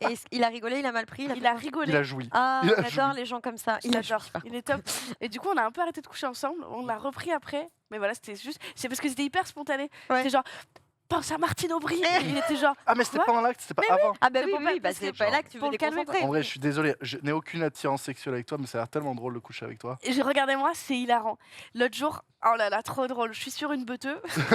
Speaker 4: Et il a rigolé, il a mal pris.
Speaker 1: Il a rigolé.
Speaker 2: Il a joui.
Speaker 4: Ah,
Speaker 2: il a
Speaker 4: j'adore
Speaker 2: joui.
Speaker 4: les gens comme ça.
Speaker 1: Il adore. Il est top. Et du coup, on a un peu arrêté de coucher ensemble. On l'a repris après. Mais voilà, c'était juste. C'est parce que c'était hyper spontané.
Speaker 4: Ouais.
Speaker 1: C'était genre pense à Martine Aubry. Et il était genre.
Speaker 2: Ah, mais c'était
Speaker 1: Quoi
Speaker 2: pas en acte, c'était pas avant.
Speaker 4: Ah bah
Speaker 1: C'est
Speaker 4: oui,
Speaker 1: pour
Speaker 4: oui,
Speaker 1: pas-
Speaker 4: bah
Speaker 1: parce
Speaker 4: c'est
Speaker 1: que
Speaker 4: pas là que tu
Speaker 1: pour
Speaker 4: veux
Speaker 1: le calmer,
Speaker 4: déconcentrer.
Speaker 2: En vrai, je suis désolé, je n'ai aucune attirance sexuelle avec toi, mais ça a l'air tellement drôle de coucher avec toi.
Speaker 1: Et j'ai regardé moi, c'est hilarant. L'autre jour, oh là là, trop drôle. Je suis sur une beuteuse. Et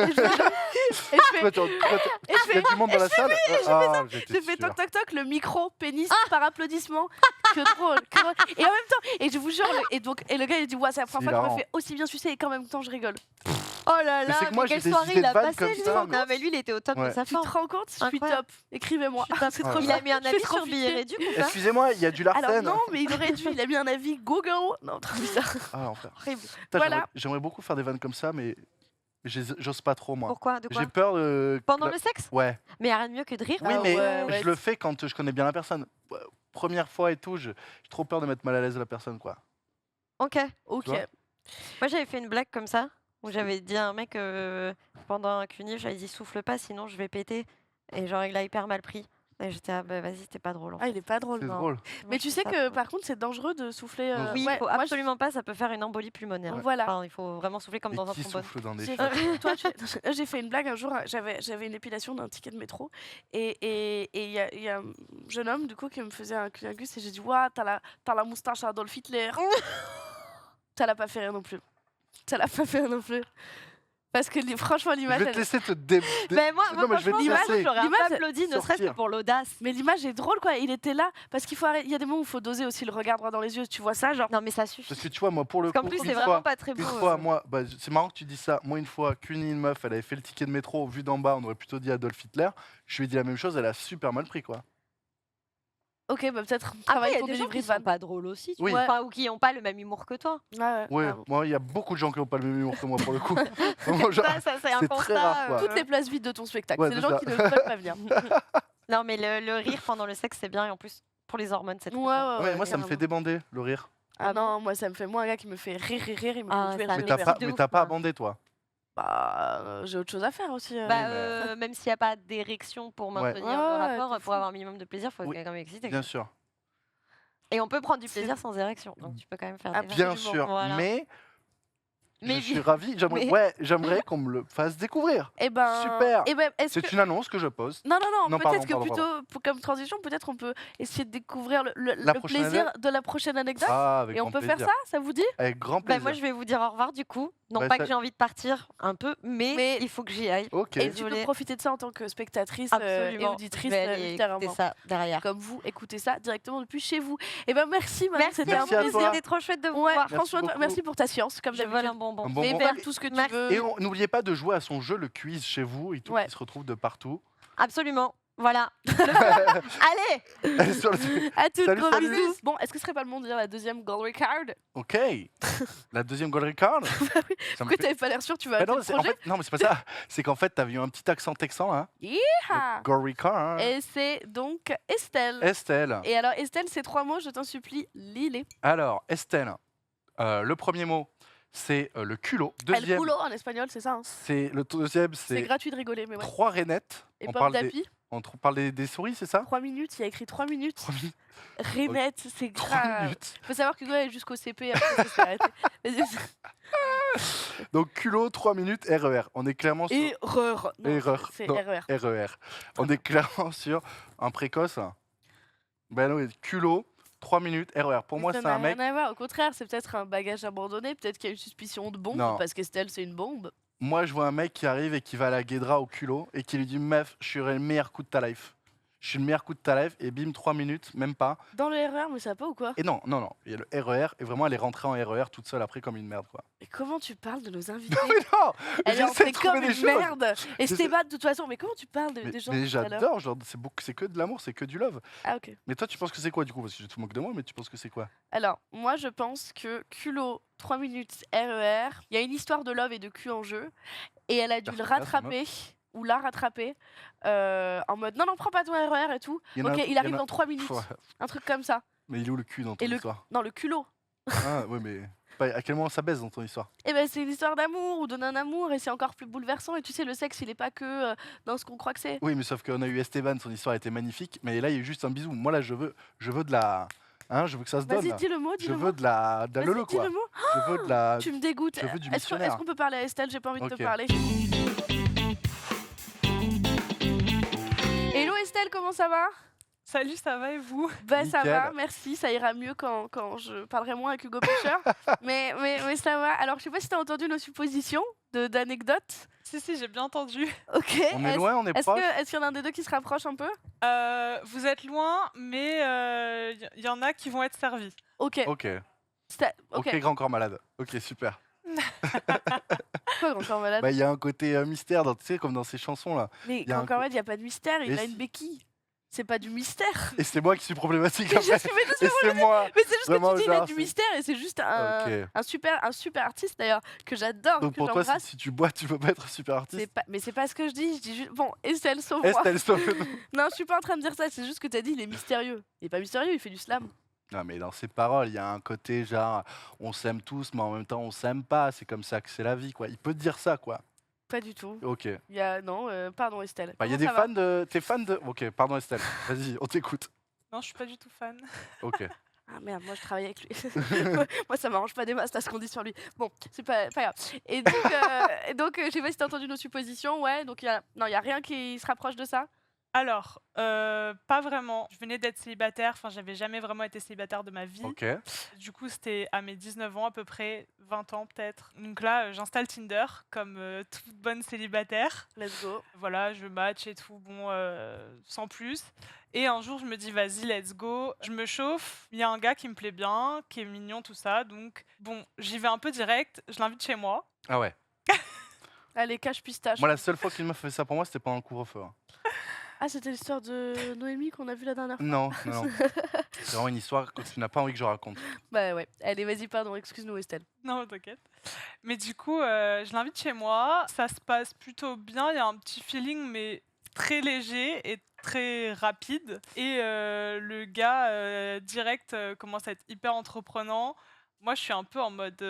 Speaker 1: je fais.
Speaker 2: Il y a du monde dans la salle. Ah, j'étais
Speaker 1: J'ai fait
Speaker 2: sûr.
Speaker 1: toc toc toc, le micro, pénis par applaudissement. Que drôle, que drôle. Et en même temps, et je vous jure, et le gars il dit ouais, c'est la première fois que je me
Speaker 2: hilarant.
Speaker 1: fais aussi bien sucer et qu'en même temps je rigole.
Speaker 4: Oh là
Speaker 2: Mais
Speaker 4: là,
Speaker 2: c'est que moi,
Speaker 4: quelle
Speaker 2: j'ai des
Speaker 4: soirée
Speaker 2: idées
Speaker 4: il a
Speaker 2: de vannes
Speaker 4: passé
Speaker 2: comme
Speaker 4: lui.
Speaker 2: ça.
Speaker 4: Non mais lui il était au top
Speaker 2: Ouais.
Speaker 4: de sa
Speaker 1: Tu te
Speaker 4: forme.
Speaker 1: rends compte? Je suis
Speaker 4: Incroyable.
Speaker 1: top. Écrivez-moi. C'est trop
Speaker 2: Ouais.
Speaker 4: Il
Speaker 1: bien.
Speaker 4: a mis un
Speaker 1: Je
Speaker 4: avis
Speaker 1: fais trop
Speaker 4: sur Billet
Speaker 1: flipper.
Speaker 4: Réduc ou pas?
Speaker 2: Excusez-moi, il y a du
Speaker 1: Alors
Speaker 2: Larsen.
Speaker 1: non, mais il aurait dû, il a mis un avis Google. Non, trop bizarre.
Speaker 2: Ah, l'enfer.
Speaker 1: Horrible.
Speaker 2: Putain,
Speaker 1: Voilà.
Speaker 2: j'aimerais beaucoup faire des vannes comme ça, mais j'ose pas trop, moi.
Speaker 4: Pourquoi? De quoi?
Speaker 2: J'ai peur de.
Speaker 4: Pendant le sexe?
Speaker 2: Ouais.
Speaker 4: Mais y a rien de mieux que de rire.
Speaker 2: Oui,
Speaker 1: Ah
Speaker 2: mais
Speaker 1: ouais.
Speaker 2: je le fais quand je connais bien la personne. Première fois et tout, j'ai trop peur de mettre mal à l'aise la personne, quoi.
Speaker 4: Ok.
Speaker 1: Ok.
Speaker 2: Tu vois
Speaker 4: Moi j'avais fait une blague comme ça où j'avais dit à un mec pendant un cunniv, j'avais dit souffle pas sinon je vais péter. Et genre il a hyper mal pris. Et j'étais ah bah vas-y c'était pas drôle. En
Speaker 1: Ah,
Speaker 4: fait.
Speaker 1: il est pas drôle.
Speaker 2: C'est
Speaker 4: non.
Speaker 2: drôle.
Speaker 4: Moi,
Speaker 1: Mais
Speaker 4: je
Speaker 1: tu
Speaker 4: trouve
Speaker 1: sais
Speaker 4: ça
Speaker 1: que
Speaker 4: drôle.
Speaker 1: par contre, c'est dangereux de souffler.
Speaker 2: Oui,
Speaker 4: Oui,
Speaker 1: ouais,
Speaker 4: faut
Speaker 1: moi, je-
Speaker 4: absolument pas, ça peut faire une embolie pulmonaire.
Speaker 1: Voilà.
Speaker 4: Enfin, il faut vraiment souffler comme
Speaker 2: Et
Speaker 4: dans un
Speaker 2: qui
Speaker 4: trombone.
Speaker 2: souffle dans des
Speaker 1: J'ai
Speaker 2: chats.
Speaker 1: fait- toi, j'ai fait une blague un jour, j'avais une épilation d'un ticket de métro et il y a un jeune homme du coup qui me faisait un cunilingus et j'ai dit Ouah, t'as la moustache à Adolf Hitler. Ça l'a pas fait rire non plus. Ça l'a pas fait rire non plus. Parce que franchement
Speaker 2: Je
Speaker 1: l'image,
Speaker 2: vais te laisser te dé...
Speaker 4: Mais moi,
Speaker 2: Non, mais je vais te
Speaker 4: franchement,
Speaker 2: laisser
Speaker 4: j'aurais un peu
Speaker 1: l'image,
Speaker 4: applaudi, ne serait-ce que
Speaker 2: sortir.
Speaker 4: pour l'audace.
Speaker 1: mais l'image est drôle quoi. Il était là parce qu'il faut arrêter. Il y a des moments où il faut doser aussi le regard droit dans les yeux. Tu vois ça genre.
Speaker 4: Non, mais ça suffit.
Speaker 2: Parce que tu vois, moi, pour le
Speaker 4: Parce qu'en
Speaker 2: coup,
Speaker 4: plus,
Speaker 2: une
Speaker 4: c'est
Speaker 2: fois,
Speaker 4: vraiment pas très beau.
Speaker 2: une fois, moi, bah, c'est marrant que tu dis ça. Moi, une fois, qu'une meuf, elle avait fait le ticket de métro, vu d'en bas, on aurait plutôt dit Adolf Hitler. Je lui ai dit la même chose, elle a super mal pris, quoi.
Speaker 1: Ok, bah peut-être
Speaker 4: Après, il
Speaker 1: travailler
Speaker 4: y a
Speaker 1: pour
Speaker 4: des gens
Speaker 1: délivrer
Speaker 4: qui
Speaker 1: de
Speaker 4: sont
Speaker 1: vannes.
Speaker 4: pas drôles aussi, tu
Speaker 2: Oui.
Speaker 4: vois. Enfin, ou qui n'ont pas le même humour que toi.
Speaker 1: Ouais,
Speaker 2: Ouais,
Speaker 1: grave.
Speaker 2: moi, il y a beaucoup de gens qui n'ont pas le même humour que moi, pour le coup. Vraiment, genre,
Speaker 4: Ça, c'est un
Speaker 2: c'est très
Speaker 4: constat.
Speaker 2: rare, quoi.
Speaker 1: Toutes les places vides de ton spectacle.
Speaker 2: Ouais,
Speaker 1: c'est les
Speaker 2: c'est
Speaker 1: gens
Speaker 2: ça.
Speaker 1: qui ne veulent pas venir.
Speaker 4: Non, mais le rire pendant le sexe, c'est bien. Et en plus, pour les hormones, c'est trop
Speaker 1: Ouais,
Speaker 4: bien.
Speaker 1: ouais,
Speaker 2: Ouais, moi, ça me
Speaker 1: carrément.
Speaker 2: fait débander, le rire.
Speaker 1: Ah non, moi ça me fait moi un gars qui me fait rire, il me
Speaker 4: Ah,
Speaker 1: fait tuer
Speaker 4: ça
Speaker 1: le
Speaker 2: Mais
Speaker 4: me
Speaker 2: t'as
Speaker 1: verre.
Speaker 2: pas,
Speaker 4: de
Speaker 2: mais
Speaker 4: ouf,
Speaker 2: t'as pas
Speaker 4: moi.
Speaker 2: abandé, toi.
Speaker 1: Bah, j'ai autre chose à faire aussi.
Speaker 4: Bah,
Speaker 2: mais-
Speaker 4: même s'il n'y a pas d'érection pour maintenir
Speaker 1: Ouais,
Speaker 4: le
Speaker 1: ouais,
Speaker 4: rapport,
Speaker 1: t'es fou.
Speaker 4: pour avoir un minimum de plaisir, il faut
Speaker 2: Oui,
Speaker 4: être quand même excité.
Speaker 2: Bien sûr.
Speaker 4: Et on peut prendre du plaisir sans érection. Donc tu peux quand même faire
Speaker 1: Ah,
Speaker 4: des
Speaker 2: Bien
Speaker 1: Absolument,
Speaker 2: sûr.
Speaker 4: voilà.
Speaker 2: Mais
Speaker 4: Mais
Speaker 2: je suis
Speaker 4: vi-
Speaker 2: ravi. J'aimerais,
Speaker 4: mais-
Speaker 2: ouais, j'aimerais qu'on me le fasse découvrir.
Speaker 1: Eh ben,
Speaker 2: Super.
Speaker 1: eh ben, est-ce
Speaker 2: C'est
Speaker 1: que...
Speaker 2: une annonce que je pose.
Speaker 1: Non,
Speaker 2: Non,
Speaker 1: peut-être
Speaker 2: pardon,
Speaker 1: que
Speaker 2: pardon.
Speaker 1: plutôt, comme transition, peut-être on peut essayer de découvrir le
Speaker 2: La prochaine
Speaker 1: plaisir de la prochaine anecdote.
Speaker 2: Ah, avec
Speaker 1: Et on
Speaker 2: grand
Speaker 1: peut faire
Speaker 2: plaisir.
Speaker 1: ça vous dit
Speaker 2: Avec grand
Speaker 4: Bah,
Speaker 2: plaisir.
Speaker 4: moi, je vais vous dire au revoir du coup. Non
Speaker 2: Bah,
Speaker 4: pas
Speaker 2: ça-
Speaker 4: que j'ai envie de partir un peu, mais il faut que j'y aille.
Speaker 2: Ok.
Speaker 1: Et tu peux
Speaker 4: Désolée.
Speaker 1: profiter de ça en tant que spectatrice et
Speaker 4: Absolument.
Speaker 1: auditrice,
Speaker 4: Je vais aller écouter
Speaker 1: littéralement.
Speaker 4: ça derrière.
Speaker 1: Comme vous, écoutez ça directement depuis chez vous. Eh ben merci, Manon,
Speaker 4: Merci,
Speaker 1: c'était un
Speaker 2: Merci à
Speaker 1: plaisir.
Speaker 2: toi.
Speaker 4: C'était trop chouette de vous
Speaker 1: Ouais,
Speaker 4: voir.
Speaker 1: prends soin de toi.
Speaker 2: beaucoup.
Speaker 1: Merci pour ta science, comme
Speaker 4: Je vole un
Speaker 1: d'habitude.
Speaker 4: bonbon.
Speaker 2: Un
Speaker 1: Mais
Speaker 2: bonbon.
Speaker 1: vers tout ce que tu
Speaker 4: Merci.
Speaker 1: veux.
Speaker 2: Et n'oubliez pas de jouer à son jeu, le quiz chez vous et tout,
Speaker 1: Ouais.
Speaker 2: qui se retrouve de partout.
Speaker 4: Absolument. Voilà. Allez.
Speaker 2: Sur le-
Speaker 1: À toutes,
Speaker 2: Salut,
Speaker 1: gros
Speaker 2: salut.
Speaker 1: bisous. Bon, est-ce que ce serait pas le moment de dire la deuxième gold record?
Speaker 2: Ok. La deuxième gold record. Ça me
Speaker 1: Pourquoi
Speaker 2: fait-
Speaker 1: t'avais pas l'air sûr, tu vas
Speaker 2: Bah
Speaker 1: appeler
Speaker 2: non,
Speaker 1: le
Speaker 2: c'est- en
Speaker 1: projet
Speaker 2: fait, non, mais c'est pas ça. C'est qu'en fait, t'avais eu un petit accent texan, hein.
Speaker 1: Ah.
Speaker 2: Gold record.
Speaker 1: Et c'est donc Estelle.
Speaker 2: Estelle.
Speaker 1: Et alors, Estelle, ces trois mots, je t'en supplie, lis-les.
Speaker 2: Alors, Estelle, le premier mot, c'est le culot.
Speaker 1: El
Speaker 2: Deuxième,
Speaker 1: culo en espagnol, c'est ça. Hein.
Speaker 2: c'est le deuxième,
Speaker 1: C'est
Speaker 2: c'est
Speaker 1: gratuit de rigoler, mais ouais.
Speaker 2: trois rainettes.
Speaker 1: Et
Speaker 2: On
Speaker 1: Pop
Speaker 2: parle,
Speaker 1: d'Api,
Speaker 2: on parle des souris, c'est ça
Speaker 1: 3 minutes, il y a écrit 3 minutes.
Speaker 2: 3 minutes.
Speaker 1: Renette, c'est
Speaker 2: 3
Speaker 1: grave.
Speaker 2: minutes.
Speaker 1: Faut savoir que Hugo est jusqu'au CP, après ça s'est arrêté. Vas-y.
Speaker 2: Donc culot, 3 minutes, RER. On est clairement sur
Speaker 1: Erreur. Non,
Speaker 2: Erreur.
Speaker 1: C'est
Speaker 2: Non.
Speaker 1: RER.
Speaker 2: RER. On est clairement sur un précoce. Ben non, culot, 3 minutes, RER. Pour moi,
Speaker 1: Ça
Speaker 2: c'est
Speaker 1: n'a
Speaker 2: un mec.
Speaker 1: rien à voir. Au contraire, c'est peut-être un bagage abandonné. Peut-être qu'il y a une suspicion de bombe,
Speaker 2: Non.
Speaker 1: parce qu'Estelle, c'est une bombe.
Speaker 2: Moi, je vois un mec qui arrive et qui va à la guédra au culot et qui lui dit Meuf, je suis le meilleur coup de ta life. Je suis le meilleur coup de ta life. Et bim, 3 minutes, même pas.
Speaker 1: Dans le RER, mais ça va pas ou quoi?
Speaker 2: Et non. Il y a le RER. Et vraiment, elle est rentrée en RER toute seule après comme une merde, quoi.
Speaker 1: Et comment tu parles de nos invités?
Speaker 2: Mais non
Speaker 1: Elle est
Speaker 2: j'essaie
Speaker 1: entrée
Speaker 2: de trouver
Speaker 1: comme
Speaker 2: des
Speaker 1: une
Speaker 2: choses.
Speaker 1: merde. Et
Speaker 2: J'essaie-
Speaker 1: Stéban, de toute façon, mais comment tu parles des gens
Speaker 2: Mais
Speaker 1: tout à l'heure?
Speaker 2: j'adore, genre, c'est que de l'amour, c'est que du love.
Speaker 1: Ah, ok.
Speaker 2: Mais toi, tu penses que c'est quoi du coup Parce que je te moque de moi, mais tu penses que c'est quoi
Speaker 1: Alors, moi, je pense que culot, 3 minutes RER, il y a une histoire de love et de cul en jeu, et elle a dû le
Speaker 2: Personne,
Speaker 1: rattraper, ou la rattraper, en mode non, prends pas ton RER et tout.
Speaker 2: Il y en a
Speaker 1: Ok,
Speaker 2: un-
Speaker 1: il
Speaker 2: y en
Speaker 1: arrive
Speaker 2: a-
Speaker 1: dans 3 minutes,
Speaker 2: Ouais.
Speaker 1: un truc comme ça.
Speaker 2: Mais il est où le cul dans
Speaker 1: Et
Speaker 2: ton
Speaker 1: le-
Speaker 2: histoire
Speaker 1: Non, le culot.
Speaker 2: Ah, oui, mais à quel moment ça baisse dans ton histoire?
Speaker 1: Eh ben, c'est une histoire d'amour ou de non-amour et c'est encore plus bouleversant. Et tu sais, le sexe, il est pas que dans ce qu'on croit que c'est.
Speaker 2: Oui, mais sauf qu'on a eu Esteban, son histoire était magnifique, mais là, il y a eu juste un bisou. Moi, là, je veux de la. Hein, je veux que ça se donne.
Speaker 1: Vas-y,
Speaker 2: Là.
Speaker 1: dis le mot, dis
Speaker 2: Je
Speaker 1: le
Speaker 2: veux
Speaker 1: mot.
Speaker 2: de la
Speaker 1: Vas-y,
Speaker 2: lolo,
Speaker 1: dis
Speaker 2: quoi.
Speaker 1: le mot.
Speaker 2: Je veux de la.
Speaker 1: Tu me dégoûtes.
Speaker 2: Je veux du
Speaker 1: Est-ce
Speaker 2: missionnaire.
Speaker 1: qu'on peut parler à Estelle? J'ai pas envie de
Speaker 2: Ok.
Speaker 1: te parler. Hello Estelle, comment ça va?
Speaker 5: Salut, ça va et vous?
Speaker 1: Bah ça
Speaker 2: Nickel.
Speaker 1: va, merci, ça ira mieux quand je parlerai moins avec Hugo Pêcheur. mais ça va. Alors je sais pas si tu as entendu nos suppositions d'anecdotes.
Speaker 5: Si, j'ai bien entendu.
Speaker 1: Ok.
Speaker 2: On est loin, on est proche.
Speaker 1: Est-ce qu'il y en a un des deux qui se rapproche un peu?
Speaker 5: Vous êtes loin, mais y en a qui vont être servis.
Speaker 1: Ok.
Speaker 2: Ok.
Speaker 1: Ok.
Speaker 2: Ok, grand corps malade. Ok, super.
Speaker 1: Quoi, Grand Corps Malade?
Speaker 2: Bah, il y a un côté mystère, tu sais, comme dans ces chansons là.
Speaker 1: Mais
Speaker 2: y a
Speaker 1: Grand
Speaker 2: un
Speaker 1: Corps Malade, il n'y a pas de mystère, il
Speaker 2: Et
Speaker 1: a une béquille. C'est pas du mystère.
Speaker 2: Et c'est moi qui suis problématique
Speaker 1: Mais
Speaker 2: après.
Speaker 1: je suis mais
Speaker 2: Et c'est moi.
Speaker 1: mais c'est juste
Speaker 2: Vraiment,
Speaker 1: que tu dis il a
Speaker 2: genre,
Speaker 1: du
Speaker 2: c'est-
Speaker 1: mystère et c'est juste
Speaker 2: Ok.
Speaker 1: un super artiste d'ailleurs que j'adore,
Speaker 2: Donc
Speaker 1: que
Speaker 2: pour toi,
Speaker 1: j'embrasse.
Speaker 2: si tu bois, tu peux pas être super
Speaker 1: C'est
Speaker 2: artiste.
Speaker 1: pas, mais c'est pas ce que je dis juste bon Estelle sauve-moi.
Speaker 2: Estelle, sauve-nous.
Speaker 1: Non, je suis pas en train de dire ça, c'est juste que t'as dit il est mystérieux. Il est pas mystérieux, il fait du slam.
Speaker 2: Non, mais dans ses paroles, il y a un côté genre, on s'aime tous, mais en même temps, on s'aime pas. C'est comme ça que c'est la vie, quoi. Il peut te dire ça, quoi.
Speaker 1: Pas du tout.
Speaker 2: Ok.
Speaker 1: Il y a non, pardon Estelle.
Speaker 2: Bah, il y a
Speaker 1: Comment
Speaker 2: des
Speaker 1: ça va
Speaker 2: fans de. T'es fan de. Ok, pardon Estelle. Vas-y, on t'écoute.
Speaker 5: Non, je suis pas du tout fan.
Speaker 2: Ok.
Speaker 1: Ah merde, moi je travaille avec lui. Moi ça m'arrange pas des masses, ce qu'on dit sur lui. Bon, c'est pas grave. Et donc je sais pas si t'as entendu nos suppositions, ouais. Donc non, il y a rien qui se rapproche de ça.
Speaker 5: Alors, pas vraiment. Je venais d'être célibataire, enfin, j'avais jamais vraiment été célibataire de ma vie.
Speaker 2: Ok.
Speaker 5: Du coup, c'était à mes 19 ans à peu près, 20 ans peut-être. Donc là, j'installe Tinder comme toute bonne célibataire.
Speaker 1: Let's go.
Speaker 5: Voilà, je match et tout, bon, sans plus. Et un jour, je me dis, vas-y, let's go. Je me chauffe. Il y a un gars qui me plaît bien, qui est mignon, tout ça. Donc, bon, j'y vais un peu direct. Je l'invite chez moi.
Speaker 2: Ah ouais.
Speaker 1: Allez, cache pistache.
Speaker 2: Moi, la seule fois qu'il m'a fait ça pour moi, c'était pendant le couvre-feu. Hein.
Speaker 1: Ah, c'était l'histoire de Noémie qu'on a vue la dernière fois.
Speaker 2: Non, non, non. C'est vraiment une histoire que tu n'as pas envie que je raconte.
Speaker 1: Bah ouais. Allez, vas-y, pardon, excuse-nous Estelle.
Speaker 5: Non, t'inquiète. Mais du coup, je l'invite chez moi. Ça se passe plutôt bien. Il y a un petit feeling, mais très léger et très rapide. Et le gars, direct, commence à être hyper entreprenant. Moi, je suis un peu en mode,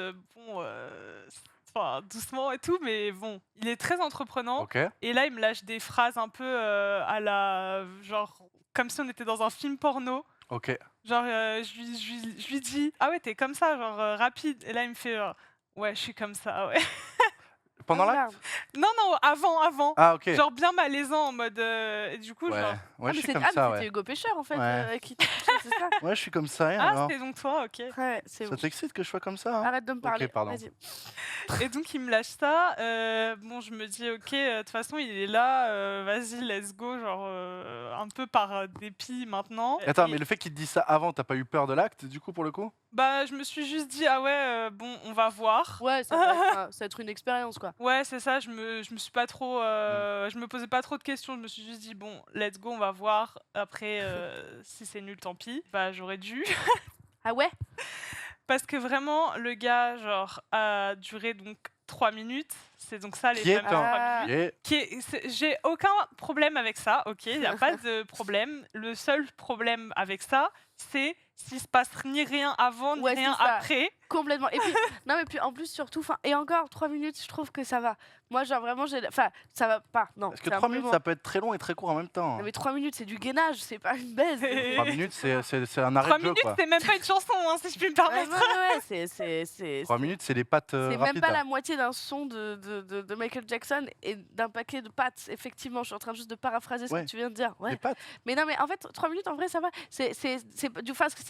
Speaker 5: enfin, doucement et tout, mais bon, il est très entreprenant.
Speaker 2: Ok.
Speaker 5: Et là, il me lâche des phrases un peu à la... Genre, comme si on était dans un film porno.
Speaker 2: Ok.
Speaker 5: Genre, je lui dis, ah ouais, t'es comme ça, genre rapide. Et là, il me fait, ouais, je suis comme ça, ouais.
Speaker 2: Pendant
Speaker 1: Ah,
Speaker 2: l'acte
Speaker 5: Non, avant.
Speaker 2: Ah, ok.
Speaker 5: Genre bien malaisant en mode. Et du coup,
Speaker 2: Ouais,
Speaker 5: genre.
Speaker 2: ouais, je suis comme
Speaker 1: mais
Speaker 2: ça,
Speaker 1: c'était
Speaker 2: ouais.
Speaker 1: Hugo Pêcheur en fait
Speaker 2: Ouais.
Speaker 1: qui t'a touché, c'est ça.
Speaker 2: Ouais, je suis comme ça, et
Speaker 5: Ah,
Speaker 2: alors
Speaker 5: c'était donc toi, ok.
Speaker 1: Ouais, c'est
Speaker 2: Ça
Speaker 1: bon.
Speaker 2: t'excite que je sois comme ça hein
Speaker 1: Arrête de me parler.
Speaker 2: pardon.
Speaker 1: Vas-y.
Speaker 5: Et donc, il me lâche ça. Bon, je me dis, ok, de toute façon, il est là, vas-y, let's go, genre un peu par dépit maintenant.
Speaker 2: Attends,
Speaker 5: Et-
Speaker 2: mais le fait qu'il te dise ça avant, t'as pas eu peur de l'acte, du coup, pour le coup
Speaker 5: Bah, je me suis juste dit, ah ouais, bon, on va voir.
Speaker 1: Ouais, ça va être une expérience quoi.
Speaker 5: Ouais, c'est ça, je me suis pas trop. Je me posais pas trop de questions, je me suis juste dit, bon, let's go, on va voir. Après, si c'est nul, tant pis. Bah, j'aurais dû.
Speaker 1: Ah ouais?
Speaker 5: Parce que vraiment, le gars, genre, a duré donc 3 minutes. C'est donc ça, les
Speaker 2: Qui est
Speaker 5: fameuses
Speaker 1: un-
Speaker 5: 3 minutes.
Speaker 2: Et
Speaker 5: J'ai aucun problème avec ça, ok, il n'y a pas de problème. Le seul problème avec ça, c'est s'il se passe ni rien avant, ni
Speaker 1: Ouais,
Speaker 5: rien
Speaker 1: c'est ça.
Speaker 5: après.
Speaker 1: Complètement. Et puis, non, mais puis en plus, surtout, et encore 3 minutes, je trouve que ça va. Moi, genre vraiment, enfin, ça va pas. Non.
Speaker 2: Parce que
Speaker 1: c'est un
Speaker 2: 3
Speaker 1: peu
Speaker 2: minutes,
Speaker 1: long.
Speaker 2: ça peut être très long et très court en même temps.
Speaker 1: Non, mais 3 minutes, c'est du gainage, c'est pas une baise.
Speaker 2: 3 minutes, c'est un arrêt
Speaker 5: 3
Speaker 2: de jeu,
Speaker 5: minutes,
Speaker 2: quoi.
Speaker 5: c'est même pas une chanson, hein, si je puis me
Speaker 1: Ouais,
Speaker 5: permettre.
Speaker 1: ouais, c'est
Speaker 2: 3 minutes, c'est les pattes
Speaker 1: c'est même
Speaker 2: rapides.
Speaker 1: pas
Speaker 2: là.
Speaker 1: la moitié d'un son de Michael Jackson et d'un paquet de pattes. Effectivement, je suis en train juste de paraphraser ce
Speaker 2: Ouais.
Speaker 1: que tu viens de dire. Ouais.
Speaker 2: Les pattes.
Speaker 1: Mais non, mais en fait, 3 minutes, en vrai, ça va.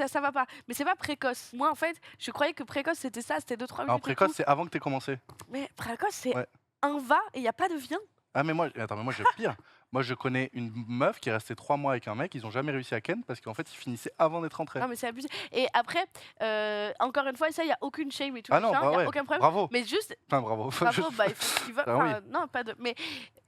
Speaker 1: Ça va pas. Mais c'est pas précoce. Moi, en fait, je croyais que précoce, c'était ça, c'était 2-3 minutes.
Speaker 2: En
Speaker 1: et
Speaker 2: précoce,
Speaker 1: tout.
Speaker 2: c'est avant que t'aies commencé.
Speaker 1: Mais précoce, c'est
Speaker 2: Ouais.
Speaker 1: un va et il n'y a pas de vient.
Speaker 2: Ah, mais moi, attends, mais moi, j'ai pire. Moi, je connais une meuf qui est restée 3 mois avec un mec, ils ont jamais réussi à ken parce qu'en fait, ils finissaient avant d'être rentrés.
Speaker 1: Non, mais c'est abusé. Et après, encore une fois, ça, il n'y a aucune shame et tout.
Speaker 2: Ah non,
Speaker 1: il
Speaker 2: bah
Speaker 1: n'y a
Speaker 2: ouais,
Speaker 1: aucun problème.
Speaker 2: bravo.
Speaker 1: Mais juste,
Speaker 2: Enfin, bravo.
Speaker 1: bravo, bah, il faut qu'il va.
Speaker 2: Ah oui.
Speaker 1: enfin, non, pas de.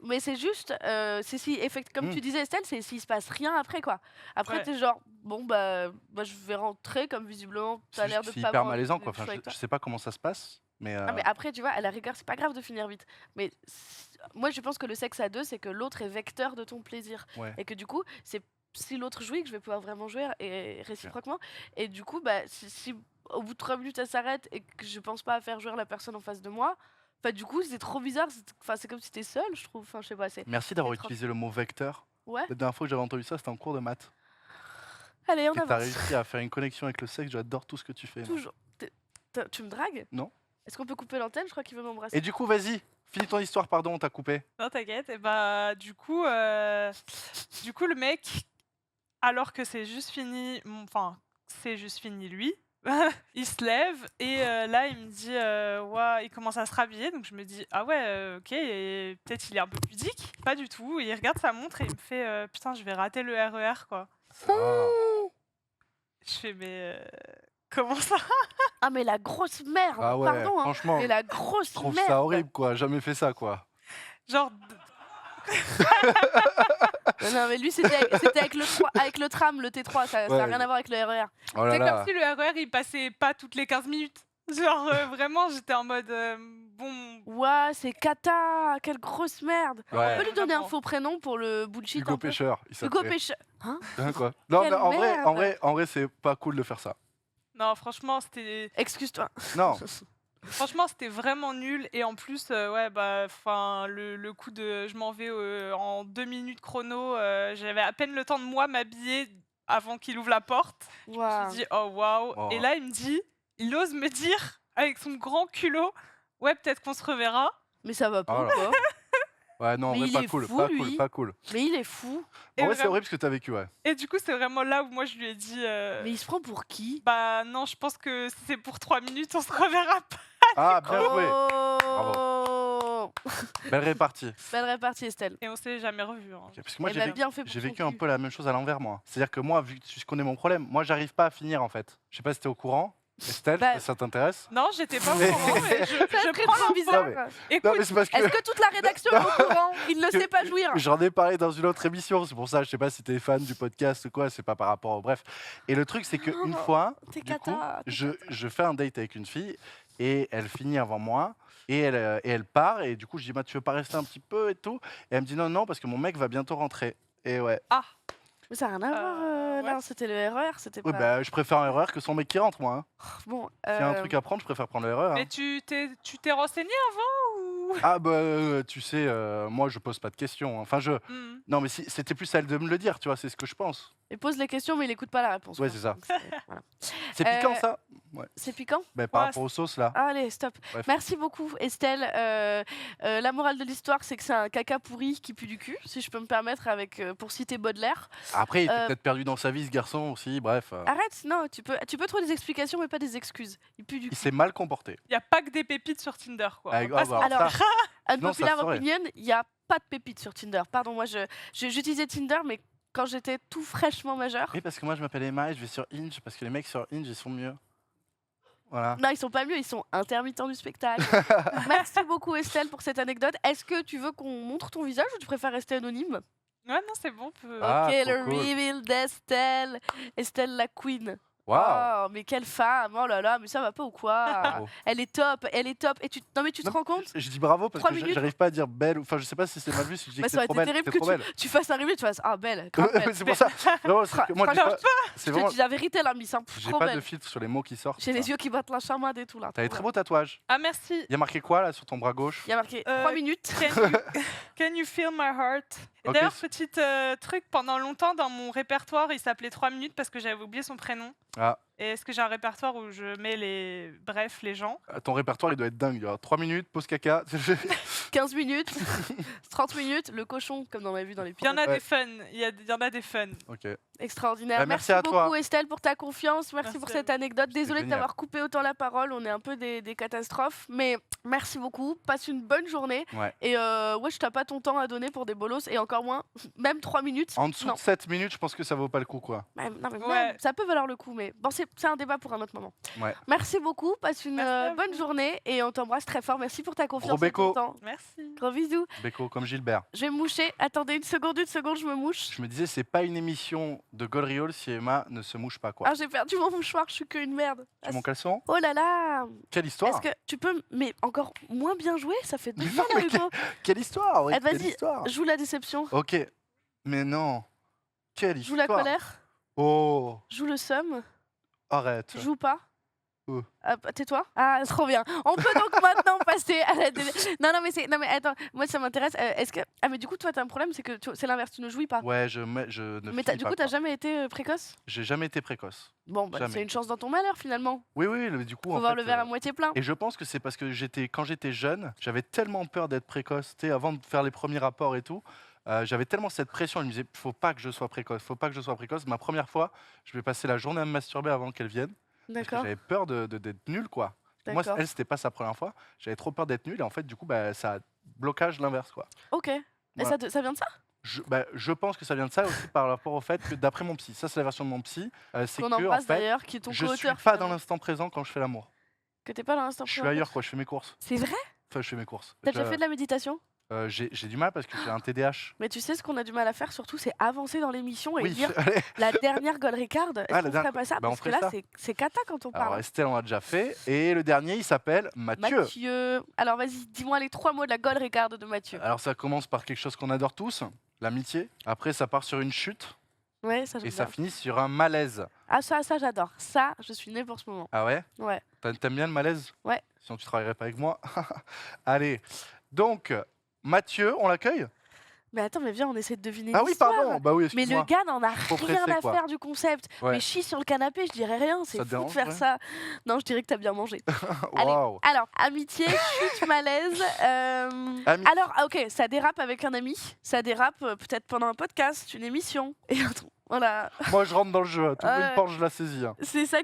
Speaker 1: Mais c'est juste, c'est si, comme
Speaker 2: Mm.
Speaker 1: tu disais, Estelle, c'est s'il se passe rien après, quoi. Après,
Speaker 5: Ouais.
Speaker 1: t'es genre, bon, bah, je vais rentrer, comme visiblement, tu as
Speaker 2: C'est
Speaker 1: l'air
Speaker 2: juste
Speaker 1: de
Speaker 2: que c'est
Speaker 1: pas
Speaker 2: hyper
Speaker 1: avoir envie
Speaker 2: malaisant,
Speaker 1: de
Speaker 2: quoi. Enfin,
Speaker 1: coucher avec
Speaker 2: je
Speaker 1: toi.
Speaker 2: sais pas comment ça se passe, mais.
Speaker 1: Ah, mais après, tu vois, à la rigueur, c'est pas grave de finir vite. Mais moi, je pense que le sexe à deux, c'est que l'autre est vecteur de ton plaisir.
Speaker 2: Ouais.
Speaker 1: Et que du coup, c'est si l'autre jouit que je vais pouvoir vraiment jouer et réciproquement. Et du coup, bah, si au bout de 3 minutes, elle s'arrête et que je pense pas à faire jouer la personne en face de moi. Enfin, du coup, c'est trop bizarre. C'est comme si t'es seul, je trouve. Enfin, je sais pas.
Speaker 2: Merci d'avoir
Speaker 1: c'est trop-
Speaker 2: utilisé le mot vecteur.
Speaker 1: Ouais.
Speaker 2: La dernière fois que j'avais entendu ça, c'était en cours de maths.
Speaker 1: Allez, on
Speaker 2: Et t'as
Speaker 1: avance.
Speaker 2: réussi à faire une connexion avec le sexe, j'adore tout ce que tu fais. moi.
Speaker 1: Toujours. Tu me dragues?
Speaker 2: Non.
Speaker 1: Est-ce qu'on peut couper l'antenne? Je crois qu'il veut m'embrasser.
Speaker 2: Et du coup, vas-y, finis ton histoire, pardon, on t'a coupé.
Speaker 5: Non, t'inquiète. Et bah, du coup, le mec, alors que c'est juste fini, enfin, c'est juste fini lui, il se lève et là, il me dit, ouais, il commence à se rhabiller. Donc je me dis, ah ouais, ok, et peut-être il est un peu pudique. Pas du tout. Et il regarde sa montre et il me fait, putain, je vais rater le RER, quoi.
Speaker 2: Ah.
Speaker 5: Je fais, mais comment ça?
Speaker 1: Ah, mais la grosse merde!
Speaker 2: Ah ouais,
Speaker 1: Pardon, hein.
Speaker 2: franchement,
Speaker 1: Mais la grosse
Speaker 2: je trouve
Speaker 1: merde!
Speaker 2: ça horrible, quoi. Jamais fait ça, quoi.
Speaker 5: Genre,
Speaker 1: Non, mais lui, c'était avec le tram, le T3. Ça n'a
Speaker 2: Ouais.
Speaker 1: rien à voir avec le RER.
Speaker 2: Oh là
Speaker 5: c'est
Speaker 2: là.
Speaker 5: comme si le RER, il passait pas toutes les 15 minutes. Genre, vraiment, j'étais en mode, bon.
Speaker 1: Ouah, c'est Kata! Quelle grosse merde! On
Speaker 2: Ouais.
Speaker 1: peut lui donner un
Speaker 5: Vraiment.
Speaker 1: faux prénom pour le bullshit
Speaker 2: Hugo
Speaker 1: un peu?
Speaker 2: Pêcheur, il
Speaker 1: Hugo
Speaker 2: s'appelait.
Speaker 1: Pêcheur. Hein?
Speaker 2: Hein, quoi. Non,
Speaker 1: Quelle
Speaker 2: mais en
Speaker 1: merde.
Speaker 2: vrai, c'est pas cool de faire ça.
Speaker 5: Non, franchement, c'était.
Speaker 1: Excuse-toi.
Speaker 2: Non,
Speaker 5: Franchement, c'était vraiment nul. Et en plus, ouais, bah, enfin, le coup de je m'en vais en 2 minutes chrono, j'avais à peine le temps de moi m'habiller avant qu'il ouvre la porte. Je
Speaker 1: Ouah.
Speaker 5: me suis dit, oh waouh.
Speaker 2: Oh.
Speaker 5: Et là, il ose me dire, avec son grand culot, ouais, peut-être qu'on se reverra.
Speaker 1: Mais ça va pas,
Speaker 2: Oh là.
Speaker 1: quoi.
Speaker 2: ouais, non, en
Speaker 1: Mais
Speaker 2: vrai,
Speaker 1: il
Speaker 2: pas
Speaker 1: est
Speaker 2: cool,
Speaker 1: fou,
Speaker 2: pas
Speaker 1: lui.
Speaker 2: cool, pas cool.
Speaker 1: Mais il est fou.
Speaker 5: Et,
Speaker 2: En vrai, c'est
Speaker 5: vraiment-
Speaker 2: horrible ce que t'as vécu, ouais.
Speaker 5: et du coup, c'est vraiment là où moi, je lui ai dit,
Speaker 1: Mais il se prend pour qui?
Speaker 5: bah non, je pense que si c'est pour 3 minutes, on se reverra pas.
Speaker 2: Ah, bien joué.
Speaker 1: Oh
Speaker 2: Belle répartie.
Speaker 1: Belle répartie, Estelle.
Speaker 5: Et on s'est jamais revus. Hein.
Speaker 2: Ok, parce que moi,
Speaker 1: Eh ben, bien fait pour
Speaker 2: j'ai
Speaker 1: ton
Speaker 2: vécu un
Speaker 1: cul.
Speaker 2: peu la même chose à l'envers, moi. C'est-à-dire que moi, vu que tu connais mon problème, moi, j'arrive pas à finir, en fait. Je sais pas si t'es au courant. Estelle,
Speaker 1: Bah-
Speaker 2: ça t'intéresse?
Speaker 5: Non, j'étais pas au
Speaker 2: Mais-
Speaker 5: courant, mais
Speaker 1: Ça
Speaker 5: je
Speaker 1: serait
Speaker 5: prends
Speaker 1: trop
Speaker 5: l'info.
Speaker 1: bizarre.
Speaker 2: Non,
Speaker 1: quoi.
Speaker 2: Non,
Speaker 5: Écoute,
Speaker 2: mais c'est parce que
Speaker 1: Est-ce que toute la rédaction est au courant? Il ne sait pas jouir.
Speaker 2: j'en ai parlé dans une autre émission, c'est pour ça, je sais pas si t'es fan du podcast ou quoi, c'est pas par rapport au bref. Et le truc, c'est qu'une fois,
Speaker 1: T'es
Speaker 2: du coup,
Speaker 1: cata. t'es
Speaker 2: je fais un date avec une fille et elle finit avant moi. Et elle part, et du coup, je dis, bah, tu veux pas rester un petit peu et tout? Et elle me dit, non, non, parce que mon mec va bientôt rentrer. Et ouais.
Speaker 1: Mais ça n'a rien à voir. Là,
Speaker 5: ouais.
Speaker 1: c'était le RER, c'était
Speaker 2: Oui,
Speaker 1: pas.
Speaker 2: bah, je préfère un erreur que son mec qui rentre, moi. Hein.
Speaker 1: Bon.
Speaker 2: S'il y a un truc à prendre, je préfère prendre l'erreur.
Speaker 5: mais tu t'es renseigné avant ou
Speaker 2: Ah, bah, tu sais, moi, je pose pas de questions. Enfin,
Speaker 5: Hmm.
Speaker 2: Non, mais si, c'était plus à elle de me le dire, tu vois, c'est ce que je pense.
Speaker 1: Il pose les questions, mais il écoute pas la réponse.
Speaker 2: Ouais,
Speaker 1: quoi.
Speaker 2: c'est ça.
Speaker 1: Donc, voilà.
Speaker 2: C'est piquant,
Speaker 1: Euh,
Speaker 2: ça? Ouais.
Speaker 1: C'est piquant?
Speaker 2: Bah, par
Speaker 5: Ouais,
Speaker 2: rapport aux sauces, là.
Speaker 1: Allez, stop.
Speaker 2: Bref.
Speaker 1: Merci beaucoup, Estelle. La morale de l'histoire, c'est que c'est un caca pourri qui pue du cul, si je peux me permettre, pour citer Baudelaire.
Speaker 2: Après, il était
Speaker 1: Euh,
Speaker 2: peut-être perdu dans sa vie, ce garçon aussi, bref.
Speaker 1: Arrête, non, tu peux trouver des explications, mais pas des excuses. Il pue du
Speaker 2: Il
Speaker 1: cul.
Speaker 2: s'est mal comporté.
Speaker 5: Il y a pas que des pépites sur Tinder, quoi.
Speaker 2: Avec-
Speaker 5: On va
Speaker 2: ah,
Speaker 5: se
Speaker 2: bah,
Speaker 5: mentir.
Speaker 1: Alors,
Speaker 2: ça, sinon, ça
Speaker 1: Unpopular
Speaker 2: saurait.
Speaker 1: opinion, il n'y a pas de pépites sur Tinder. Pardon, moi, j'utilisais Tinder, mais quand j'étais tout fraîchement majeur.
Speaker 2: Oui, parce que moi, je m'appelle Emma et je vais sur Hinge, parce que les mecs sur Hinge, ils sont mieux. Voilà.
Speaker 1: Non, ils sont pas mieux, ils sont intermittents du spectacle. Merci beaucoup, Estelle, pour cette anecdote. Est-ce que tu veux qu'on montre ton visage ou tu préfères rester anonyme?
Speaker 5: Ouais, non, c'est bon.
Speaker 2: Ah,
Speaker 1: Ok,
Speaker 2: trop
Speaker 1: le
Speaker 2: cool.
Speaker 1: reveal d'Estelle. Estelle la queen.
Speaker 2: Waouh!
Speaker 1: Oh, mais quelle femme! Oh là là, mais ça va pas ou quoi?
Speaker 2: Bravo.
Speaker 1: Elle est top, elle est top. Et non, mais tu te
Speaker 2: Non,
Speaker 1: rends compte?
Speaker 2: Je dis bravo parce
Speaker 1: 3
Speaker 2: que
Speaker 1: minutes.
Speaker 2: j'arrive pas à dire belle. Enfin, je sais pas si c'est mal vu si je dis
Speaker 1: Bah,
Speaker 2: que
Speaker 1: ça aurait
Speaker 2: c'est
Speaker 1: été
Speaker 2: trop belle.
Speaker 1: terrible
Speaker 2: C'est
Speaker 1: que
Speaker 2: trop belle.
Speaker 1: tu fasses un reveal, tu fasses ah belle, grave
Speaker 2: Ouais,
Speaker 1: belle.
Speaker 2: c'est pour ça. Non, c'est que moi, je dis pas- c'est
Speaker 1: Je te
Speaker 2: vraiment.
Speaker 1: dis la vérité, la miss, hein,
Speaker 2: J'ai
Speaker 1: trop
Speaker 2: pas
Speaker 1: belle.
Speaker 2: de filtre sur les mots qui sortent.
Speaker 1: J'ai les yeux qui battent la chamade et tout là.
Speaker 2: T'as des
Speaker 1: trop
Speaker 2: très
Speaker 1: bien.
Speaker 2: beaux tatouages.
Speaker 5: Ah, merci.
Speaker 2: Il y a marqué quoi là sur ton bras gauche?
Speaker 1: Il y a marqué
Speaker 5: Euh,
Speaker 1: 3 minutes.
Speaker 5: Can you feel my heart? Et
Speaker 2: Ok,
Speaker 5: d'ailleurs,
Speaker 2: c'est-
Speaker 5: petit truc, pendant longtemps dans mon répertoire, il s'appelait 3 minutes parce que j'avais oublié son prénom.
Speaker 2: Ah.
Speaker 5: Et est-ce que j'ai un répertoire où je mets les gens?
Speaker 2: Ton répertoire, il doit être dingue. 3 minutes, pause caca.
Speaker 1: 15 minutes, 30 minutes, le cochon, comme on a vu dans
Speaker 5: Il y
Speaker 1: l'épisode.
Speaker 5: en a
Speaker 2: Ouais.
Speaker 5: des fun. Il y en a des fun.
Speaker 2: Ok.
Speaker 1: Extraordinaire.
Speaker 2: Bah, merci à
Speaker 1: beaucoup
Speaker 2: toi.
Speaker 1: Estelle pour ta confiance. Merci
Speaker 5: Merci
Speaker 1: pour
Speaker 5: à
Speaker 1: cette
Speaker 5: vous.
Speaker 1: anecdote. Désolée de
Speaker 2: génial.
Speaker 1: t'avoir coupé autant la parole. On est un peu des catastrophes. Mais merci beaucoup. Passe une bonne journée.
Speaker 2: Ouais.
Speaker 1: Et ouais, je t'ai pas ton temps à donner pour des bolos. Et encore moins, même 3 minutes.
Speaker 2: En dessous
Speaker 1: Non.
Speaker 2: de 7 minutes, je pense que ça vaut pas le coup, quoi.
Speaker 1: Non, mais
Speaker 5: Ouais.
Speaker 1: même, ça peut valoir le coup. Mais bon, c'est un débat pour un autre moment.
Speaker 2: Ouais.
Speaker 1: Merci beaucoup. Passe une
Speaker 5: Merci à
Speaker 1: bonne
Speaker 5: vous.
Speaker 1: journée. Et on t'embrasse très fort. Merci pour ta confiance.
Speaker 2: Gros
Speaker 1: et ton
Speaker 2: béco.
Speaker 1: temps.
Speaker 5: Merci.
Speaker 1: Gros bisous.
Speaker 2: Beko, comme Gilbert.
Speaker 1: Je vais me moucher. Attendez une seconde, je me mouche.
Speaker 2: Je me disais, c'est pas une émission de Golriol si Emma ne se mouche pas, quoi.
Speaker 1: Ah, j'ai perdu mon mouchoir. Je suis qu'une merde.
Speaker 2: Tu mon caleçon?
Speaker 1: Oh là là.
Speaker 2: Quelle histoire?
Speaker 1: Est-ce que tu peux, mais encore moins bien jouer? Ça fait 2
Speaker 2: Mais
Speaker 1: fois
Speaker 2: non,
Speaker 1: là,
Speaker 2: mais
Speaker 1: Hugo.
Speaker 2: Quelle histoire, ouais,
Speaker 1: Eh, vas-y,
Speaker 2: quelle histoire.
Speaker 1: Joue la déception,
Speaker 2: Ok. Mais non. Quelle
Speaker 1: joue
Speaker 2: histoire.
Speaker 1: la colère,
Speaker 2: Oh,
Speaker 1: joue le seum,
Speaker 2: arrête.
Speaker 1: joue pas. Tais-toi. Ah, c'est trop bien. On peut donc maintenant passer à la Non, non, mais attends, moi ça m'intéresse. Est-ce que mais du coup, toi, t'as un problème, c'est que c'est l'inverse, tu ne jouis pas.
Speaker 2: Ouais, je ne
Speaker 1: Mais
Speaker 2: finis
Speaker 1: du
Speaker 2: pas,
Speaker 1: coup, t'as
Speaker 2: quoi.
Speaker 1: jamais été précoce.
Speaker 2: J'ai jamais été précoce.
Speaker 1: Bon, bah, c'est
Speaker 2: Jamais.
Speaker 1: une chance dans ton malheur finalement.
Speaker 2: Oui, oui, du coup,
Speaker 1: Faut
Speaker 2: en
Speaker 1: voir
Speaker 2: fait,
Speaker 1: le verre à moitié plein.
Speaker 2: et je pense que c'est parce que quand j'étais jeune, j'avais tellement peur d'être précoce, tu sais, avant de faire les premiers rapports et tout, j'avais tellement cette pression, je me disais, faut pas que je sois précoce, faut pas que je sois précoce. Ma première fois, je vais passer la journée à me masturber avant qu'elle vienne, parce que
Speaker 1: D'accord.
Speaker 2: j'avais peur d'être nul, quoi. Moi,
Speaker 1: D'accord.
Speaker 2: elle, c'était pas sa première fois, j'avais trop peur d'être nul, et en fait, du coup, bah, ça a blocage l'inverse, quoi.
Speaker 1: Ok. Et
Speaker 2: Voilà.
Speaker 1: ça vient de ça
Speaker 2: Je pense que ça vient de ça aussi par rapport au fait que d'après mon psy, ça c'est la version de mon psy, c'est
Speaker 1: qu'on
Speaker 2: que en
Speaker 1: embrasse
Speaker 2: fait,
Speaker 1: d'ailleurs, qui est ton
Speaker 2: je suis
Speaker 1: co-auteur.
Speaker 2: pas dans
Speaker 1: finalement.
Speaker 2: l'instant présent quand je fais l'amour.
Speaker 1: Que t'es pas dans l'instant
Speaker 2: Je suis
Speaker 1: présent.
Speaker 2: ailleurs, quoi, je fais mes courses.
Speaker 1: C'est vrai.
Speaker 2: Enfin, je fais mes courses.
Speaker 1: T'as déjà fait de la méditation.
Speaker 2: J'ai du mal parce que j'ai un TDAH.
Speaker 1: Mais tu sais ce qu'on a du mal à faire surtout, c'est avancer dans l'émission et
Speaker 2: Oui,
Speaker 1: dire
Speaker 2: allez.
Speaker 1: la dernière Gold Ricard. Est-ce
Speaker 2: la
Speaker 1: qu'on
Speaker 2: dernière-
Speaker 1: ferait pas ça
Speaker 2: bah, on
Speaker 1: parce que
Speaker 2: ferait
Speaker 1: là
Speaker 2: ça.
Speaker 1: c'est cata quand on
Speaker 2: Alors
Speaker 1: parle.
Speaker 2: Estelle, on l'a déjà fait. Et le dernier, il s'appelle Mathieu.
Speaker 1: Mathieu. Alors vas-y, dis-moi les 3 mots de la Gold Ricard de Mathieu.
Speaker 2: Alors ça commence par quelque chose qu'on adore tous, l'amitié. Après, ça part sur une chute
Speaker 1: Ouais, ça
Speaker 2: et
Speaker 1: j'aime
Speaker 2: ça
Speaker 1: bien.
Speaker 2: finit sur un malaise.
Speaker 1: Ah ça j'adore. Ça, je suis née pour ce moment.
Speaker 2: Ah ouais?
Speaker 1: Ouais.
Speaker 2: T'aimes bien le malaise?
Speaker 1: Ouais.
Speaker 2: Sinon, tu travaillerais pas avec moi. Allez. Donc, Mathieu, on l'accueille?
Speaker 1: Mais attends, mais viens, on essaie de deviner
Speaker 2: Ah oui,
Speaker 1: l'histoire.
Speaker 2: pardon. Bah oui,
Speaker 1: Mais le
Speaker 2: excuse-moi.
Speaker 1: gars n'en a
Speaker 2: Trop
Speaker 1: rien
Speaker 2: pressé,
Speaker 1: à
Speaker 2: quoi.
Speaker 1: faire du concept.
Speaker 2: Ouais.
Speaker 1: Mais chie sur le canapé, je dirais rien. C'est
Speaker 2: Ça te
Speaker 1: fou de
Speaker 2: dérange,
Speaker 1: faire
Speaker 2: ouais.
Speaker 1: ça. Non, je dirais que t'as bien mangé. Allez.
Speaker 2: Waouh.
Speaker 1: Alors, amitié, chute, malaise.
Speaker 2: Ami-
Speaker 1: Alors, ok, ça dérape avec un ami. Ça dérape peut-être pendant un podcast, une émission. Et voilà.
Speaker 2: Moi, je rentre dans le jeu. Tu ouvres
Speaker 1: Ouais.
Speaker 2: une porte, je la saisis. Hein.
Speaker 1: C'est ça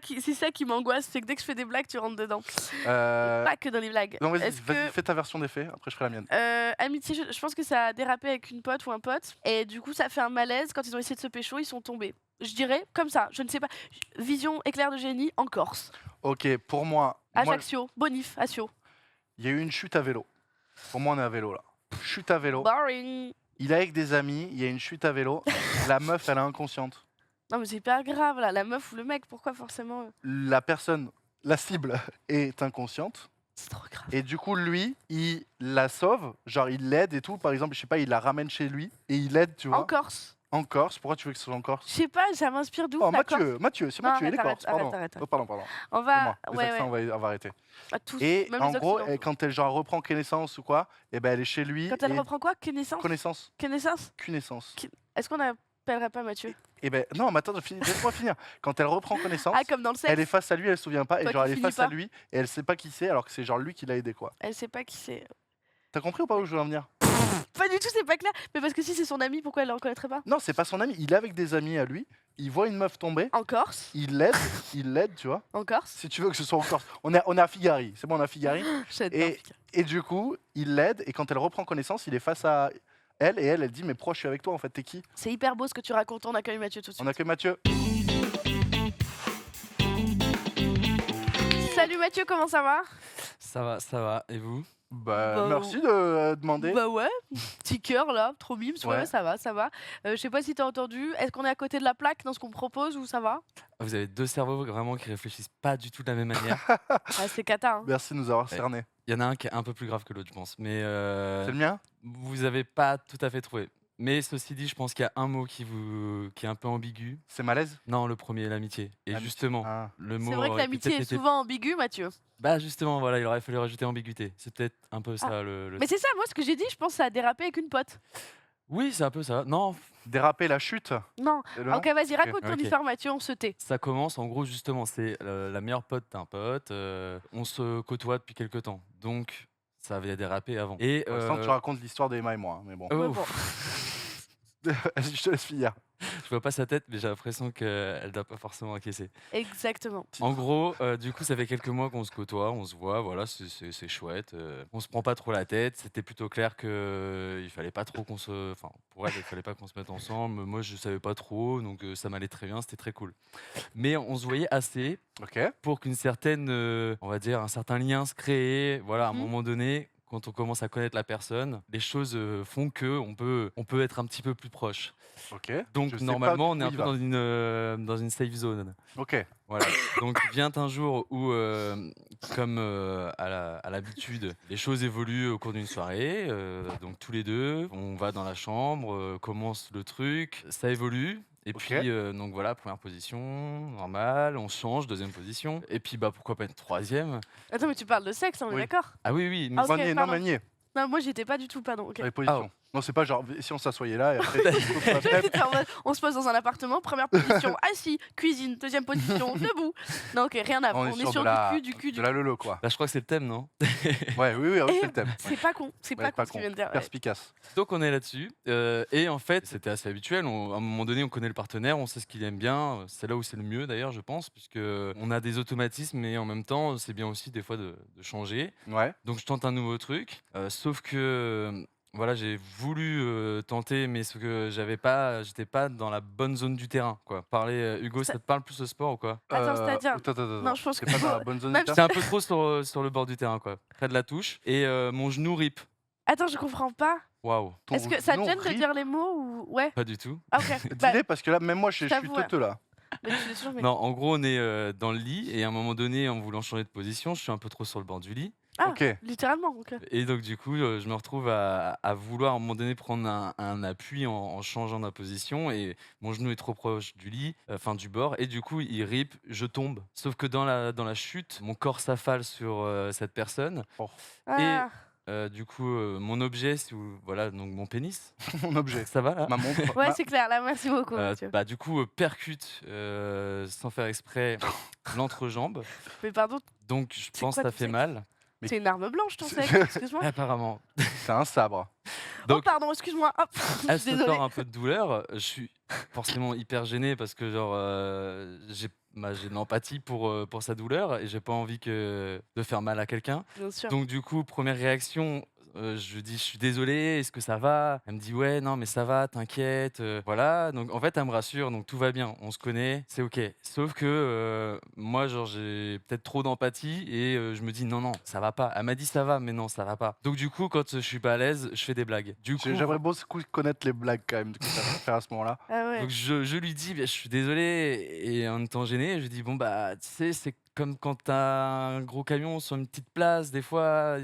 Speaker 1: qui m'angoisse. C'est que dès que je fais des blagues, tu rentres dedans.
Speaker 2: Euh,
Speaker 1: Pas que dans les blagues.
Speaker 2: Non, vas-y,
Speaker 1: Est-ce que
Speaker 2: fais ta version des faits. Après, je ferai la mienne.
Speaker 1: amitié, je pense que ça a dérapé avec une pote ou un pote. Et du coup, ça fait un malaise. Quand ils ont essayé de se pécho, ils sont tombés. Je dirais comme ça. Je ne sais pas. Vision éclair de génie en Corse.
Speaker 2: Ok, pour moi,
Speaker 1: Ajaccio, Bonif, Asio.
Speaker 2: il y a eu une chute à vélo. Pour moi, on est à vélo là. Chute à vélo.
Speaker 1: Boring.
Speaker 2: Il est avec des amis. Il y a une chute à vélo. La meuf, elle est inconsciente.
Speaker 1: Non, mais c'est pas grave là. La meuf ou le mec, pourquoi forcément
Speaker 2: La personne, la cible, est inconsciente.
Speaker 1: C'est trop grave.
Speaker 2: Et du coup, lui, il la sauve. Genre, il l'aide et tout. Par exemple, je sais pas, il la ramène chez lui et il l'aide, tu vois.
Speaker 1: En Corse.
Speaker 2: En Corse. Pourquoi tu veux que ce soit en Corse?
Speaker 1: Je sais pas, ça m'inspire d'où
Speaker 2: Oh,
Speaker 1: la Corse.
Speaker 2: Mathieu, c'est
Speaker 1: Non,
Speaker 2: Mathieu, il est
Speaker 1: arrête,
Speaker 2: Corse. Pardon.
Speaker 1: arrête.
Speaker 2: Oh, pardon.
Speaker 1: On
Speaker 2: C'est
Speaker 1: va.
Speaker 2: moi. Les accents, on va arrêter.
Speaker 1: Tous,
Speaker 2: Et
Speaker 1: même
Speaker 2: en
Speaker 1: les
Speaker 2: gros,
Speaker 1: Occidentaux.
Speaker 2: quand elle genre reprend connaissance ou quoi, et ben elle est chez lui.
Speaker 1: Quand elle
Speaker 2: et
Speaker 1: reprend quoi Connaissance
Speaker 2: connaissance,
Speaker 1: Connaissance
Speaker 2: connaissance.
Speaker 1: Est-ce qu'on appellerait pas Mathieu
Speaker 2: Et ben non, mais attends, laisse-moi finir. Quand elle reprend connaissance,
Speaker 1: Ah, comme dans le sexe.
Speaker 2: elle est face à lui, elle se souvient pas, et
Speaker 1: Toi
Speaker 2: genre
Speaker 1: qui
Speaker 2: elle est
Speaker 1: finis
Speaker 2: face à
Speaker 1: pas.
Speaker 2: lui et elle sait pas qui c'est, alors que c'est genre lui qui l'a aidé quoi.
Speaker 1: Elle sait pas qui c'est.
Speaker 2: T'as compris ou pas où je veux en venir?
Speaker 1: Pas du tout, c'est pas clair. Mais parce que si c'est son ami, pourquoi elle le reconnaîtrait pas
Speaker 2: Non, c'est pas son ami. Il est avec des amis à lui. Il voit une meuf tomber.
Speaker 1: En Corse.
Speaker 2: Il l'aide, tu vois.
Speaker 1: En Corse.
Speaker 2: Si tu veux que ce soit en Corse, on est à Figari. C'est bon, on est à Figari.
Speaker 1: J'adore.
Speaker 2: Et du coup, il l'aide et quand elle reprend connaissance, il est face à elle et elle dit mais pourquoi je suis avec toi en fait, t'es qui?
Speaker 1: C'est hyper beau ce que tu racontes. On accueille Mathieu tout de suite.
Speaker 2: On accueille Mathieu.
Speaker 1: Salut Mathieu, comment ça va?
Speaker 6: Ça va. Et vous?
Speaker 2: Bah,
Speaker 1: Bah,
Speaker 2: merci de demander.
Speaker 1: Bah ouais, petit cœur là, trop mimes, ouais,
Speaker 2: Ouais.
Speaker 1: ça va, ça va. Je sais pas si t'as entendu, est-ce qu'on est à côté de la plaque dans ce qu'on propose ou ça va?
Speaker 6: Vous avez deux cerveaux vraiment qui réfléchissent pas du tout de la même manière.
Speaker 1: Ah, c'est cata, hein.
Speaker 2: Merci de nous avoir
Speaker 6: Ouais.
Speaker 2: cernés.
Speaker 6: Il y en a un qui est un peu plus grave que l'autre, je pense. Mais
Speaker 2: C'est le mien?
Speaker 6: vous avez pas tout à fait trouvé. Mais ceci dit, je pense qu'il y a un mot qui est un peu ambigu.
Speaker 2: C'est malaise?
Speaker 6: Non, le premier, l'amitié. Et
Speaker 2: L'amitié.
Speaker 6: justement,
Speaker 2: Ah.
Speaker 6: le mot
Speaker 1: C'est vrai que
Speaker 6: aurait
Speaker 1: l'amitié
Speaker 6: peut-être
Speaker 1: est
Speaker 6: été-
Speaker 1: souvent ambiguë, Mathieu.
Speaker 6: Bah justement, voilà, il aurait fallu rajouter ambiguïté. C'est peut-être un peu ça
Speaker 1: Ah.
Speaker 6: le.
Speaker 1: Mais c'est ça, moi ce que j'ai dit, je pense que ça a dérapé avec une pote.
Speaker 6: Oui, c'est un peu ça. Non,
Speaker 2: Déraper la chute.
Speaker 1: Non.
Speaker 2: c'est le nom
Speaker 1: Ok, vas-y, raconte ton
Speaker 6: Ok.
Speaker 1: histoire, Mathieu, on se tait.
Speaker 6: ça commence en gros justement, c'est la meilleure pote d'un pote. On se côtoie depuis quelques temps, donc ça avait dérapé avant. Et
Speaker 2: Pour l'instant, tu racontes l'histoire d'Emma et moi, hein, mais bon.
Speaker 6: oh,
Speaker 1: Ouais, bon.
Speaker 2: Vas-y, je te laisse finir.
Speaker 6: je vois pas sa tête, mais j'ai l'impression qu'elle doit pas forcément encaisser.
Speaker 1: Exactement.
Speaker 6: En gros, du coup, ça fait quelques mois qu'on se côtoie, on se voit, voilà, c'est chouette. On se prend pas trop la tête. C'était plutôt clair que il fallait pas trop qu'on se, enfin, pour elle, il fallait pas qu'on se mette ensemble. Moi, je savais pas trop, donc ça m'allait très bien, c'était très cool. Mais on se voyait assez
Speaker 2: Ok.
Speaker 6: pour qu'une certaine, on va dire, un certain lien se crée. Voilà, à un
Speaker 1: Mhm.
Speaker 6: moment donné. Quand on commence à connaître la personne, les choses font que on peut être un petit peu plus proche.
Speaker 2: Ok.
Speaker 6: Donc
Speaker 2: Je sais
Speaker 6: normalement,
Speaker 2: pas
Speaker 6: on est
Speaker 2: où
Speaker 6: un
Speaker 2: il
Speaker 6: peu
Speaker 2: va.
Speaker 6: dans une safe zone.
Speaker 2: Ok.
Speaker 6: Voilà. Donc vient un jour où, comme à l'habitude, les choses évoluent au cours d'une soirée. Donc tous les deux, on va dans la chambre, commence le truc, ça évolue. Et
Speaker 2: Ok.
Speaker 6: puis, donc voilà, première position, normal, on change, deuxième position. Et puis, bah, pourquoi pas une troisième?
Speaker 1: Attends, mais tu parles de sexe, on est
Speaker 2: Oui.
Speaker 1: d'accord?
Speaker 6: Ah oui, oui, mais
Speaker 1: Ah, ok,
Speaker 2: Manier, non,
Speaker 1: pardon.
Speaker 2: manier.
Speaker 1: Non, moi j'y étais pas du tout, pardon. Ok.
Speaker 2: Dans les positions. Non, c'est pas genre si on s'assoyait là et après.
Speaker 1: J'étais en mode, on se pose dans un appartement, première position, assis, cuisine, deuxième position, debout. Non, ok, rien à voir. On est sur du cul,
Speaker 2: de la lolo quoi.
Speaker 6: là, je crois que c'est le thème, non?
Speaker 2: Ouais, oui,
Speaker 1: Et
Speaker 2: c'est le thème.
Speaker 1: c'est pas con, c'est
Speaker 2: Ouais,
Speaker 1: pas con ce qu'il vient de dire. Ouais.
Speaker 2: Perspicace.
Speaker 6: Donc on est là-dessus. Et en fait, c'était assez habituel. À un moment donné, on connaît le partenaire, on sait ce qu'il aime bien. C'est là où c'est le mieux d'ailleurs, je pense, puisque on a des automatismes, mais en même temps, c'est bien aussi des fois de changer.
Speaker 2: Ouais.
Speaker 6: Donc je tente un nouveau truc. Sauf que voilà, j'ai voulu tenter, mais ce que j'étais pas dans la bonne zone du terrain. Quoi. Hugo, ça te parle plus au sport ou quoi?
Speaker 1: Attends, c'est-à-dire.
Speaker 2: Attends.
Speaker 1: Non, je pense
Speaker 2: C'est
Speaker 1: que.
Speaker 2: pas dans la bonne zone
Speaker 1: Même
Speaker 2: du terrain.
Speaker 6: C'est un peu trop sur le bord du terrain, quoi, près de la touche. Et mon genou rip.
Speaker 1: Attends, je comprends pas.
Speaker 6: Waouh,
Speaker 2: Ton
Speaker 1: Est-ce que ça te
Speaker 2: genou
Speaker 1: gêne de
Speaker 2: rip.
Speaker 1: dire les mots ou. Ouais.
Speaker 6: pas du tout.
Speaker 1: Ah, ok. Bah,
Speaker 2: Dis-les parce que là, même moi, je suis
Speaker 1: t'avoue, ouais.
Speaker 2: teuteux là.
Speaker 1: mais tu l'es toujours, mais-
Speaker 6: Non, en gros, on est dans le lit et à un moment donné, en voulant changer de position, je suis un peu trop sur le bord du lit.
Speaker 1: Ah,
Speaker 2: Ok.
Speaker 1: littéralement, ok.
Speaker 6: Et donc, du coup, je me retrouve à vouloir à un moment donné prendre un appui en changeant ma position et mon genou est trop proche du lit, enfin du bord, et du coup, il rip, je tombe. Sauf que dans la chute, mon corps s'affale sur cette personne.
Speaker 1: Ah,
Speaker 6: Du coup, mon objet, voilà, donc mon pénis,
Speaker 2: Mon objet.
Speaker 6: ça va là?
Speaker 2: Ma montre.
Speaker 1: ouais, c'est clair, là, merci beaucoup,
Speaker 6: Euh,
Speaker 1: Mathieu.
Speaker 6: bah, du coup, percute sans faire exprès l'entrejambe.
Speaker 1: Mais pardon,
Speaker 6: Donc, je
Speaker 1: C'est
Speaker 6: pense
Speaker 1: quoi
Speaker 6: que ça
Speaker 1: ton
Speaker 6: fait
Speaker 1: sexe
Speaker 6: mal,
Speaker 2: Mais-
Speaker 1: c'est une arme blanche ton
Speaker 2: C'est-
Speaker 1: sexe, excuse-moi.
Speaker 6: apparemment.
Speaker 2: C'est un sabre.
Speaker 1: Oh,
Speaker 6: Donc,
Speaker 1: pardon, excuse-moi. Hop, je
Speaker 6: à
Speaker 1: suis
Speaker 6: ce
Speaker 1: désolée.
Speaker 6: temps un peu de douleur, je suis forcément hyper gêné parce que genre j'ai de l'empathie pour sa douleur et j'ai pas envie de faire mal à quelqu'un.
Speaker 1: Bien sûr.
Speaker 6: Donc du coup, première réaction, je lui dis je suis désolé, est-ce que ça va? Elle me dit ouais non mais ça va, t'inquiète, voilà. Donc en fait elle me rassure, donc tout va bien, on se connaît, c'est ok. Sauf que moi genre j'ai peut-être trop d'empathie et je me dis non ça va pas. Elle m'a dit ça va mais non ça va pas. Donc du coup quand je suis pas à l'aise, je fais des blagues. Du coup
Speaker 2: J'aimerais beaucoup connaître les blagues quand même que tu vas faire à ce moment-là.
Speaker 1: Ah ouais.
Speaker 6: donc je lui dis, je suis désolé, et en étant gêné, je lui dis, bon bah, tu sais, c'est comme quand t'as un gros camion sur une petite place, des fois,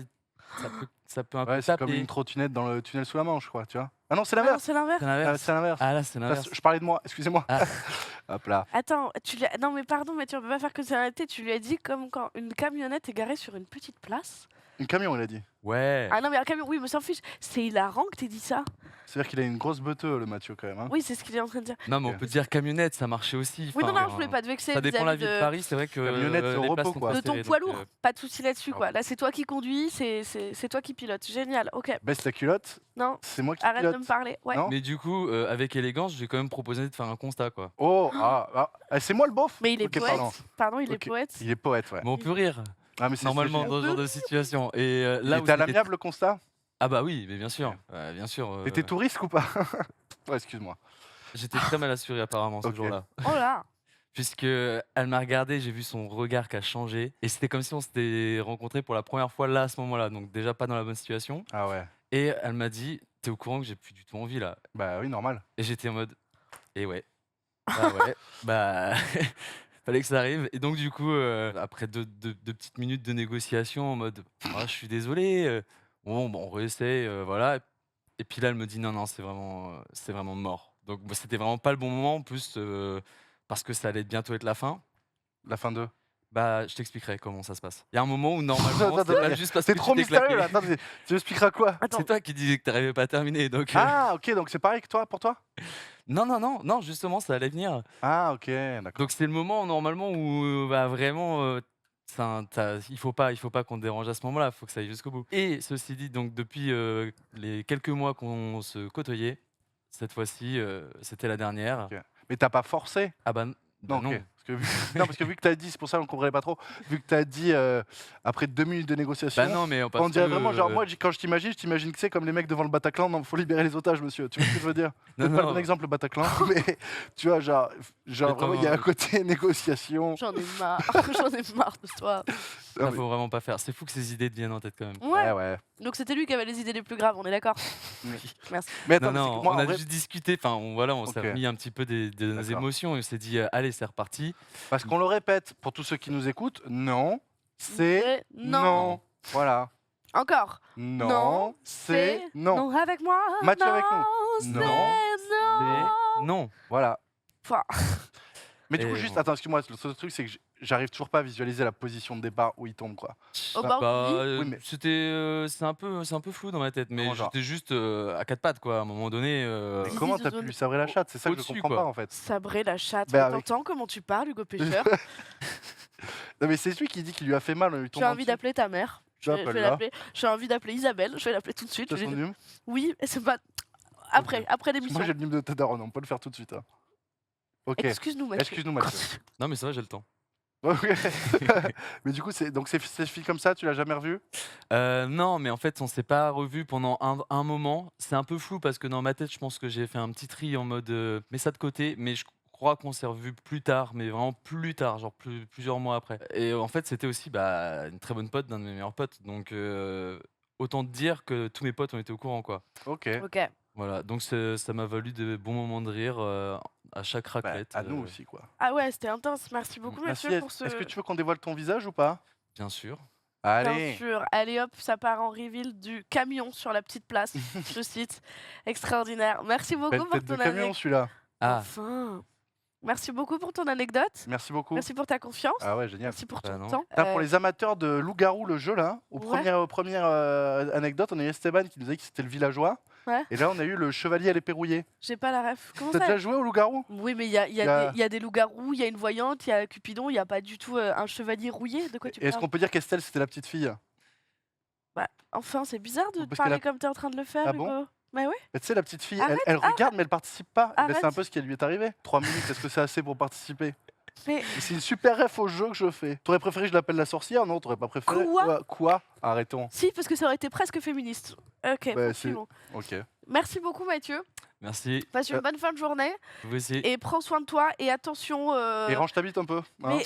Speaker 6: ça peut un
Speaker 2: Ouais,
Speaker 6: peu
Speaker 2: c'est comme
Speaker 6: taper.
Speaker 2: une trottinette dans le tunnel sous la Manche, quoi, tu vois. Ah non, c'est
Speaker 1: Ah non,
Speaker 2: l'inverse.
Speaker 1: c'est l'inverse.
Speaker 6: C'est l'inverse.
Speaker 2: C'est l'inverse.
Speaker 6: Ah là, c'est l'inverse.
Speaker 2: Je parlais de moi, excusez-moi.
Speaker 6: Ah.
Speaker 2: Hop là.
Speaker 1: Attends, non mais pardon, mais tu peux pas faire que ça arrêter. Tu lui as dit comme quand une camionnette est garée sur une petite place.
Speaker 2: Un camion, il a dit.
Speaker 6: Ouais.
Speaker 1: Ah non mais un camion, oui, mais s'en fiche. C'est hilarant que t'aies dit ça.
Speaker 2: C'est-à-dire qu'il a une grosse beuteux, le Mathieu, quand même. Hein.
Speaker 1: Oui, c'est ce qu'il est en train de dire.
Speaker 6: Non, mais on peut dire camionnette, ça marchait aussi.
Speaker 1: Oui, non,
Speaker 6: Enfin,
Speaker 1: non, je voulais pas te vexer.
Speaker 6: Ça dépend de la
Speaker 1: vis-à-vis
Speaker 6: ville de Paris, c'est vrai que
Speaker 2: Camionnette, c'est au
Speaker 6: les
Speaker 2: repos,
Speaker 6: places sont
Speaker 2: quoi.
Speaker 1: de
Speaker 6: très
Speaker 1: ton
Speaker 6: serrées,
Speaker 1: poids
Speaker 6: donc,
Speaker 1: lourd. Pas de souci là-dessus, quoi. Là, c'est toi qui conduis, c'est toi qui pilote. Génial, ok.
Speaker 2: Baisse la culotte,
Speaker 1: Non,
Speaker 2: c'est moi qui
Speaker 1: arrête
Speaker 2: pilote.
Speaker 1: de me parler. Ouais.
Speaker 2: Non
Speaker 6: Mais du coup, avec élégance, j'ai quand même proposé de faire un constat, quoi.
Speaker 2: Oh, c'est moi le beauf.
Speaker 1: Mais il est
Speaker 2: Ok,
Speaker 1: poète.
Speaker 2: pardon.
Speaker 1: Pardon, il est
Speaker 2: Ok.
Speaker 1: poète.
Speaker 2: Il est poète, ouais.
Speaker 6: Mais on peut rire,
Speaker 2: Ah, mais c'est
Speaker 6: normalement,
Speaker 2: génial.
Speaker 6: dans ce genre de situation. Et là
Speaker 2: Il
Speaker 6: où
Speaker 2: était à
Speaker 6: c'était-
Speaker 2: l'amiable, le constat.
Speaker 6: Ah bah oui, mais bien sûr. Bien sûr.
Speaker 2: T'étais touriste ou pas? Ouais, excuse-moi.
Speaker 6: J'étais très mal assuré apparemment ce
Speaker 2: Ok.
Speaker 6: jour-là.
Speaker 1: Oh là.
Speaker 6: Puisque elle m'a regardé, j'ai vu son regard qui a changé. Et c'était comme si on s'était rencontrés pour la première fois là, à ce moment-là. Donc déjà pas dans la bonne situation.
Speaker 2: Ah ouais.
Speaker 6: Et elle m'a dit, t'es au courant que j'ai plus du tout envie là?
Speaker 2: Bah oui, normal.
Speaker 6: Et j'étais en mode, et ouais. Bah ouais, bah... Fallait que ça arrive. Et donc du coup, après deux petites minutes de négociation en mode, ah, je suis désolé, bon, on réessaye, voilà. Et puis là, elle me dit, non, c'est vraiment mort. Donc bah, c'était vraiment pas le bon moment, en plus, parce que ça allait bientôt être la fin.
Speaker 2: La fin 2.
Speaker 6: Bah, je t'expliquerai comment ça se passe. Il y a un moment où normalement, c'est pas juste parce que
Speaker 2: C'est trop
Speaker 6: tu t'es claqué.
Speaker 2: mystérieux là. Attends, tu m'expliqueras quoi?
Speaker 1: Attends.
Speaker 6: C'est toi qui disais que t'arrivais pas à terminer, donc...
Speaker 2: Ah, ok, donc c'est pareil que toi, pour toi?
Speaker 6: Non, justement, ça allait venir.
Speaker 2: Ah, ok, d'accord.
Speaker 6: Donc c'est le moment normalement où bah, vraiment il faut pas qu'on te dérange à ce moment-là, il faut que ça aille jusqu'au bout. Et ceci dit, donc depuis les quelques mois qu'on se côtoyait, cette fois-ci c'était la dernière.
Speaker 2: Ok. Mais t'as pas forcé?
Speaker 6: Ah bah,
Speaker 2: Non,
Speaker 6: non.
Speaker 2: ok. Parce que vu que t'as dit, c'est pour ça qu'on comprenait pas trop, vu que t'as dit après 2 minutes de négociation,
Speaker 6: Bah non, mais on passe
Speaker 2: on dirait
Speaker 6: que,
Speaker 2: vraiment, genre, moi, quand je t'imagine que c'est comme les mecs devant le Bataclan, non, faut libérer les otages, monsieur. Tu vois ce que je veux dire?
Speaker 6: non,
Speaker 2: C'est pas le
Speaker 6: non,
Speaker 2: bon exemple, le Bataclan, mais tu vois, genre vraiment, il y a un côté négociation.
Speaker 1: J'en ai marre. J'en ai marre de toi.
Speaker 6: ça
Speaker 2: Non, mais-
Speaker 6: faut vraiment pas faire. C'est fou que ces idées te viennent en tête quand même.
Speaker 1: Ouais.
Speaker 2: ouais.
Speaker 1: Donc c'était lui qui avait les idées les plus graves, on est d'accord?
Speaker 2: Mais attends,
Speaker 6: Non,
Speaker 2: mais c'est
Speaker 6: non,
Speaker 2: que moi,
Speaker 6: on
Speaker 2: en
Speaker 6: a
Speaker 2: vrai,
Speaker 6: juste discuté, enfin on s'est
Speaker 2: Ok.
Speaker 6: remis un petit peu des
Speaker 2: D'accord.
Speaker 6: émotions et on s'est dit allez c'est reparti.
Speaker 2: parce qu'on le répète, pour tous ceux qui nous écoutent, non, c'est
Speaker 1: Non.
Speaker 2: Voilà.
Speaker 1: Encore.
Speaker 2: Non, c'est non.
Speaker 1: Non avec moi.
Speaker 2: Mathieu avec nous.
Speaker 1: c'est
Speaker 2: Non,
Speaker 1: non.
Speaker 6: Mais non.
Speaker 2: Voilà.
Speaker 1: Enfin,
Speaker 2: Mais du coup,
Speaker 6: Et
Speaker 2: juste,
Speaker 6: bon.
Speaker 2: attends, excuse-moi, le seul truc, c'est que j'arrive toujours pas à visualiser la position de départ où il tombe, quoi.
Speaker 1: au bord du lit.
Speaker 2: Oui, mais-
Speaker 6: C'est un peu flou dans ma tête, mais
Speaker 2: Comment genre
Speaker 6: j'étais juste à quatre pattes quoi. À un moment donné.
Speaker 2: Mais
Speaker 1: Zizi
Speaker 2: comment t'as pu
Speaker 1: Zouzoune.
Speaker 2: lui sabrer la chatte? C'est ça que je
Speaker 6: Au-dessus,
Speaker 2: comprends
Speaker 6: quoi.
Speaker 2: pas, en fait.
Speaker 1: Sabrer la chatte.
Speaker 2: Bah,
Speaker 1: Mais
Speaker 2: avec-
Speaker 1: t'entends comment tu parles, Hugo Pêcheur?
Speaker 2: Non, mais c'est lui qui dit qu'il lui a fait mal en lui
Speaker 1: J'ai
Speaker 2: tombant
Speaker 1: envie
Speaker 2: dessus.
Speaker 1: d'appeler ta mère.
Speaker 2: Tu
Speaker 1: Je vais
Speaker 2: appelles-la.
Speaker 1: l'appeler. J'ai envie d'appeler Isabelle. Je vais l'appeler tout de suite.
Speaker 2: T'as
Speaker 1: Je vais
Speaker 2: son
Speaker 1: lui dire,
Speaker 2: numéro?
Speaker 1: oui, et c'est pas. Après l'émission.
Speaker 2: Moi, j'ai le numéro de ta daronne, on peut le faire tout de suite. Hein. Ok.
Speaker 1: Excuse-nous, Mathieu.
Speaker 2: Excuse-nous, Mathieu.
Speaker 6: Non, mais ça va, j'ai le temps.
Speaker 2: Ok. Mais du coup, donc c'est cette fille comme ça, tu l'as jamais revue?
Speaker 6: Non, mais en fait, on s'est pas revu pendant un moment. C'est un peu flou parce que dans ma tête, je pense que j'ai fait un petit tri en mode mets ça de côté, mais je crois qu'on s'est revu plus tard, mais vraiment plus tard, genre plusieurs mois après. Et en fait, c'était aussi une très bonne pote d'un de mes meilleurs potes. Donc, autant te dire que tous mes potes ont été au courant, quoi.
Speaker 2: Ok.
Speaker 1: Ok.
Speaker 6: Voilà, donc ça m'a valu de bons moments de rire à chaque
Speaker 2: Bah,
Speaker 6: raclette.
Speaker 2: à nous aussi, quoi.
Speaker 1: Ah ouais, c'était intense. Merci beaucoup,
Speaker 2: Merci.
Speaker 1: Mathieu, pour ce.
Speaker 2: Est-ce que tu veux qu'on dévoile ton visage ou pas?
Speaker 6: Bien sûr.
Speaker 1: Bien
Speaker 2: Allez.
Speaker 1: sûr. Allez hop, ça part en reveal du camion sur la petite place. Je cite. Extraordinaire. Merci beaucoup
Speaker 2: Belle
Speaker 1: pour
Speaker 2: tête de
Speaker 1: ton
Speaker 2: camion,
Speaker 1: anecdote.
Speaker 2: celui-là.
Speaker 6: Ah,
Speaker 1: Enfin. Merci beaucoup pour ton anecdote.
Speaker 2: Merci beaucoup.
Speaker 1: Merci pour ta confiance.
Speaker 2: Ah ouais, génial.
Speaker 1: Merci pour
Speaker 6: Bah
Speaker 1: ton
Speaker 6: non.
Speaker 1: temps.
Speaker 2: Putain, pour les amateurs de loup-garou, le jeu là,
Speaker 1: Ouais.
Speaker 2: aux premières anecdotes, on a eu Esteban qui nous disait que c'était le villageois.
Speaker 1: Ouais.
Speaker 2: Et là, on a eu le chevalier à l'épée rouillée.
Speaker 1: J'ai pas la ref. Comment
Speaker 2: T'as
Speaker 1: ça
Speaker 2: déjà joué au loup-garou?
Speaker 1: Oui, mais il y a,
Speaker 2: y a-
Speaker 1: des loups-garous, il y a une voyante, il y a Cupidon, il n'y a pas du tout un chevalier rouillé. De quoi tu
Speaker 2: Est-ce
Speaker 1: parles?
Speaker 2: qu'on peut dire qu'Estelle, c'était la petite fille?
Speaker 1: Bah, enfin, c'est bizarre de
Speaker 2: Parce qu'elle
Speaker 1: parler
Speaker 2: a-
Speaker 1: comme tu es en train de le faire,
Speaker 2: Ah
Speaker 1: Hugo.
Speaker 2: bon
Speaker 1: Mais oui.
Speaker 2: Mais tu sais, la petite fille,
Speaker 1: Arrête,
Speaker 2: elle regarde, mais elle participe pas. Eh ben, c'est un
Speaker 1: Arrête.
Speaker 2: peu ce qui lui est arrivé. 3 minutes, est-ce que c'est assez pour participer?
Speaker 1: Mais
Speaker 2: C'est une super ref au jeu que je fais. T'aurais préféré que je l'appelle la sorcière? Non, t'aurais pas préféré?
Speaker 1: Quoi
Speaker 2: Ouais, quoi? Arrêtons.
Speaker 1: si, parce que ça aurait été presque féministe. Ok,
Speaker 2: Bah,
Speaker 1: poursuivons.
Speaker 2: Ok.
Speaker 1: Merci beaucoup, Mathieu.
Speaker 6: merci.
Speaker 1: Passe une bonne fin de journée
Speaker 6: Vous aussi.
Speaker 1: et prends soin de toi et attention.
Speaker 2: Et range ta bite un peu. Hein.
Speaker 1: mais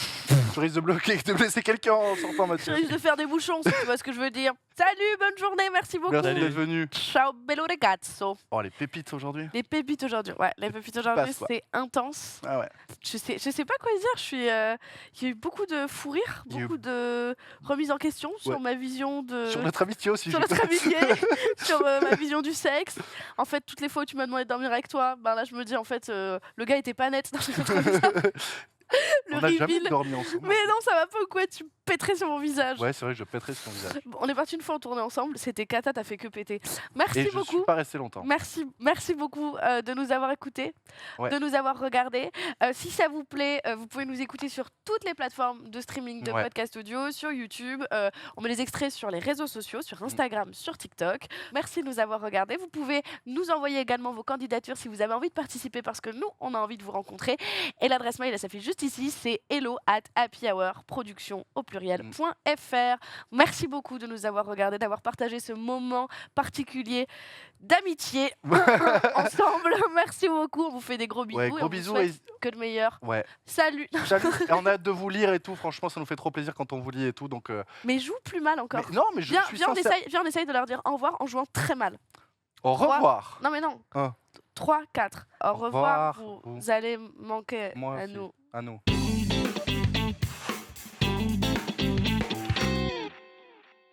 Speaker 2: Tu risques de bloquer, de blesser quelqu'un en sortant,
Speaker 1: tu
Speaker 2: Mathieu.
Speaker 1: risques de faire des bouchons, si tu vois ce que je veux dire. Salut, bonne journée, merci beaucoup.
Speaker 2: Merci
Speaker 6: Salut.
Speaker 2: d'être venu.
Speaker 1: Ciao, bello ragazzo.
Speaker 2: Oh, les pépites aujourd'hui.
Speaker 1: Les pépites aujourd'hui. Ouais, les pépites aujourd'hui,
Speaker 2: passe, quoi.
Speaker 1: c'est intense.
Speaker 2: Ah ouais.
Speaker 1: Je sais pas quoi dire. Il y a eu beaucoup de fou rire,
Speaker 2: Il y a eu-
Speaker 1: beaucoup de remises en question sur
Speaker 2: Ouais.
Speaker 1: ma vision de.
Speaker 2: Sur notre amitié aussi.
Speaker 1: sur notre amitié, sur ma vision du sexe. En fait, toutes les fois où tu m'as demandé de dormir avec toi, ben là je me dis en fait le gars était pas net. Non, je fais trop bizarre. Le
Speaker 2: On n'a jamais
Speaker 1: reveal.
Speaker 2: dormi ensemble.
Speaker 1: Mais non, ça va pas ou quoi? Tu pèterais sur mon visage.
Speaker 2: Ouais, c'est vrai, je pèterai sur ton visage.
Speaker 1: Bon, on est parti une fois en tournée ensemble. C'était Kata, t'as fait que péter. Merci
Speaker 2: Et je
Speaker 1: beaucoup.
Speaker 2: suis pas resté longtemps.
Speaker 1: Merci beaucoup de nous avoir écoutés,
Speaker 2: Ouais.
Speaker 1: de nous avoir regardés. Si ça vous plaît, vous pouvez nous écouter sur toutes les plateformes de streaming de
Speaker 2: Ouais.
Speaker 1: podcast audio, sur YouTube. On met les extraits sur les réseaux sociaux, sur Instagram, sur TikTok. Merci de nous avoir regardés. Vous pouvez nous envoyer également vos candidatures si vous avez envie de participer parce que nous, on a envie de vous rencontrer. Et l'adresse mail, elle s'affiche juste ici, c'est hello@happyhourproduction au pluriel.fr. Merci beaucoup de nous avoir regardés, d'avoir partagé ce moment particulier d'amitié ensemble. Merci beaucoup. On vous fait des gros bisous.
Speaker 2: Ouais,
Speaker 1: et
Speaker 2: gros
Speaker 1: on vous
Speaker 2: bisous.
Speaker 1: souhaite que de meilleur.
Speaker 2: Ouais.
Speaker 1: Salut.
Speaker 2: Salut. Et on a hâte de vous lire et tout. Franchement, ça nous fait trop plaisir quand on vous lit et tout. Donc,
Speaker 1: Mais joue plus mal encore.
Speaker 2: mais non, mais je
Speaker 1: Viens,
Speaker 2: suis
Speaker 1: viens, on
Speaker 2: sincère.
Speaker 1: essaye, viens, on essaye de leur dire au revoir en jouant très mal.
Speaker 2: Au
Speaker 1: Trois.
Speaker 2: revoir.
Speaker 1: Non mais non.
Speaker 2: Ah.
Speaker 1: 3, 4. Au revoir.
Speaker 2: revoir.
Speaker 1: Vous allez manquer
Speaker 2: Moi
Speaker 1: à
Speaker 2: aussi.
Speaker 1: nous.
Speaker 2: À nous.